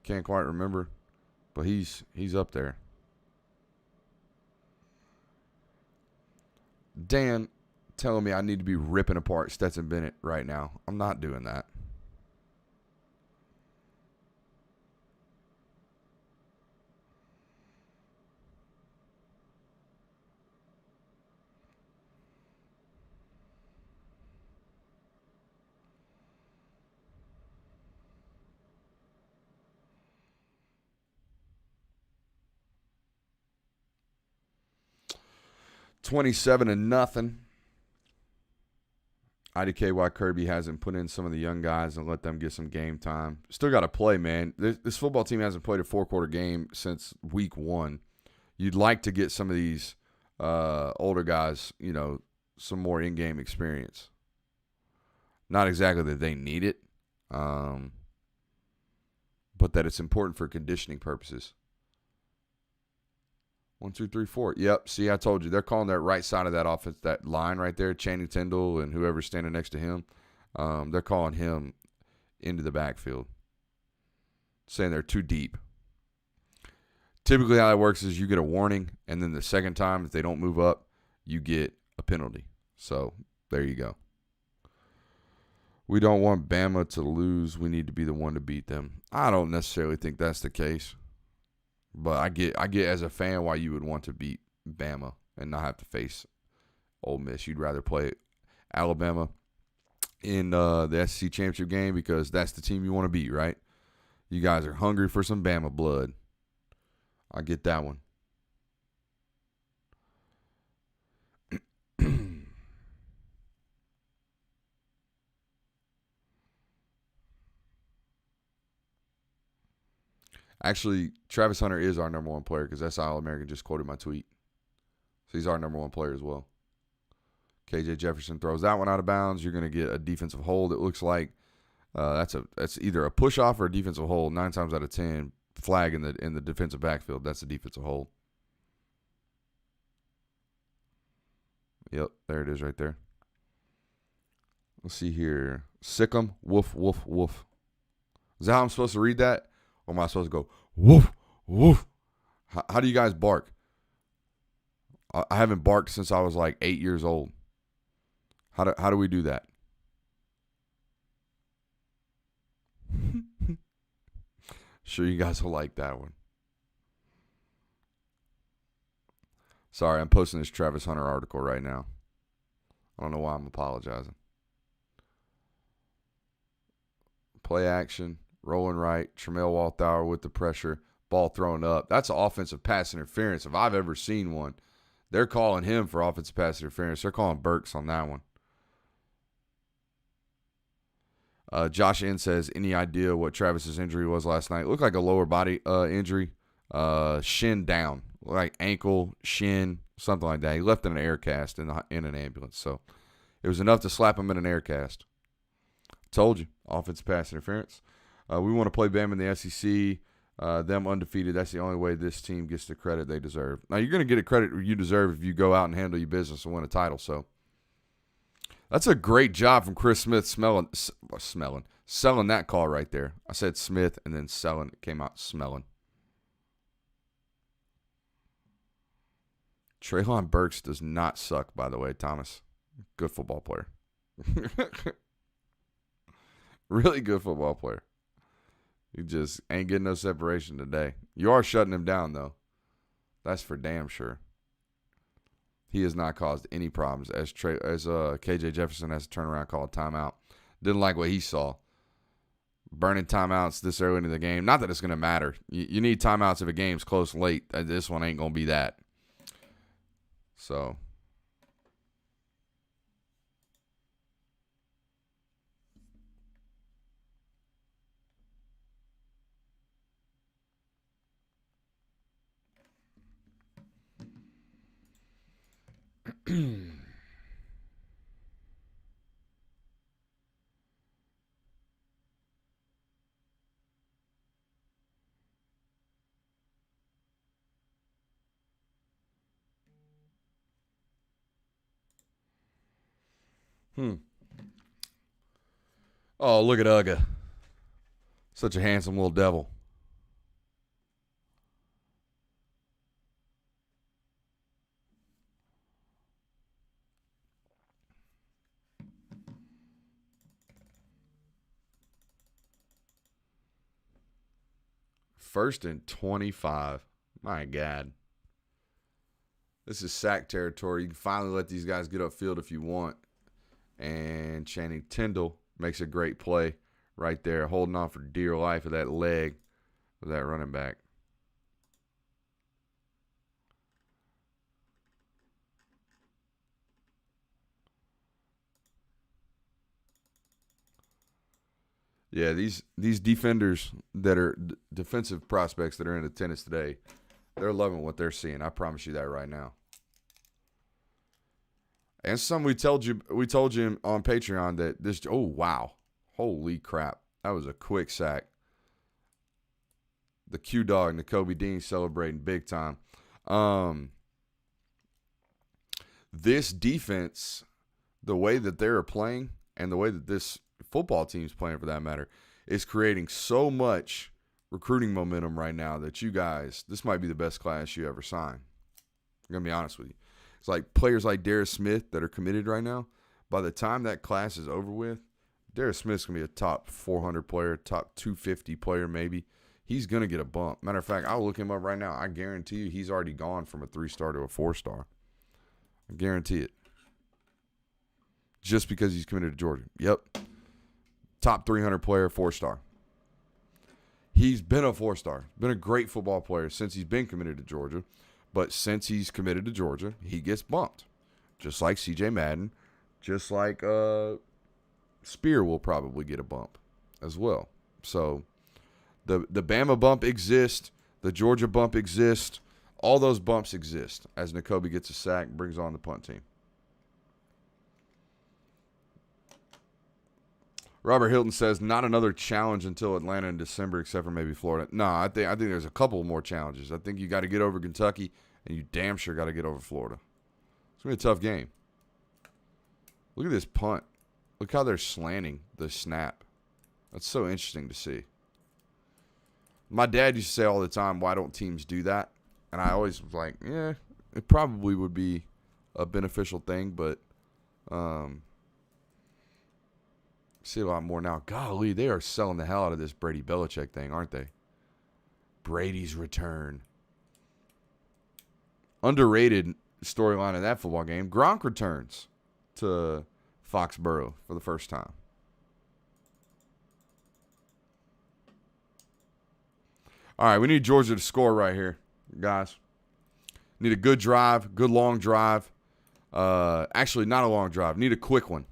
Can't quite remember, but he's up there. Dan telling me I need to be ripping apart Stetson Bennett right now. I'm not doing that. $27-0. IDKY Kirby hasn't put in some of the young guys and let them get some game time. Still got to play, man. This football team hasn't played a four-quarter game since week 1. You'd like to get some of these older guys, some more in-game experience. Not exactly that they need it, but that it's important for conditioning purposes. 1, 2, 3, 4. Yep. See, I told you. They're calling that right side of that offense, that line right there, Channing Tindall and whoever's standing next to him. They're calling him into the backfield, saying they're too deep. Typically how that works is you get a warning, and then the second time, if they don't move up, you get a penalty. So there you go. We don't want Bama to lose. We need to be the one to beat them. I don't necessarily think that's the case. But I get as a fan why you would want to beat Bama and not have to face Ole Miss. You'd rather play Alabama in the SEC championship game because that's the team you want to beat, right? You guys are hungry for some Bama blood. I get that one. Actually, Travis Hunter is our number one player because that's All American just quoted my tweet. So he's our number one player as well. KJ Jefferson throws that one out of bounds. You're going to get a defensive hold. It looks like that's either a push off or a defensive hold. 9 times out of 10, flag in the defensive backfield. That's a defensive hold. Yep, there it is right there. Let's see here. Sick'em, woof, woof, woof. Is that how I'm supposed to read that? Or am I supposed to go, woof, woof? How do you guys bark? I haven't barked since I was like 8 years old. How do we do that? Sure you guys will like that one. Sorry, I'm posting this Travis Hunter article right now. I don't know why I'm apologizing. Play action. Rolling right, Tramel Walthour with the pressure, ball thrown up. That's offensive pass interference if I've ever seen one. They're calling him for offensive pass interference. They're calling Burks on that one. Josh N says, any idea what Travis's injury was last night? It looked like a lower body injury, shin down, like ankle, shin, something like that. He left in an air cast in an ambulance, so it was enough to slap him in an air cast. Told you, offensive pass interference. We want to play Bama in the SEC. Them undefeated. That's the only way this team gets the credit they deserve. Now, you're going to get a credit you deserve if you go out and handle your business and win a title. So that's a great job from Chris Smith selling that call right there. I said Smith and then selling. It came out smelling. Treylon Burks does not suck, by the way, Thomas. Good football player. Really good football player. He just ain't getting no separation today. You are shutting him down, though. That's for damn sure. He has not caused any problems as KJ Jefferson has to turn around and call a timeout. Didn't like what he saw. Burning timeouts this early into the game. Not that it's going to matter. You need timeouts if a game's close late. This one ain't going to be that. So. Oh, look at Uga. Such a handsome little devil. First and 25. My God. This is sack territory. You can finally let these guys get upfield if you want. And Channing Tindall makes a great play right there, holding on for dear life of that leg of that running back. Yeah, these defenders that are defensive prospects that are in attendance today, they're loving what they're seeing. I promise you that right now. And some we told you on Patreon that this. Oh wow, holy crap! That was a quick sack. The Q Dog, Nakobe Dean celebrating big time. This defense, the way that they're playing, and the way that this football team's playing, for that matter, is creating so much recruiting momentum right now that you guys, this might be the best class you ever signed. I'm gonna be honest with you. It's like players like Darius Smith that are committed right now. By the time that class is over with, Darius Smith's going to be a top 400 player, top 250 player maybe. He's going to get a bump. Matter of fact, I'll look him up right now. I guarantee you he's already gone from a 3-star to a 4-star. I guarantee it. Just because he's committed to Georgia. Yep. Top 300 player, 4-star. He's been a 4-star. Been a great football player since he's been committed to Georgia. But since he's committed to Georgia, he gets bumped. Just like C.J. Madden. Just like Spear will probably get a bump as well. So the Bama bump exists. The Georgia bump exists. All those bumps exist as Nakobe gets a sack and brings on the punt team. Robert Hilton says, not another challenge until Atlanta in December, except for maybe Florida. No, I think there's a couple more challenges. I think you got to get over Kentucky, and you damn sure got to get over Florida. It's going to be a tough game. Look at this punt. Look how they're slanting the snap. That's so interesting to see. My dad used to say all the time, why don't teams do that? And I always was like, yeah, it probably would be a beneficial thing, but see a lot more now. Golly, they are selling the hell out of this Brady Belichick thing, aren't they? Brady's return. Underrated storyline in that football game. Gronk returns to Foxborough for the first time. All right, we need Georgia to score right here, guys. Need a good drive, good long drive. Actually, not a long drive. Need a quick one.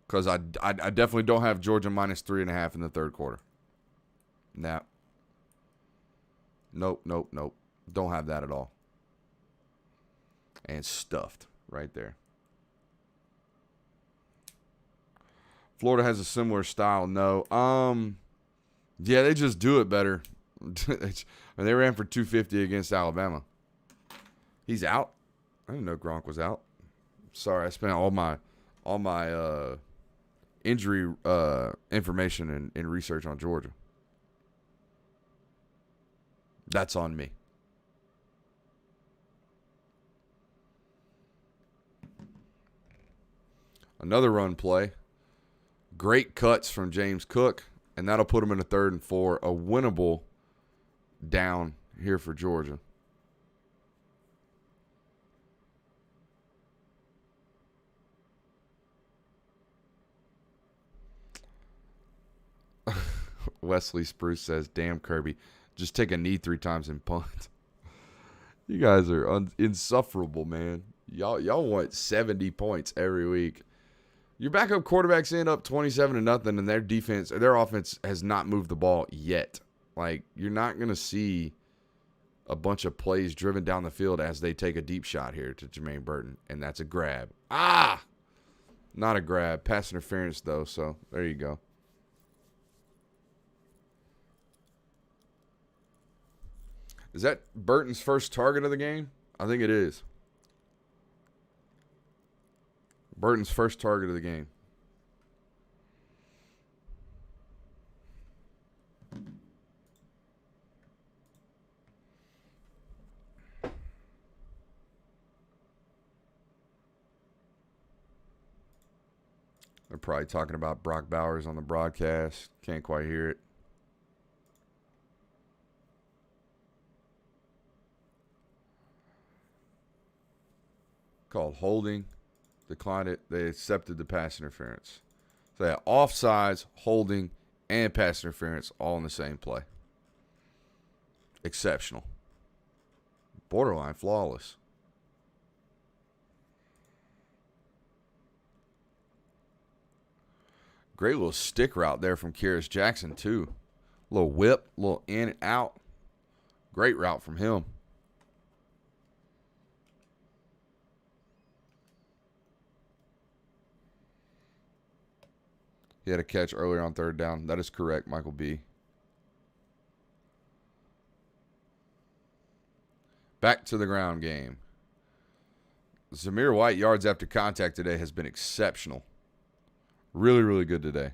Because I definitely don't have Georgia minus 3.5 in the third quarter. Nah. Nope. Don't have that at all. And stuffed right there. Florida has a similar style. No. Yeah, they just do it better. They ran for 250 against Alabama. He's out. I didn't know Gronk was out. Sorry, I spent all my injury information and research on Georgia. That's on me. Another run play. Great cuts from James Cook, and that'll put them in a 3rd and 4, a winnable down here for Georgia. Wesley Spruce says, damn, Kirby, just take a knee 3 times and punt. You guys are insufferable, man. Y'all want 70 points every week. Your backup quarterbacks end up 27-0, and their offense has not moved the ball yet. Like, you're not going to see a bunch of plays driven down the field as they take a deep shot here to Jermaine Burton, and that's a grab. Not a grab. Pass interference, though, so there you go. Is that Burton's first target of the game? I think it is. Burton's first target of the game. They're probably talking about Brock Bowers on the broadcast. Can't quite hear it. Called holding. Declined it. They accepted the pass interference. So they had offsides, holding, and pass interference all in the same play. Exceptional. Borderline flawless. Great little stick route there from Kyrus Jackson, too. Little whip, little in and out. Great route from him. He had a catch earlier on 3rd down. That is correct, Michael B. Back to the ground game. Zamir White yards after contact today has been exceptional. Really, really good today.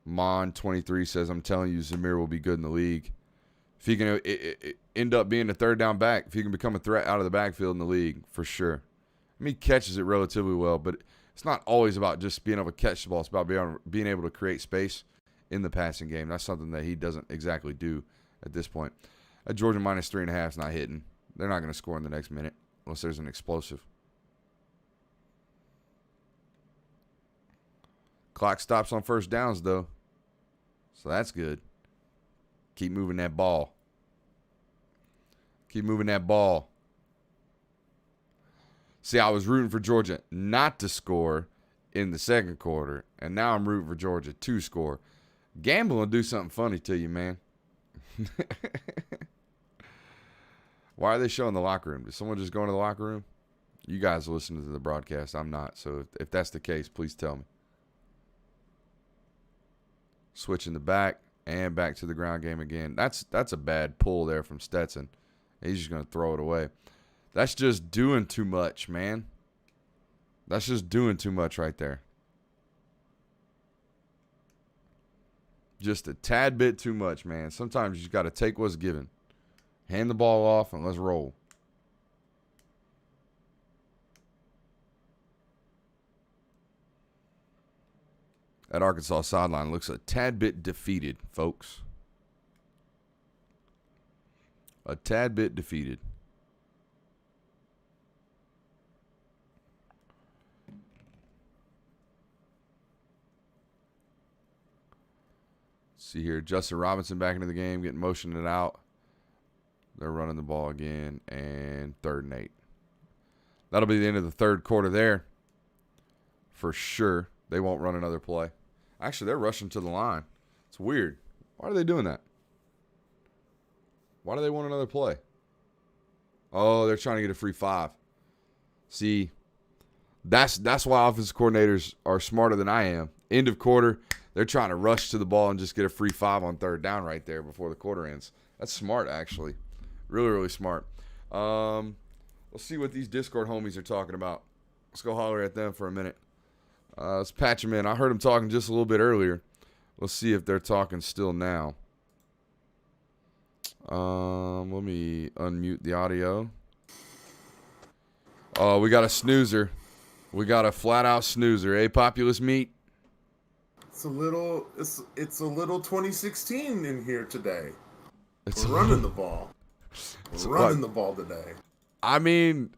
Mon23 says, I'm telling you, Zamir will be good in the league. If he can end up being a 3rd down back, if he can become a threat out of the backfield in the league, for sure. I mean, he catches it relatively well, but it's not always about just being able to catch the ball. It's about being able to create space in the passing game. That's something that he doesn't exactly do at this point. At Georgia minus 3.5 is not hitting. They're not going to score in the next minute unless there's an explosive. Clock stops on 1st downs, though. So that's good. Keep moving that ball. Keep moving that ball. See, I was rooting for Georgia not to score in the 2nd quarter, and now I'm rooting for Georgia to score. Gamble will do something funny to you, man. Why are they showing the locker room? Did someone just go into the locker room? You guys listen to the broadcast. I'm not. So if that's the case, please tell me. Switching the back and back to the ground game again. That's a bad pull there from Stetson. He's just going to throw it away. That's just doing too much, man. That's just doing too much right there. Just a tad bit too much, man. Sometimes you just got to take what's given. Hand the ball off and let's roll. That Arkansas sideline looks a tad bit defeated, folks. A tad bit defeated. See here, Justin Robinson back into the game, getting motioned it out. They're running the ball again, and 3rd and 8. That'll be the end of the 3rd quarter there. For sure. They won't run another play. Actually, they're rushing to the line. It's weird. Why are they doing that? Why do they want another play? Oh, they're trying to get a free 5. See, that's why offensive coordinators are smarter than I am. End of quarter, they're trying to rush to the ball and just get a free 5 on 3rd down right there before the quarter ends. That's smart, actually. Really, really smart. Let's see what these Discord homies are talking about. Let's go holler at them for a minute. Let's patch them in. I heard them talking just a little bit earlier. Let's see if they're talking still now. Let me unmute the audio. Oh, we got a snoozer. We got a flat out snoozer, Populous meat. It's a little 2016 in here today. We're running the ball. We're running the ball today. I mean,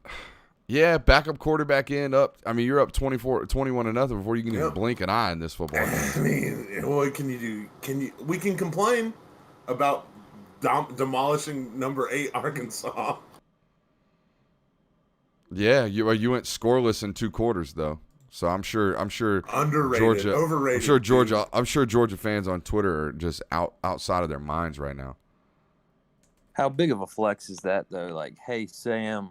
yeah, backup quarterback up. I mean, you're up 21-0 before you can even blink an eye in this football game. I mean, what can you do? We can complain about demolishing number 8 Arkansas. Yeah, you went scoreless in 2 quarters though. So I'm sure Underrated, Georgia, overrated. I'm sure Georgia fans on Twitter are just outside of their minds right now. How big of a flex is that, though? Like, hey, Sam,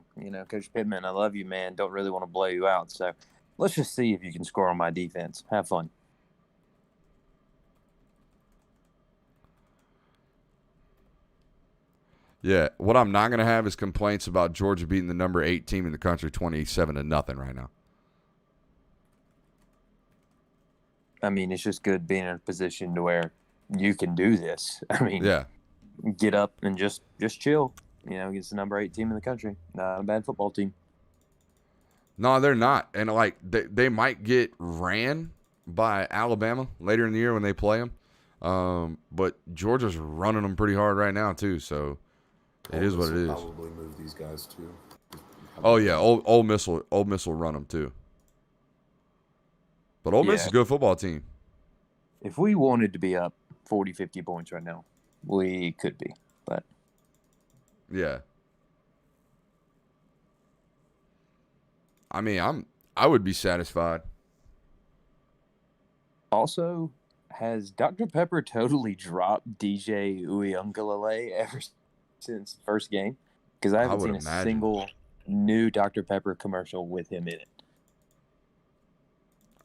Coach Pittman, I love you, man. Don't really want to blow you out. So let's just see if you can score on my defense. Have fun. Yeah, what I'm not going to have is complaints about Georgia beating the number 8 team in the country 27-0 right now. I mean, it's just good being in a position to where you can do this. I mean, yeah. Get up and just chill, against the number 8 team in the country. Not a bad football team. No, they're not. And, like, they might get ran by Alabama later in the year when they play them. But Georgia's running them pretty hard right now, too. So it is what it is. Probably move these guys, too. Oh, yeah. Ole Miss will run them, too. But Ole Miss is a good football team. If we wanted to be up 40, 50 points right now, we could be, but yeah. I mean, I would be satisfied. Also, has Dr. Pepper totally dropped DJ Uyunglele ever since the first game? Because I haven't seen a single new Dr. Pepper commercial with him in it.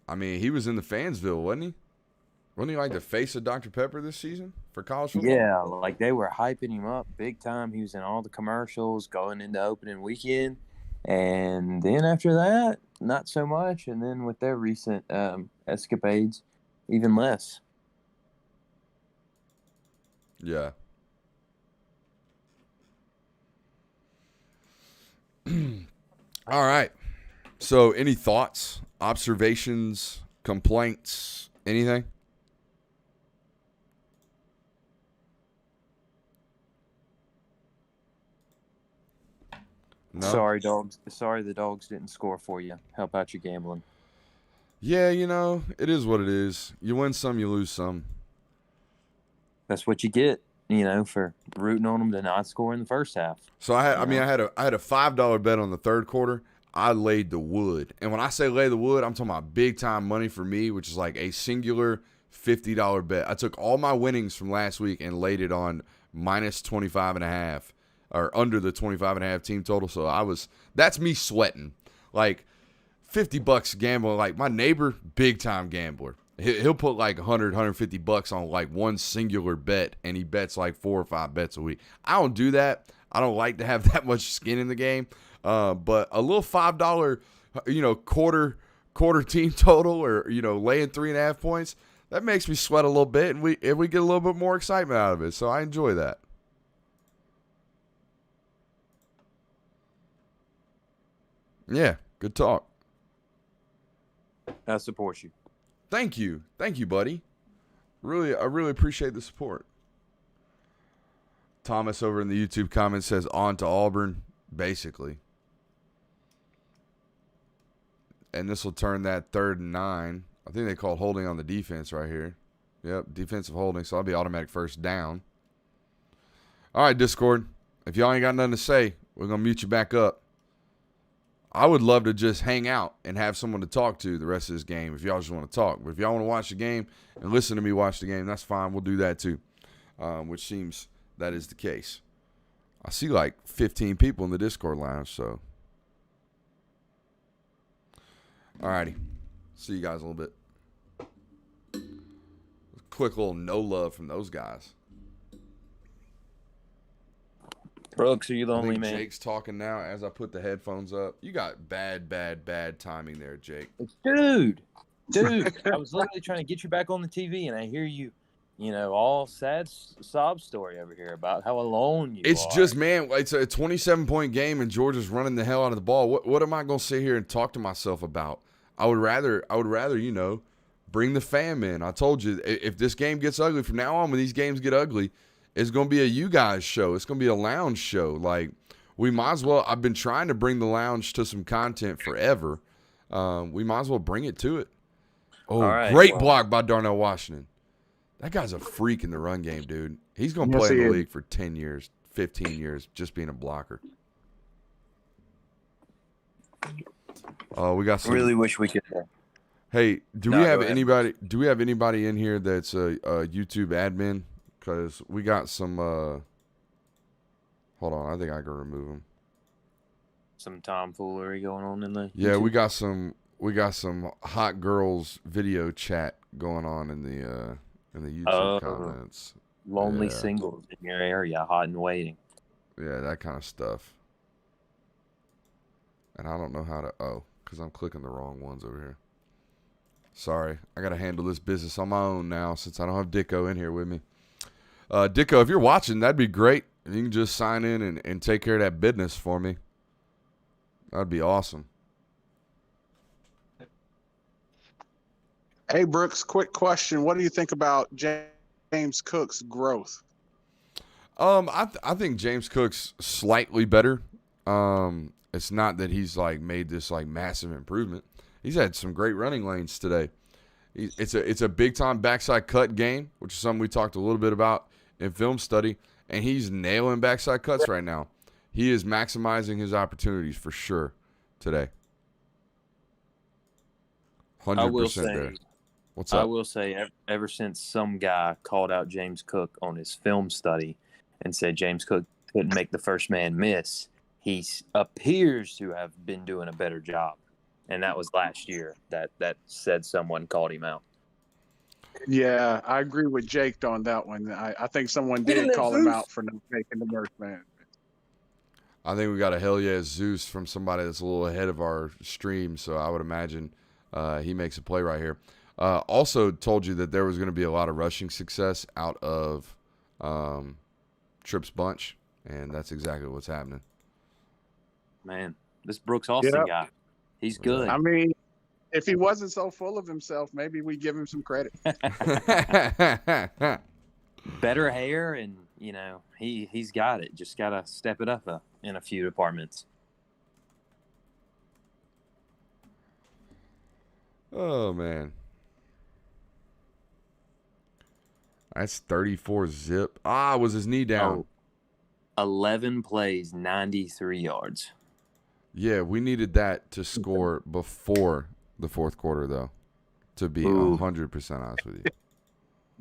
I mean, he was in the Fansville, wasn't he? Wasn't he like the face of Dr. Pepper this season for college football? Yeah, like they were hyping him up big time. He was in all the commercials going into opening weekend. And then after that, not so much. And then with their recent escapades, even less. Yeah. All right. So any thoughts, observations, complaints, anything? No? Sorry, dogs. Sorry the dogs didn't score for you. Help out your gambling. Yeah, it is what it is. You win some, you lose some. That's what you get, for rooting on them to not score in the first half. So I had a $5 bet on the third quarter. I laid the wood. And when I say lay the wood, I'm talking about big time money for me, which is like a singular $50 bet. I took all my winnings from last week and laid it on minus 25.5 or under the 25.5 team total. So that's me sweating. Like $50 gambling. Like my neighbor, big time gambler. He'll put like $100-$150 on like one singular bet, and he bets like 4 or 5 bets a week. I don't do that. I don't like to have that much skin in the game. But a little $5, quarter team total, or laying 3.5 points, that makes me sweat a little bit, and we get a little bit more excitement out of it. So I enjoy that. Yeah, good talk. I support you. Thank you, buddy. I really appreciate the support. Thomas over in the YouTube comments says on to Auburn, basically. And this will turn that 3rd and 9. I think they called holding on the defense right here. Yep, defensive holding, so that'll be automatic first down. All right, Discord. If y'all ain't got nothing to say, we're going to mute you back up. I would love to just hang out and have someone to talk to the rest of this game if y'all just want to talk. But if y'all want to watch the game and listen to me watch the game, that's fine. We'll do that too, which seems that is the case. I see like 15 people in the Discord lounge, so. All righty. See you guys in a little bit. Quick little no love from those guys. Brooks, are you the only man? Jake's talking now as I put the headphones up. You got bad timing there, Jake. Dude, I was literally trying to get you back on the TV, and I hear you, all sad sob story over here about how alone you are. It's just, man, it's a 27-point game, and Georgia's running the hell out of the ball. What am I going to sit here and talk to myself about? I would rather, bring the fam in. I told you, if this game gets ugly from now on, when these games get ugly, it's going to be a you guys show. It's going to be a lounge show. Like, we might as well. I've been trying to bring the lounge to some content forever. We might as well bring it to it. Oh, right, great block by Darnell Washington. That guy's a freak in the run game, dude. He's going to play in the league for 10 years, 15 years, just being a blocker. We got some. Really wish we could. Hey, do No, we have go ahead. anybody? Do we have anybody in here that's a YouTube admin? Because we got some. Hold on, I think I can remove them. Some tomfoolery going on in the. Yeah, YouTube? we got some. We got some hot girls video chat going on in the YouTube comments. Lonely singles in your area, hot and waiting. Yeah, that kind of stuff. And I don't know how to. Because I'm clicking the wrong ones over here. Sorry, I got to handle this business on my own now since I don't have Dicko in here with me. Dicko, if you're watching, that'd be great. If you can just sign in and take care of that business for me. That'd be awesome. Hey, Brooks, quick question. What do you think about James Cook's growth? I think James Cook's slightly better. It's not that he's like made this like massive improvement. He's had some great running lanes today. It's a big time backside cut game, which is something we talked a little bit about in film study, and he's nailing backside cuts right now. He is maximizing his opportunities for sure today. 100% there. What's up? I will say, ever since some guy called out James Cook on his film study and said James Cook couldn't make the first man miss, he appears to have been doing a better job. And that was last year that said someone called him out. Yeah, I agree with Jake on that one. I think someone did call him out for not making the first man. I think we got a hell yeah Zeus from somebody that's a little ahead of our stream, so I would imagine he makes a play right here. Also told you that there was going to be a lot of rushing success out of Tripp's bunch, and that's exactly what's happening. Man, this Brooks Austin guy, he's good. I mean, if he wasn't so full of himself, maybe we give him some credit. Better hair, and he's got it. Just got to step it up in a few departments. Oh man. That's 34 zip. Was his knee down? 11 plays, 93 yards. Yeah, we needed that to score before the fourth quarter, though, to be 100% honest with you.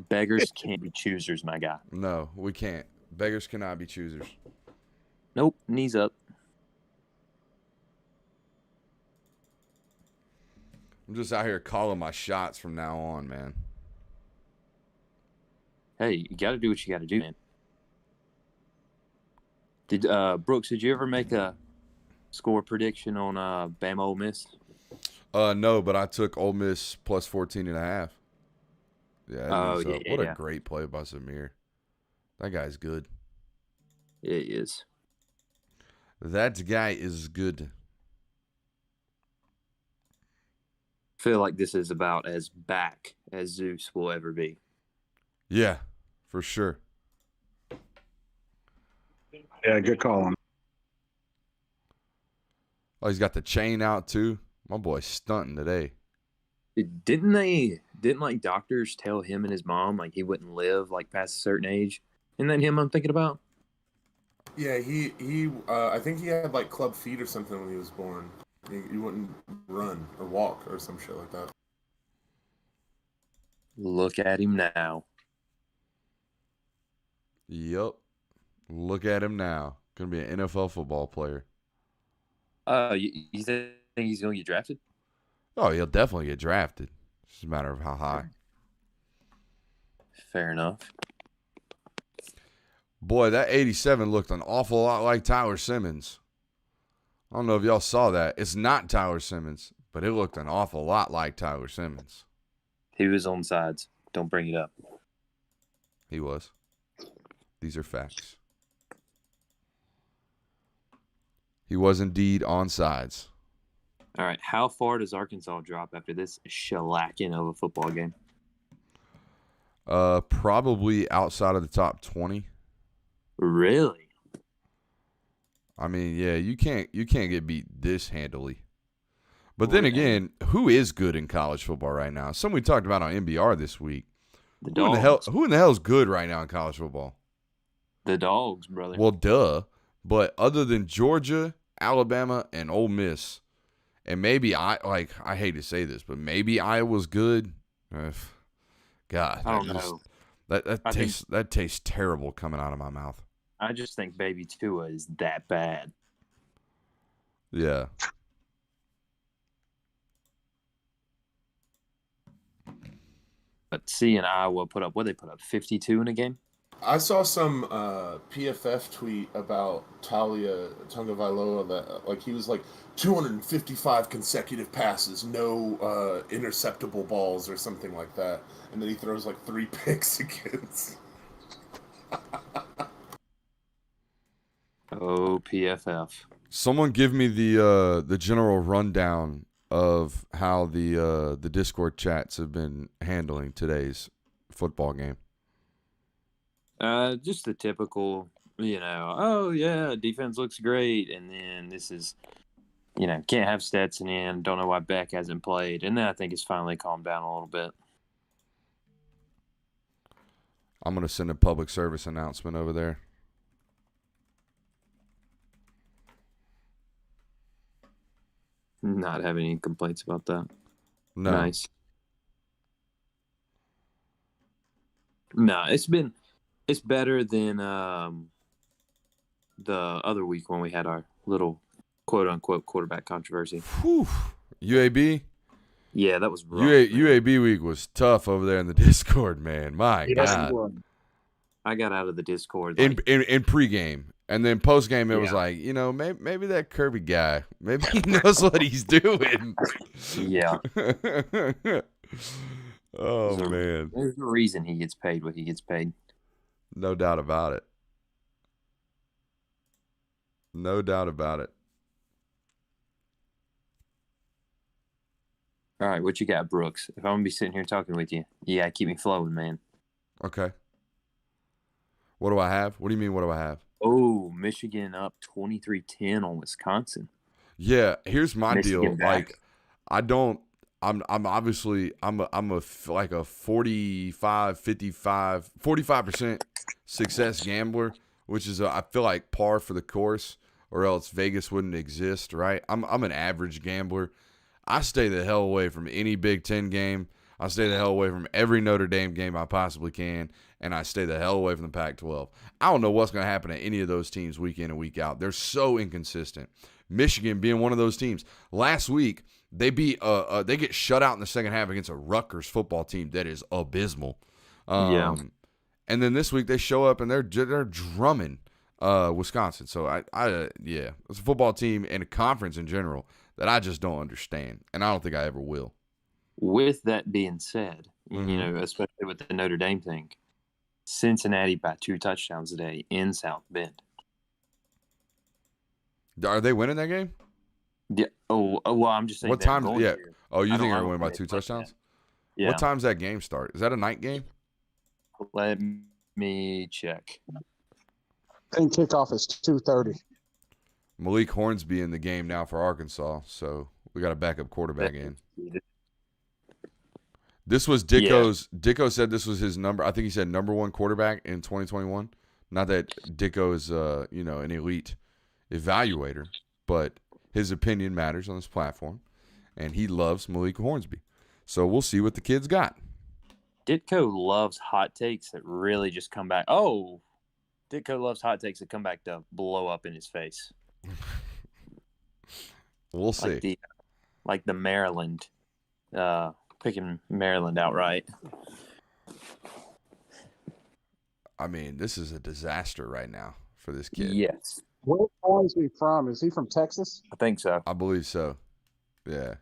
Beggars can't be choosers, my guy. No, we can't. Beggars cannot be choosers. Nope, knees up. I'm just out here calling my shots from now on, man. Hey, you got to do what you got to do, man. Did Brooks? Did you ever make a score prediction on Bama Ole Miss? No, but I took Ole Miss plus 14.5. Yeah. What a great play by Zamir. That guy's good. Yeah, he is. That guy is good. I feel like this is about as back as Zeus will ever be. Yeah, for sure. Yeah, good call. Oh, he's got the chain out too. My boy's stunting today. Didn't like doctors tell him and his mom like he wouldn't live like past a certain age? Isn't that him I'm thinking about? Yeah, he I think he had like club feet or something when he was born. He wouldn't run or walk or some shit like that. Look at him now. Yep. Look at him now. Gonna be an NFL football player. You think he's gonna get drafted? Oh, he'll definitely get drafted. It's just a matter of how high. Fair enough. Boy, that 87 looked an awful lot like Tyler Simmons. I don't know if y'all saw that. It's not Tyler Simmons, but it looked an awful lot like Tyler Simmons. He was on sides. Don't bring it up. He was. These are facts. He was indeed on sides. All right. How far does Arkansas drop after this shellacking of a football game? Probably outside of the top 20. Really? I mean, yeah, you can't get beat this handily. But then again, who is good in college football right now? Something we talked about on NBR this week. Who in the hell is good right now in college football? The Dogs, brother. Well, duh. But other than Georgia, Alabama, and Ole Miss, and maybe I hate to say this, but maybe Iowa's good. God, I don't know. That tastes terrible coming out of my mouth. I just think Baby Tua is that bad. Yeah. But seeing Iowa put up 52 in a game? I saw some PFF tweet about Talia Tagovailoa that like he was like 255 consecutive passes, no interceptable balls or something like that, and then he throws like 3 picks against. Oh, PFF. Someone give me the general rundown of how the Discord chats have been handling today's football game. Just the typical, oh yeah, defense looks great, and then this is, can't have Stetson in, don't know why Beck hasn't played, and then I think it's finally calmed down a little bit. I'm gonna send a public service announcement over there. Not having any complaints about that. No. Nice. No, it's better than the other week when we had our little quote unquote quarterback controversy. Whew. UAB? Yeah, that was rough. UAB week was tough over there in the Discord, man. My God. I got out of the Discord in pregame. And then postgame, it was like, maybe that Kirby guy, maybe he knows what he's doing. Yeah. Man. There's a reason he gets paid what he gets paid. No doubt about it. No doubt about it. All right, what you got, Brooks? If I'm going to be sitting here talking with you, keep me flowing, man. Okay. What do I have? What do you mean, what do I have? Oh, Michigan up 23-10 on Wisconsin. Yeah, here's my Michigan deal. back. I'm obviously I'm a 45% success gambler, which is I feel like par for the course, or else Vegas wouldn't exist, right? I'm an average gambler. I stay the hell away from any Big Ten game. I stay the hell away from every Notre Dame game I possibly can, and I stay the hell away from the Pac-12. I don't know what's going to happen to any of those teams week in and week out. They're so inconsistent. Michigan being one of those teams. Last week, they get shut out in the second half against a Rutgers football team that is abysmal. And then this week they show up and they're drumming Wisconsin. So it's a football team and a conference in general that I just don't understand, and I don't think I ever will. With that being said, especially with the Notre Dame thing, Cincinnati by 2 touchdowns today in South Bend. Are they winning that game? Yeah. Oh, well, I'm just saying. What time? Yeah. To. Oh, you think they're winning by 2 touchdowns? Yeah. What time's that game start? Is that a night game? Let me check. I think kickoff is 2:30. Malik Hornsby in the game now for Arkansas, so we got a backup quarterback in. This was Dicko's. Yeah. Dicko said this was his number. I think he said number 1 quarterback in 2021. Not that Dicko is, an elite evaluator, but his opinion matters on this platform, and he loves Malik Hornsby. So we'll see what the kid's got. Ditko loves hot takes that really just come back. Oh, Ditko loves hot takes that come back to blow up in his face. We'll see. Like the Maryland, picking Maryland outright. I mean, this is a disaster right now for this kid. Yes. Where is he from? Is he from Texas? I think so. I believe so. Yeah.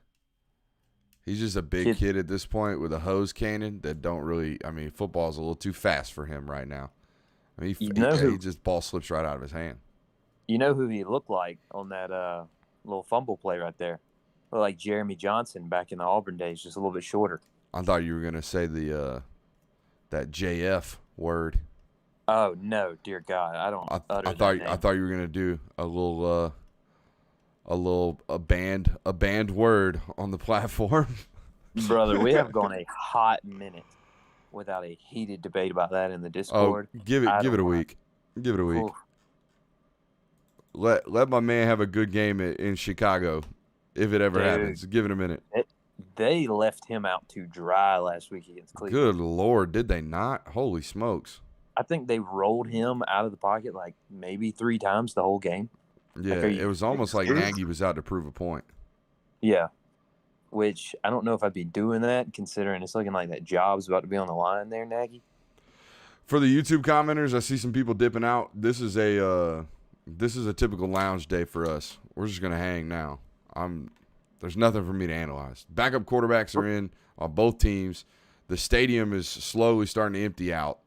He's just a big kid at this point with a hose cannon that don't really – I mean, football's a little too fast for him right now. I mean, he just ball slips right out of his hand. You know who he looked like on that little fumble play right there? like Jeremy Johnson back in the Auburn days, just a little bit shorter. I thought you were gonna say that JF word. Oh no, dear God, I don't. I thought you were gonna do a banned word on the platform. Brother, we have gone a hot minute without a heated debate about that in the Discord. Give it a week. Give it a week. Oof. Let my man have a good game in Chicago, if it ever happens. Give it a minute. They left him out to dry last week against Cleveland. Good Lord, did they not? Holy smokes! I think they rolled him out of the pocket like maybe 3 times the whole game. Yeah, it was almost like Nagy was out to prove a point. Yeah, which I don't know if I'd be doing that, considering it's looking like that job's about to be on the line there, Nagy. For the YouTube commenters, I see some people dipping out. This is a typical lounge day for us. We're just gonna hang now. There's nothing for me to analyze. Backup quarterbacks are in on both teams. The stadium is slowly starting to empty out.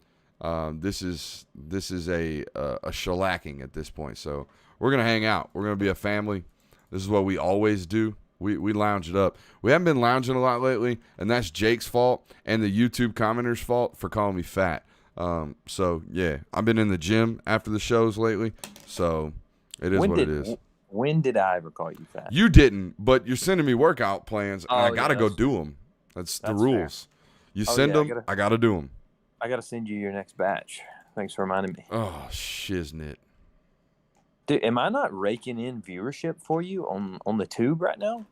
This is a shellacking at this point. So we're gonna hang out. We're gonna be a family. This is what we always do. We lounge it up. We haven't been lounging a lot lately, and that's Jake's fault and the YouTube commenters' fault for calling me fat. So yeah, I've been in the gym after the shows lately. So it is what it is. When did I ever call you fat? You didn't, but you're sending me workout plans, and I gotta go do them. That's the rules. Fair. You send them, I gotta do them. I gotta send you your next batch. Thanks for reminding me. Oh, shiznit. Dude, am I not raking in viewership for you on the tube right now?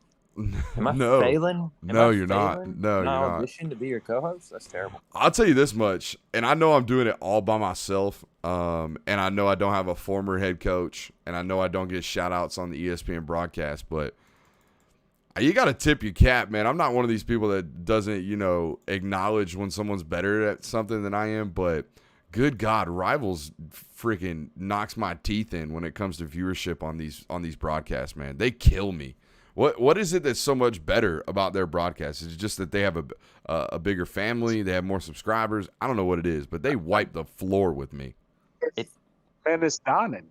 Am I No. failing? No, you're not. No, you're not. Audition to be your co-host? That's terrible. I'll tell you this much, and I know I'm doing it all by myself, and I know I don't have a former head coach, and I know I don't get shout-outs on the ESPN broadcast, but you got to tip your cap, man. I'm not one of these people that doesn't, acknowledge when someone's better at something than I am, but good God, Rivals freaking knocks my teeth in when it comes to viewership on these broadcasts, man. They kill me. What is it that's so much better about their broadcasts? Is it just that they have a bigger family, they have more subscribers? I don't know what it is, but they wipe the floor with me. And it's Donnan.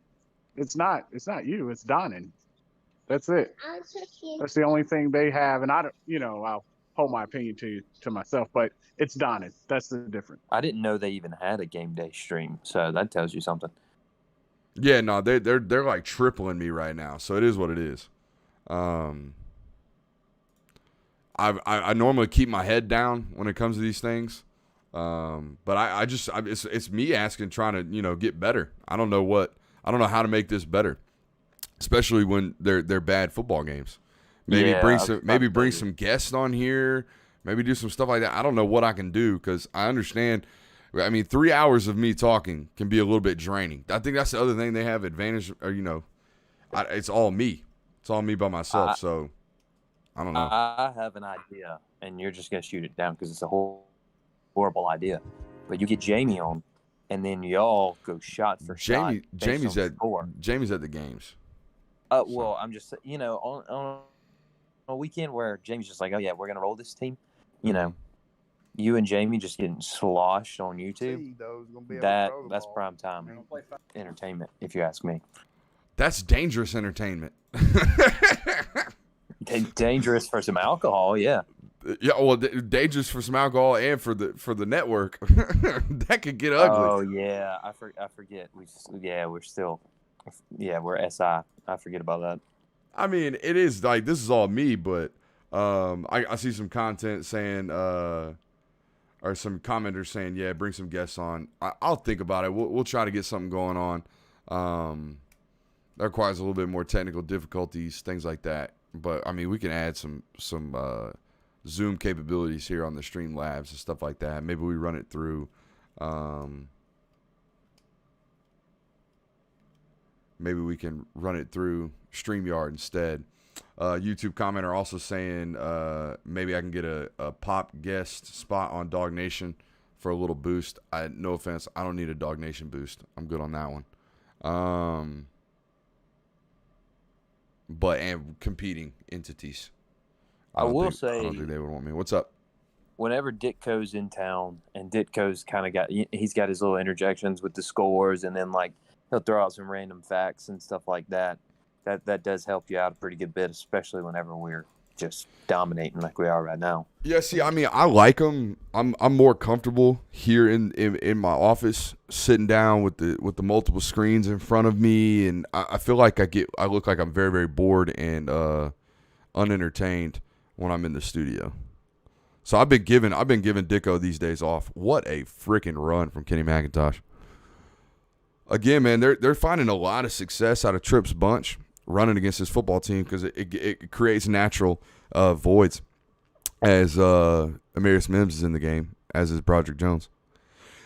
It's not you. It's Donnan. That's it. That's the only thing they have, and I don't. I'll hold my opinion to myself, but it's Donnan. That's the difference. I didn't know they even had a game day stream, so that tells you something. Yeah, no, they're like tripling me right now, so it is what it is. I normally keep my head down when it comes to these things, but it's me asking, trying to get better. I don't know how to make this better, especially when they're bad football games. Maybe bring some guests on here. Maybe do some stuff like that. I don't know what I can do because I understand. I mean, 3 hours of me talking can be a little bit draining. I think that's the other thing they have advantage. Or it's all me. It's all me by myself. So I don't know. I have an idea, and you're just gonna shoot it down because it's a horrible idea. But you get Jamie on, and then y'all go shot for shot. Jamie's at the games. Well, I'm just on a weekend where Jamie's just like, oh yeah, we're gonna roll this team. You and Jamie just getting sloshed on YouTube. That's prime time entertainment, if you ask me. That's dangerous entertainment. Dangerous for some alcohol, yeah. Yeah, well, dangerous for some alcohol and for the network. That could get ugly. Oh yeah, I forget. We're SI. I forget about that. I mean, it is like this is all me, but I see some content saying or some commenters saying, yeah, bring some guests on. I'll think about it. We'll try to get something going on. That requires a little bit more technical difficulties, things like that. But I mean, we can add some Zoom capabilities here on the Streamlabs and stuff like that. Maybe we run it through. Maybe we can run it through StreamYard instead. YouTube commenter also saying maybe I can get a pop guest spot on Dog Nation for a little boost. No offense, I don't need a Dog Nation boost. I'm good on that one. But competing entities. I will say, I don't think they would want me. What's up? Whenever Ditko's in town, and Ditko's kind of he's got his little interjections with the scores, and then like he'll throw out some random facts and stuff like that. That does help you out a pretty good bit, especially whenever we're just dominating like we are right now. Yeah, see, I mean, I like them. I'm more comfortable here in my office, sitting down with the multiple screens in front of me, and I feel like I look like I'm very, very bored and unentertained when I'm in the studio. So I've been giving Dicko these days off. What a freaking run from Kenny McIntosh. Again, man, they're finding a lot of success out of Tripp's bunch running against this football team because it creates natural voids. As Amarius Mims is in the game, as is Broderick Jones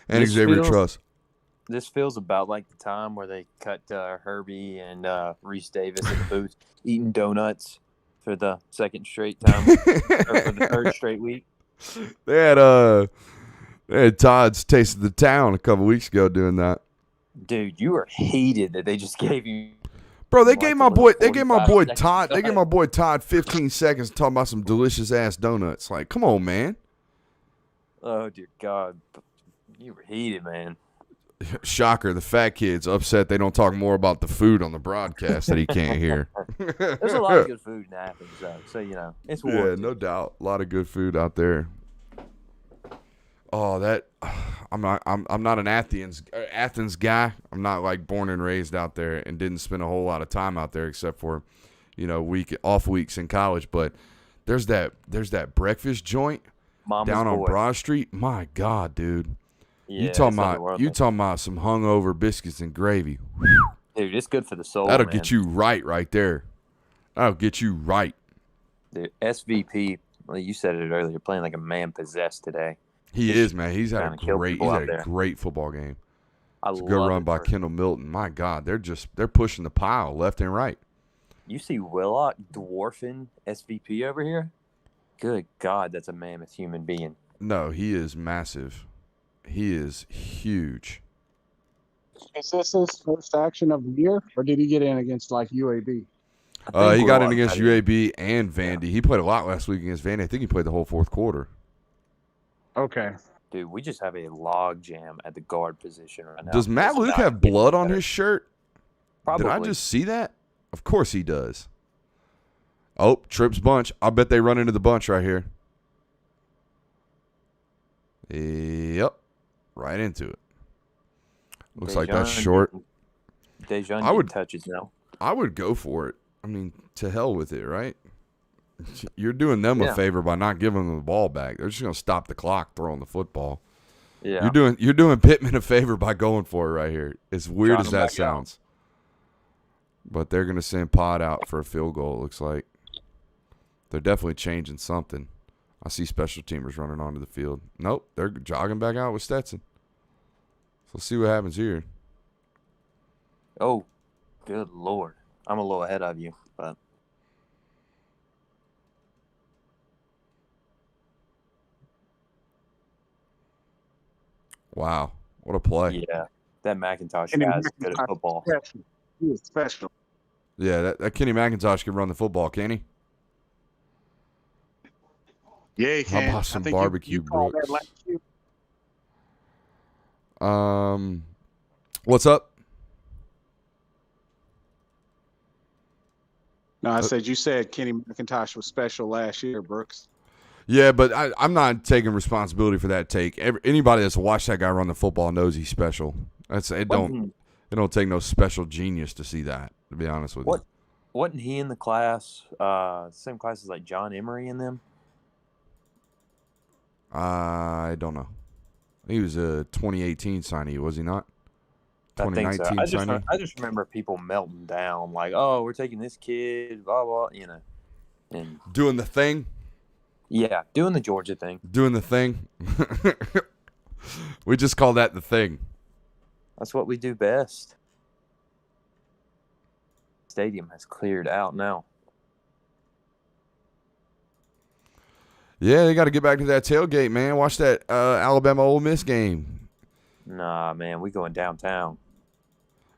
and Xavier Truss. This feels about like the time where they cut Herbie and Reese Davis in the booth eating donuts for the second straight time, or for the third straight week. They had Todd's Taste of the Town a couple weeks ago doing that. Dude, you were hated that they just gave you. Bro, they gave my boy Todd 15 seconds talking about some delicious ass donuts. Like, come on, man. Oh dear God, you were heated, man. Shocker, the fat kid's upset they don't talk more about the food on the broadcast that he can't hear. There's a lot of good food in Athens, though, so it's worth it. No doubt, a lot of good food out there. Oh, I'm not an Athens guy. I'm not like born and raised out there and didn't spend a whole lot of time out there except for, off weeks in college. But there's that breakfast joint down on Broad Street. My God, dude. Yeah, you talking about some hungover biscuits and gravy. Dude, it's good for the soul. That'll get you right there. That'll get you right. Dude, SVP, like you said it earlier, playing like a man possessed today. He is, man. He's had a great football game. It's a good run by Kendall Milton. My God, they're pushing the pile left and right. You see Willock dwarfing SVP over here? Good God, that's a mammoth human being. No, he is massive. He is huge. Is this his first action of the year, or did he get in against like UAB? He got in against UAB and Vandy. Yeah. He played a lot last week against Vandy. I think he played the whole fourth quarter. Okay. Dude, we just have a log jam at the guard position right now. Does Matt Luke have blood on his shirt? Probably. Did I just see that? Of course he does. Oh, Tripp's bunch. I bet they run into the bunch right here. Yep. Right into it. Looks like that's short. Dejan touches now. I would go for it. I mean, to hell with it, right? You're doing them a favor by not giving them the ball back. They're just going to stop the clock throwing the football. Yeah. You're doing Pittman a favor by going for it right here. As weird as that sounds. But they're going to send Pod out for a field goal, it looks like. They're definitely changing something. I see special teamers running onto the field. Nope, they're jogging back out with Stetson. So let's see what happens here. Oh, good Lord. I'm a little ahead of you, but. Wow, what a play. Yeah, that McIntosh guy is good at football. He is special. Yeah, that Kenny McIntosh can run the football, can he? Yeah, he can. How about some barbecue, Brooks? What's up? No, I said you said Kenny McIntosh was special last year, Brooks. Yeah, but I'm not taking responsibility for that take. Anybody that's watched that guy run the football knows he's special. It don't take no special genius to see that, to be honest with you. Wasn't he in the class, same class as like John Emery in them? I don't know. He was a 2018 signee, was he not? 2019 I think so. signee? I just remember people melting down like, oh, we're taking this kid, blah, blah, and doing the thing? Yeah, doing the Georgia thing. Doing the thing? We just call that the thing. That's what we do best. Stadium has cleared out now. Yeah, they got to get back to that tailgate, man. Watch that Alabama Ole Miss game. Nah, man, we going downtown.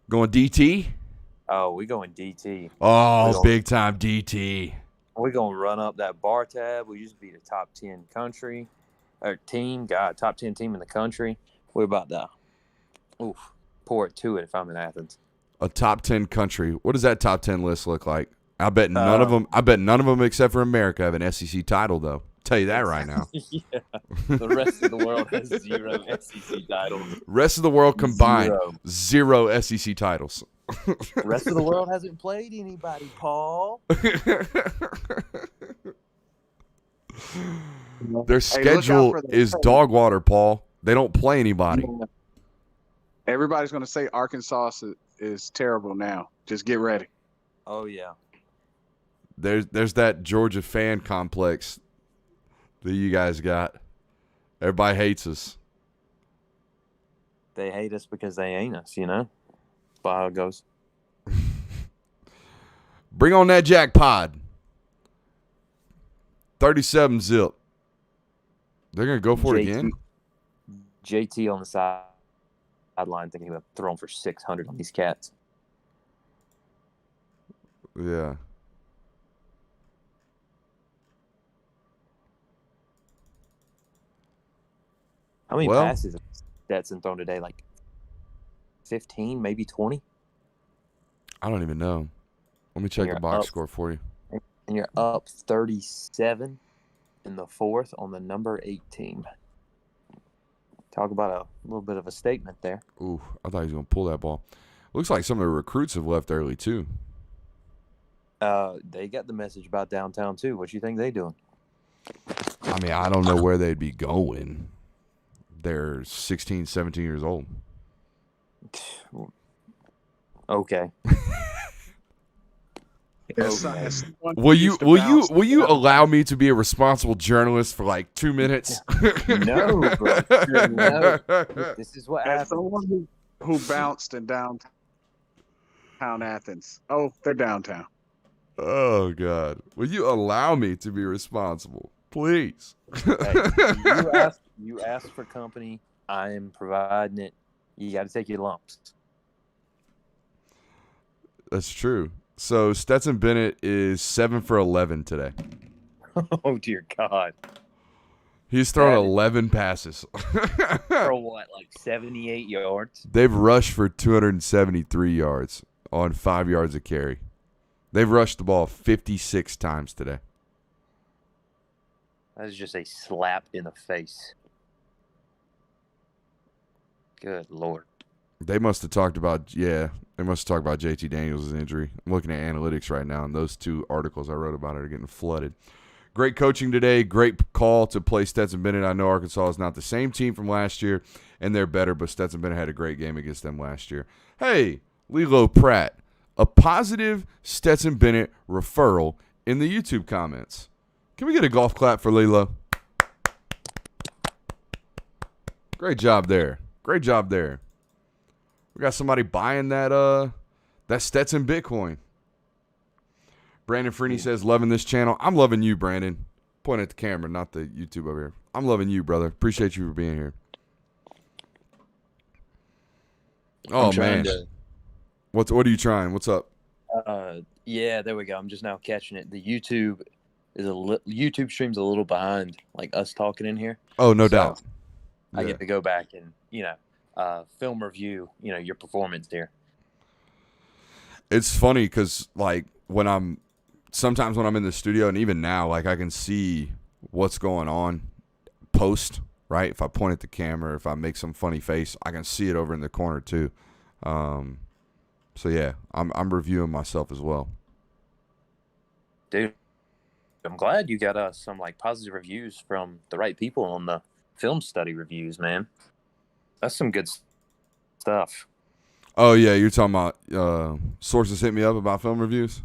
Going DT? Oh, we going DT. Oh, big time DT. We're going to run up that bar tab. We used to be the top 10 country or team. God, top 10 team in the country. We're about to pour it to it if I'm in Athens. A top 10 country. What does that top 10 list look like? I bet none of them. I bet none of them except for America have an SEC title, though. Tell you that right now. Yeah. The rest of the world has 0 SEC titles. Rest of the world combined, 0 SEC titles. The rest of the world hasn't played anybody, Paul. Their schedule is dog water, Paul. They don't play anybody. Everybody's going to say Arkansas is terrible now. Just get ready. Oh, yeah. There's that Georgia fan complex that you guys got. Everybody hates us. They hate us because they ain't us, you know? That's how it goes. Bring on that jackpot. 37 zip. They're going to go for it again? JT on the sideline thinking about throwing for 600 on these cats. Yeah. How many passes has Stetson thrown today? Like 15, maybe 20? I don't even know. Let me check the box score for you. And you're up 37 in the fourth on the number 8 team. Talk about a little bit of a statement there. Ooh, I thought he was going to pull that ball. Looks like some of the recruits have left early, too. They got the message about downtown, too. What you think they doing? I mean, I don't know where they'd be going. They're 16, 17 years old. Okay. Will you allow me to be a responsible journalist for like 2 minutes? No, bro. No. This is what happened. Someone who bounced in downtown Athens. Oh, they're downtown. Oh God! Will you allow me to be responsible, please? Hey, you asked for company. I am providing it. You got to take your lumps. That's true. So Stetson Bennett is 7 for 11 today. Oh dear God! He's thrown 11 passes. For what, like 78 yards? They've rushed for 273 yards on 5 yards of carry. They've rushed the ball 56 times today. That is just a slap in the face. Good Lord. They must have talked about, JT Daniels' injury. I'm looking at analytics right now, and those 2 articles I wrote about it are getting flooded. Great coaching today. Great call to play Stetson Bennett. I know Arkansas is not the same team from last year, and they're better, but Stetson Bennett had a great game against them last year. Hey, Lilo Pratt, a positive Stetson Bennett referral in the YouTube comments. Can we get a golf clap for Lilo? Great job there. Great job there. We got somebody buying that Stetson Bitcoin. Brandon Freeney says, loving this channel. I'm loving you, Brandon. Point at the camera, not the YouTube over here. I'm loving you, brother. Appreciate you for being here. Oh, man. What are you trying? What's up? Yeah, there we go. I'm just now catching it. The YouTube stream's a little behind, like us talking in here. Oh, no doubt. I get to go back and, film review, your performance there. It's funny because, like, sometimes when I'm in the studio, and even now, like, I can see what's going on post, right? If I point at the camera, if I make some funny face, I can see it over in the corner too. So yeah, I'm reviewing myself as well. Dude, I'm glad you got some like positive reviews from the right people on the film study reviews, man. That's some good stuff. Oh yeah, you're talking about sources hit me up about film reviews?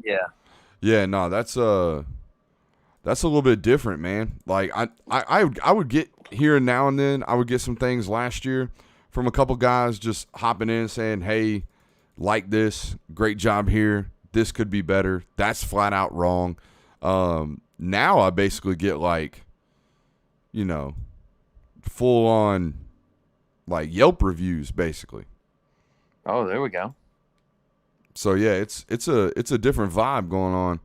Yeah. Yeah, no, that's a little bit different, man. Like I would get here and now and then, I would get some things last year from a couple guys just hopping in saying, "Hey, like this, great job here. This could be better. That's flat out wrong." Now I basically get like, full on like Yelp reviews basically. Oh, there we go. So yeah, it's a different vibe going on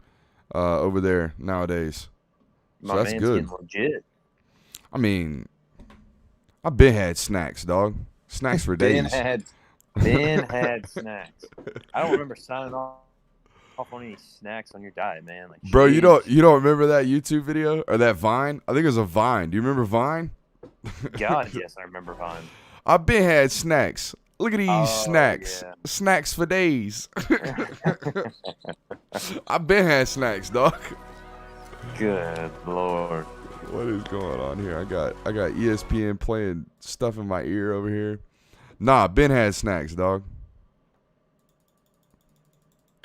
over there nowadays. So My that's man's good. getting legit. I mean, I've been had snacks, dog. Snacks for days. Ben had snacks. I don't remember signing off off on any snacks on your diet, man. Like, Bro, you jeez. don't remember that YouTube video or that Vine? I think it was a Vine. Do you remember Vine? God, yes, I remember Vine. I've been had snacks. Look at these snacks. Yeah. Snacks for days. I've been had snacks, dog. Good Lord. What is going on here? I got ESPN playing stuff in my ear over here. Nah, Ben had snacks, dog.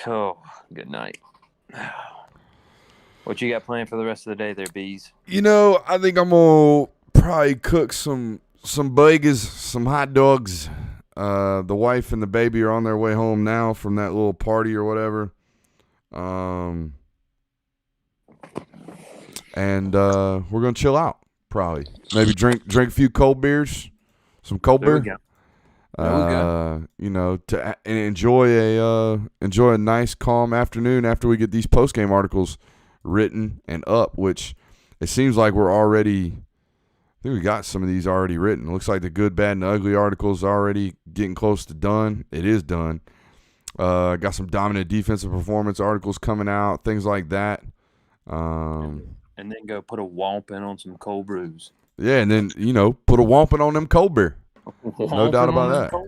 Oh, good night. What you got planned for the rest of the day there, Bees? You know, I think I'm gonna probably cook some burgers, some hot dogs. The wife and the baby are on their way home now from that little party or whatever. And we're gonna chill out, probably. Maybe drink a few cold beers, some cold There we beer. go. You know, and enjoy a nice calm afternoon after we get these post game articles written and up. Which it seems like we're already. I think we got some of these already written. It looks like the good, bad, and ugly articles already getting close to done. It is done. Got some dominant defensive performance articles coming out, things like that. And then go put a whomping on some cold brews. Yeah, and then, put a whomping on them cold beer. No doubt about that.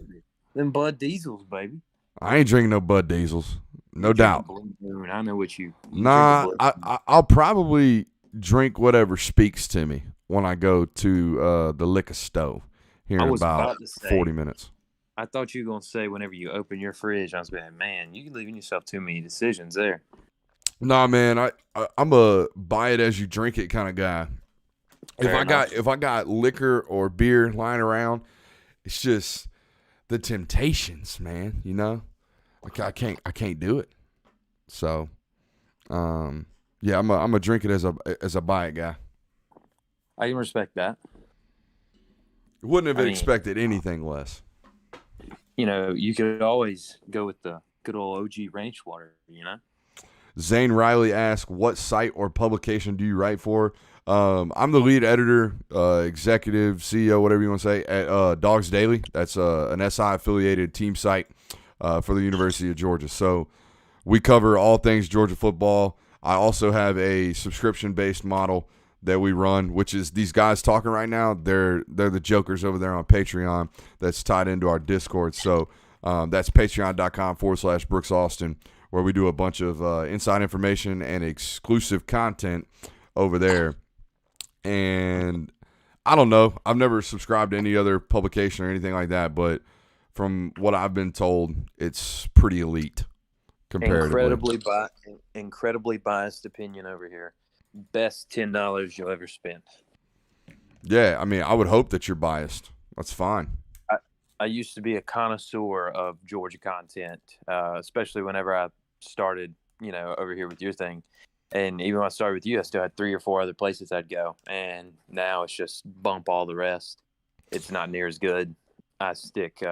Them Bud Diesels, baby. I ain't drinking no Bud Diesels. No doubt. Blue Moon. I know what you Nah, drink a Blue I'll probably drink whatever speaks to me when I go to the liquor store here I in was about about to say, 40 minutes. I thought you were going to say whenever you open your fridge, I was like, man, you're leaving yourself too many decisions there. Nah, man, I'm a buy it as you drink it kind of guy. Fair If I got liquor or beer lying around, it's just the temptations, man. I can't do it. So, yeah, I'm a drink it as a buy it guy. I can respect that. Wouldn't have expected anything less. You could always go with the good old OG ranch water, Zane Riley asked, what site or publication do you write for? I'm the lead editor, executive, CEO, whatever you want to say, at Dogs Daily. That's an SI-affiliated team site for the University of Georgia. So we cover all things Georgia football. I also have a subscription-based model that we run, which is these guys talking right now. They're the jokers over there on Patreon that's tied into our Discord. So that's patreon.com/Brooks Austin, where we do a bunch of inside information and exclusive content over there. And I don't know. I've never subscribed to any other publication or anything like that, but from what I've been told, it's pretty elite comparatively. Incredibly biased opinion over here. Best $10 you'll ever spend. Yeah, I mean, I would hope that you're biased. That's fine. I used to be a connoisseur of Georgia content, especially whenever I started, over here with your thing. And even when I started with you, I still had 3 or 4 other places I'd go. And now it's just bump all the rest. It's not near as good. I stick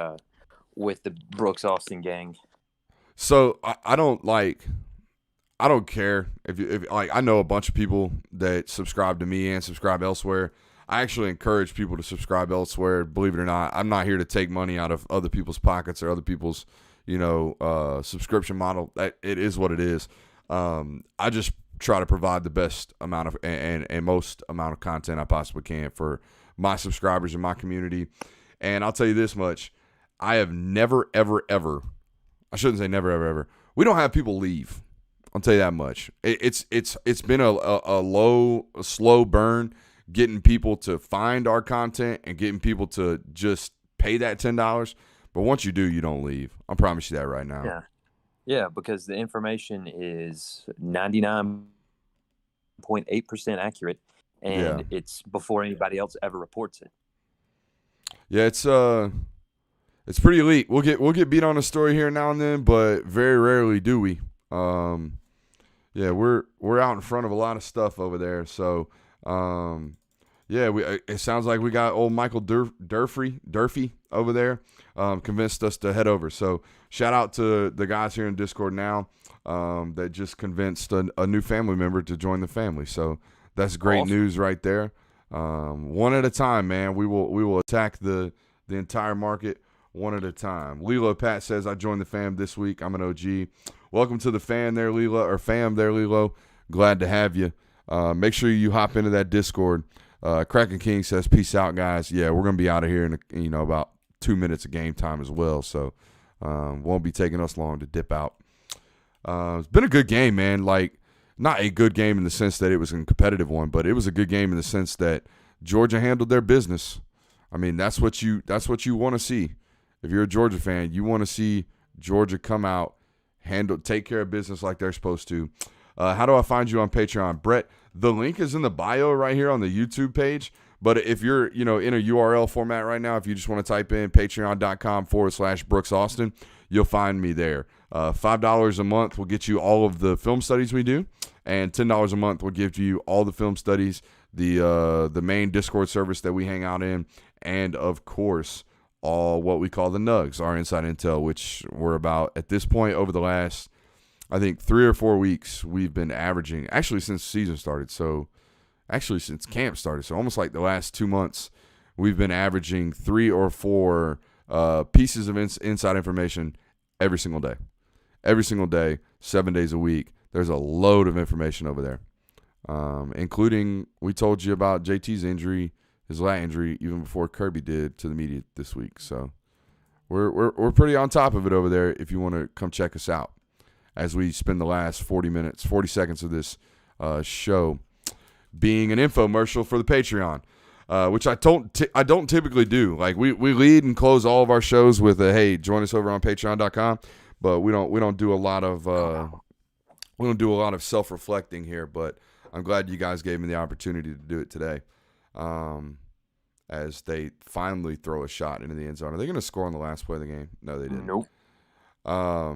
with the Brooks Austin gang. So I don't care if I know a bunch of people that subscribe to me and subscribe elsewhere. I actually encourage people to subscribe elsewhere. Believe it or not, I'm not here to take money out of other people's pockets or other people's, subscription model. It is what it is. I just try to provide the best amount of and most amount of content I possibly can for my subscribers and my community. And I'll tell you this much: I have never, ever, ever. I shouldn't say never, ever, ever. We don't have people leave. I'll tell you that much. It's been a slow burn getting people to find our content and getting people to just pay that $10. But once you do, you don't leave. I promise you that right now. Yeah, because the information is 99.8% accurate, and it's before anybody else ever reports it. Yeah, it's pretty elite. We'll get beat on a story here now and then, but very rarely do we. Yeah, we're out in front of a lot of stuff over there. So, it sounds like we got old Michael Durfee over there, convinced us to head over. So shout out to the guys here in Discord now that just convinced a new family member to join the family. So that's great news right there. One at a time, man. We will attack the entire market one at a time. Lilo Pat says, I joined the fam this week. I'm an OG. welcome to the fam there, Lilo. Glad to have you. Make sure you hop into that Discord. Kraken King says, peace out, guys. Yeah, we're going to be out of here in about 2 minutes of game time as well, so won't be taking us long to dip out. It's been a good game, man. Like, not a good game in the sense that it was a competitive one, but it was a good game in the sense that Georgia handled their business. I mean, that's what you want to see. If you're a Georgia fan, you want to see Georgia come out, take care of business like they're supposed to. How do I find you on Patreon? Brett, the link is in the bio right here on the YouTube page. But if you're, in a URL format right now, if you just want to type in patreon.com/Brooks Austin, you'll find me there. $5 a month will get you all of the film studies we do, and $10 a month will give you all the film studies, the main Discord service that we hang out in, and of course, all what we call the Nugs, our inside intel, which we're about at this point over the last, I think, 3 or 4 weeks, we've been averaging, actually since the season started, since camp started, so almost like the last 2 months, we've been averaging 3 or 4 pieces of inside information every single day. Every single day, 7 days a week. There's a load of information over there, including we told you about JT's injury, his lat injury, even before Kirby did to the media this week. So we're pretty on top of it over there if you want to come check us out as we spend the last 40 seconds of this show being an infomercial for the Patreon, which I don't typically do. Like we lead and close all of our shows with a, hey, join us over on patreon.com, but we don't do a lot of self-reflecting here, but I'm glad you guys gave me the opportunity to do it today. As they finally throw a shot into the end zone. Are they going to score on the last play of the game? No, they didn't. Nope. All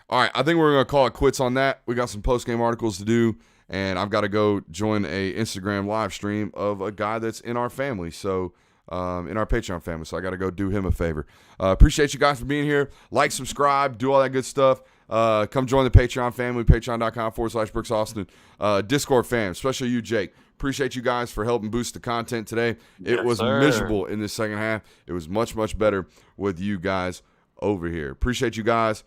right, I think we're going to call it quits on that. We got some post-game articles to do, and I've got to go join a Instagram live stream of a guy that's in our family, so in our Patreon family, so I got to go do him a favor. Appreciate you guys for being here. Like, subscribe, do all that good stuff. Come join the Patreon family, patreon.com/Brooks Austin. Discord fam, especially you, Jake. Appreciate you guys for helping boost the content today. It was miserable in the second half. It was much, much better with you guys over here. Appreciate you guys.